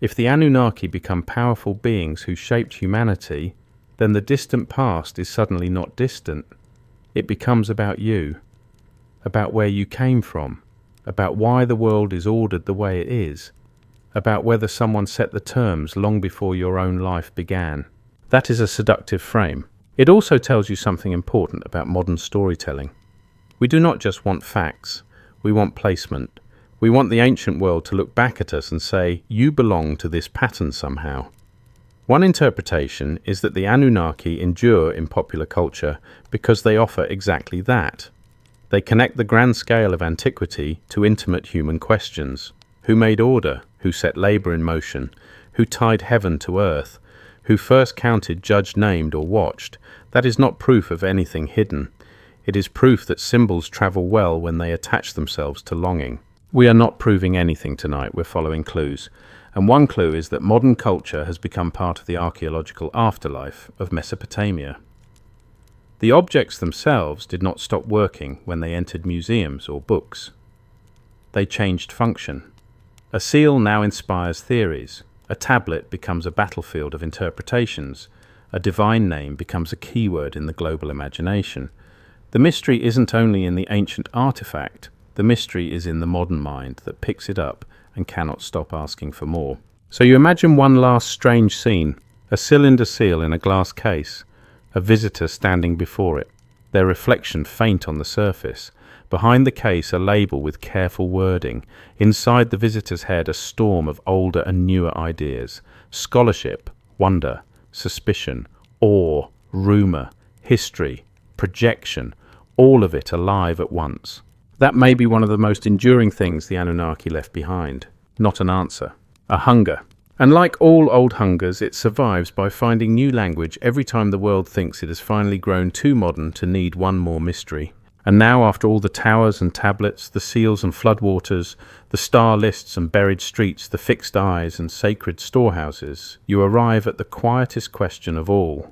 If the Anunnaki become powerful beings who shaped humanity, then the distant past is suddenly not distant. It becomes about you, about where you came from, about why the world is ordered the way it is, about whether someone set the terms long before your own life began. That is a seductive frame. It also tells you something important about modern storytelling. We do not just want facts, we want placement. We want the ancient world to look back at us and say, you belong to this pattern somehow. One interpretation is that the Anunnaki endure in popular culture because they offer exactly that. They connect the grand scale of antiquity to intimate human questions. Who made order? Who set labor in motion? Who tied heaven to earth? Who first counted, judged, named, or watched? That is not proof of anything hidden. It is proof that symbols travel well when they attach themselves to longing. We are not proving anything tonight, we're following clues. And one clue is that modern culture has become part of the archaeological afterlife of Mesopotamia. The objects themselves did not stop working when they entered museums or books. They changed function. A seal now inspires theories. A tablet becomes a battlefield of interpretations. A divine name becomes a keyword in the global imagination. The mystery isn't only in the ancient artifact, the mystery is in the modern mind that picks it up and cannot stop asking for more. So you imagine one last strange scene, a cylinder seal in a glass case, a visitor standing before it, their reflection faint on the surface. Behind the case a label with careful wording. Inside the visitor's head a storm of older and newer ideas. Scholarship, wonder, suspicion, awe, rumour, history, projection, all of it alive at once. That may be one of the most enduring things the Anunnaki left behind. Not an answer. A hunger. And like all old hungers, it survives by finding new language every time the world thinks it has finally grown too modern to need one more mystery. And now, after all the towers and tablets, the seals and floodwaters, the star lists and buried streets, the fixed eyes and sacred storehouses, you arrive at the quietest question of all.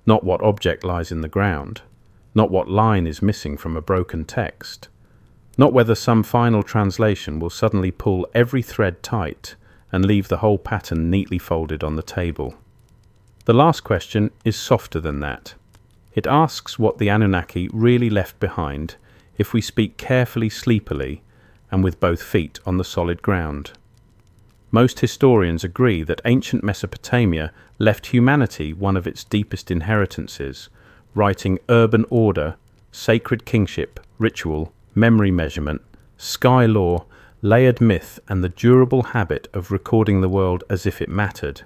Not what object lies in the ground. Not what line is missing from a broken text. Not whether some final translation will suddenly pull every thread tight and leave the whole pattern neatly folded on the table. The last question is softer than that. It asks what the Anunnaki really left behind if we speak carefully, sleepily, and with both feet on the solid ground. Most historians agree that ancient Mesopotamia left humanity one of its deepest inheritances, writing urban order, sacred kingship, ritual, memory measurement, sky law, layered myth, and the durable habit of recording the world as if it mattered.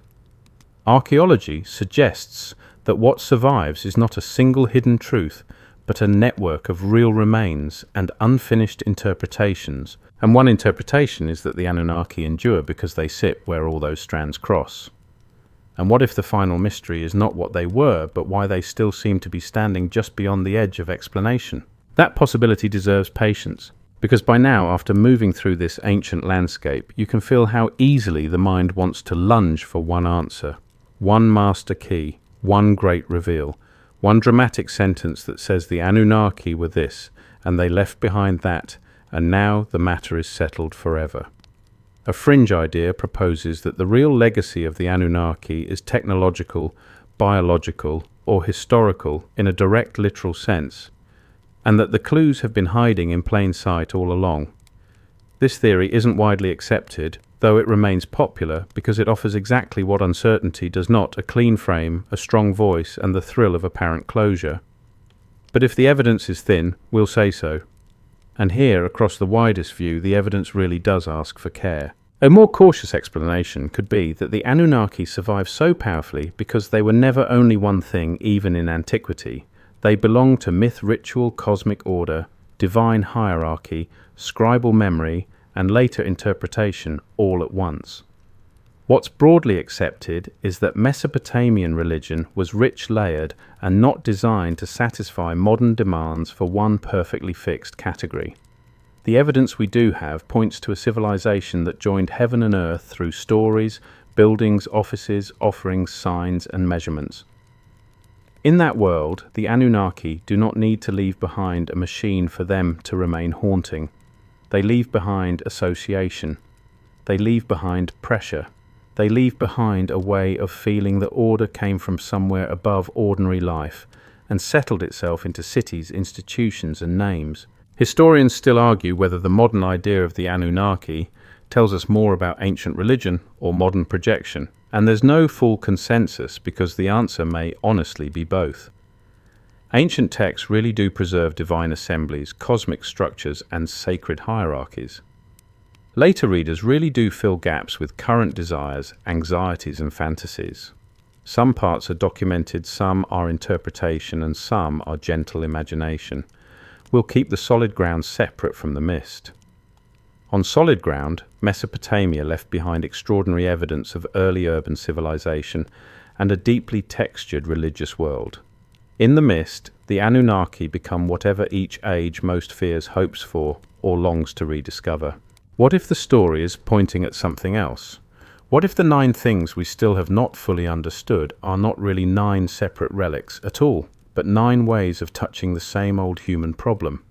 Archaeology suggests that what survives is not a single hidden truth, but a network of real remains and unfinished interpretations. And one interpretation is that the Anunnaki endure because they sit where all those strands cross. And what if the final mystery is not what they were, but why they still seem to be standing just beyond the edge of explanation? That possibility deserves patience, because by now, after moving through this ancient landscape, you can feel how easily the mind wants to lunge for one answer, one master key, one great reveal, one dramatic sentence that says the Anunnaki were this, and they left behind that, and now the matter is settled forever. A fringe idea proposes that the real legacy of the Anunnaki is technological, biological, or historical in a direct literal sense, and that the clues have been hiding in plain sight all along. This theory isn't widely accepted, though it remains popular because it offers exactly what uncertainty does not: a clean frame, a strong voice, and the thrill of apparent closure. But if the evidence is thin, we'll say so. And here, across the widest view, the evidence really does ask for care. A more cautious explanation could be that the Anunnaki survived so powerfully because they were never only one thing, even in antiquity. They belonged to myth, ritual, cosmic order, divine hierarchy, scribal memory, and later interpretation all at once. What's broadly accepted is that Mesopotamian religion was rich, layered, and not designed to satisfy modern demands for one perfectly fixed category. The evidence we do have points to a civilization that joined heaven and earth through stories, buildings, offices, offerings, signs, and measurements. In that world, the Anunnaki do not need to leave behind a machine for them to remain haunting. They leave behind association. They leave behind pressure. They leave behind a way of feeling that order came from somewhere above ordinary life and settled itself into cities, institutions, and names. Historians still argue whether the modern idea of the Anunnaki tells us more about ancient religion or modern projection, and there's no full consensus because the answer may honestly be both. Ancient texts really do preserve divine assemblies, cosmic structures, and sacred hierarchies. Later readers really do fill gaps with current desires, anxieties, and fantasies. Some parts are documented, some are interpretation, and some are gentle imagination. We'll keep the solid ground separate from the mist. On solid ground, Mesopotamia left behind extraordinary evidence of early urban civilization and a deeply textured religious world. In the mist, the Anunnaki become whatever each age most fears, hopes for, or longs to rediscover. What if the story is pointing at something else? What if the 9 things we still have not fully understood are not really 9 separate relics at all, but 9 ways of touching the same old human problem?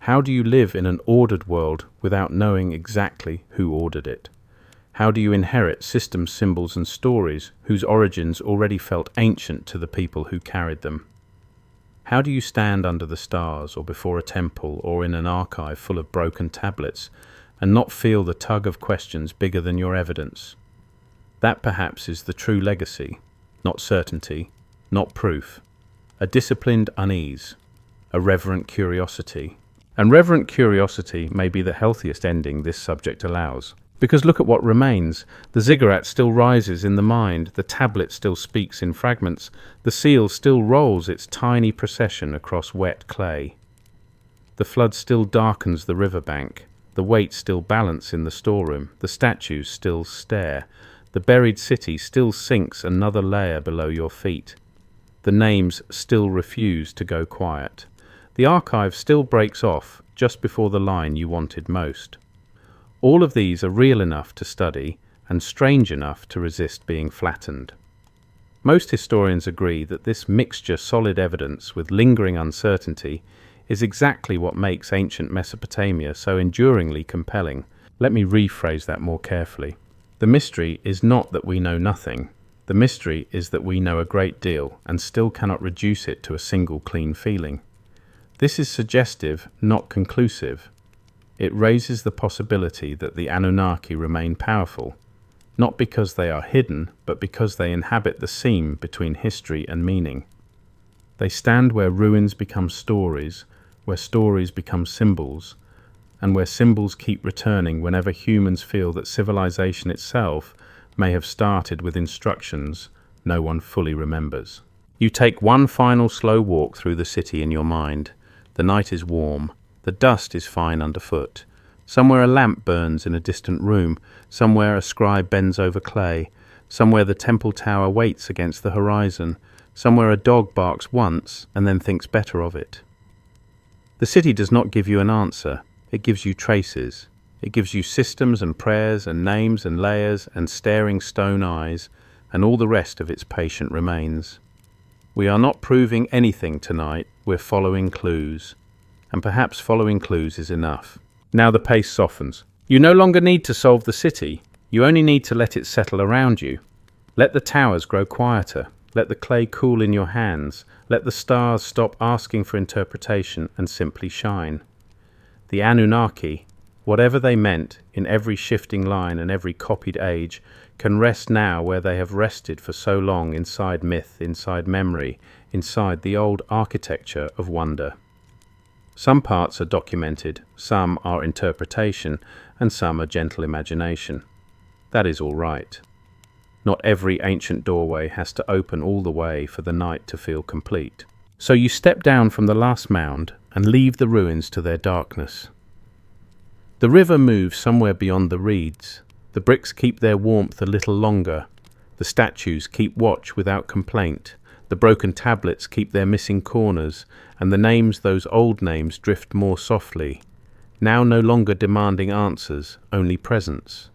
How do you live in an ordered world without knowing exactly who ordered it? How do you inherit systems, symbols, and stories whose origins already felt ancient to the people who carried them? How do you stand under the stars or before a temple or in an archive full of broken tablets and not feel the tug of questions bigger than your evidence? That perhaps is the true legacy, not certainty, not proof, a disciplined unease, a reverent curiosity. And reverent curiosity may be the healthiest ending this subject allows. Because look at what remains. The ziggurat still rises in the mind, the tablet still speaks in fragments, the seal still rolls its tiny procession across wet clay. The flood still darkens the riverbank, the weights still balance in the storeroom, the statues still stare, the buried city still sinks another layer below your feet. The names still refuse to go quiet. The archive still breaks off just before the line you wanted most. All of these are real enough to study and strange enough to resist being flattened. Most historians agree that this mixture solid evidence with lingering uncertainty is exactly what makes ancient Mesopotamia so enduringly compelling. Let me rephrase that more carefully. The mystery is not that we know nothing. The mystery is that we know a great deal and still cannot reduce it to a single clean feeling. This is suggestive, not conclusive. It raises the possibility that the Anunnaki remain powerful, not because they are hidden, but because they inhabit the seam between history and meaning. They stand where ruins become stories, where stories become symbols, and where symbols keep returning whenever humans feel that civilization itself may have started with instructions no one fully remembers. You take one final slow walk through the city in your mind. The night is warm. The dust is fine underfoot. Somewhere a lamp burns in a distant room. Somewhere a scribe bends over clay. Somewhere the temple tower waits against the horizon. Somewhere a dog barks once and then thinks better of it. The city does not give you an answer. It gives you traces. It gives you systems and prayers and names and layers and staring stone eyes and all the rest of its patient remains. We are not proving anything tonight. We're following clues. and perhaps following clues is enough. Now the pace softens. You no longer need to solve the city, you only need to let it settle around you. Let the towers grow quieter, let the clay cool in your hands, let the stars stop asking for interpretation and simply shine. The Anunnaki, whatever they meant in every shifting line and every copied age, can rest now where they have rested for so long, inside myth, inside memory, inside the old architecture of wonder. Some parts are documented, some are interpretation, and some are gentle imagination. That is all right. Not every ancient doorway has to open all the way for the night to feel complete. So you step down from the last mound and leave the ruins to their darkness. The river moves somewhere beyond the reeds. The bricks keep their warmth a little longer. The statues keep watch without complaint. The broken tablets keep their missing corners, and the names, those old names, drift more softly, now no longer demanding answers, only presence.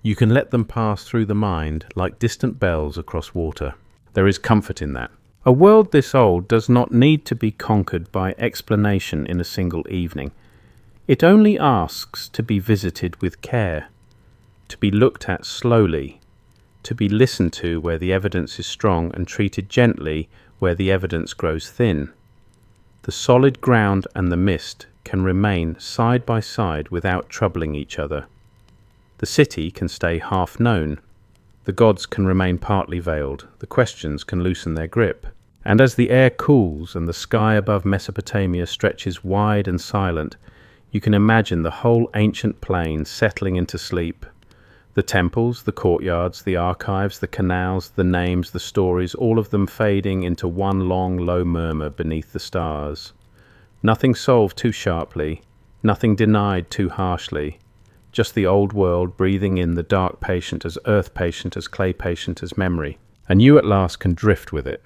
You can let them pass through the mind like distant bells across water. There is comfort in that. A world this old does not need to be conquered by explanation in a single evening. It only asks to be visited with care, to be looked at slowly, to be listened to where the evidence is strong and treated gently where the evidence grows thin. The solid ground and the mist can remain side by side without troubling each other. The city can stay half known. The gods can remain partly veiled. The questions can loosen their grip. And as the air cools and the sky above Mesopotamia stretches wide and silent, you can imagine the whole ancient plain settling into sleep. The temples, the courtyards, the archives, the canals, the names, the stories, all of them fading into one long, low murmur beneath the stars. Nothing solved too sharply, nothing denied too harshly. Just the old world breathing in the dark patient, as earth patient, as clay patient, as memory. And you at last can drift with it.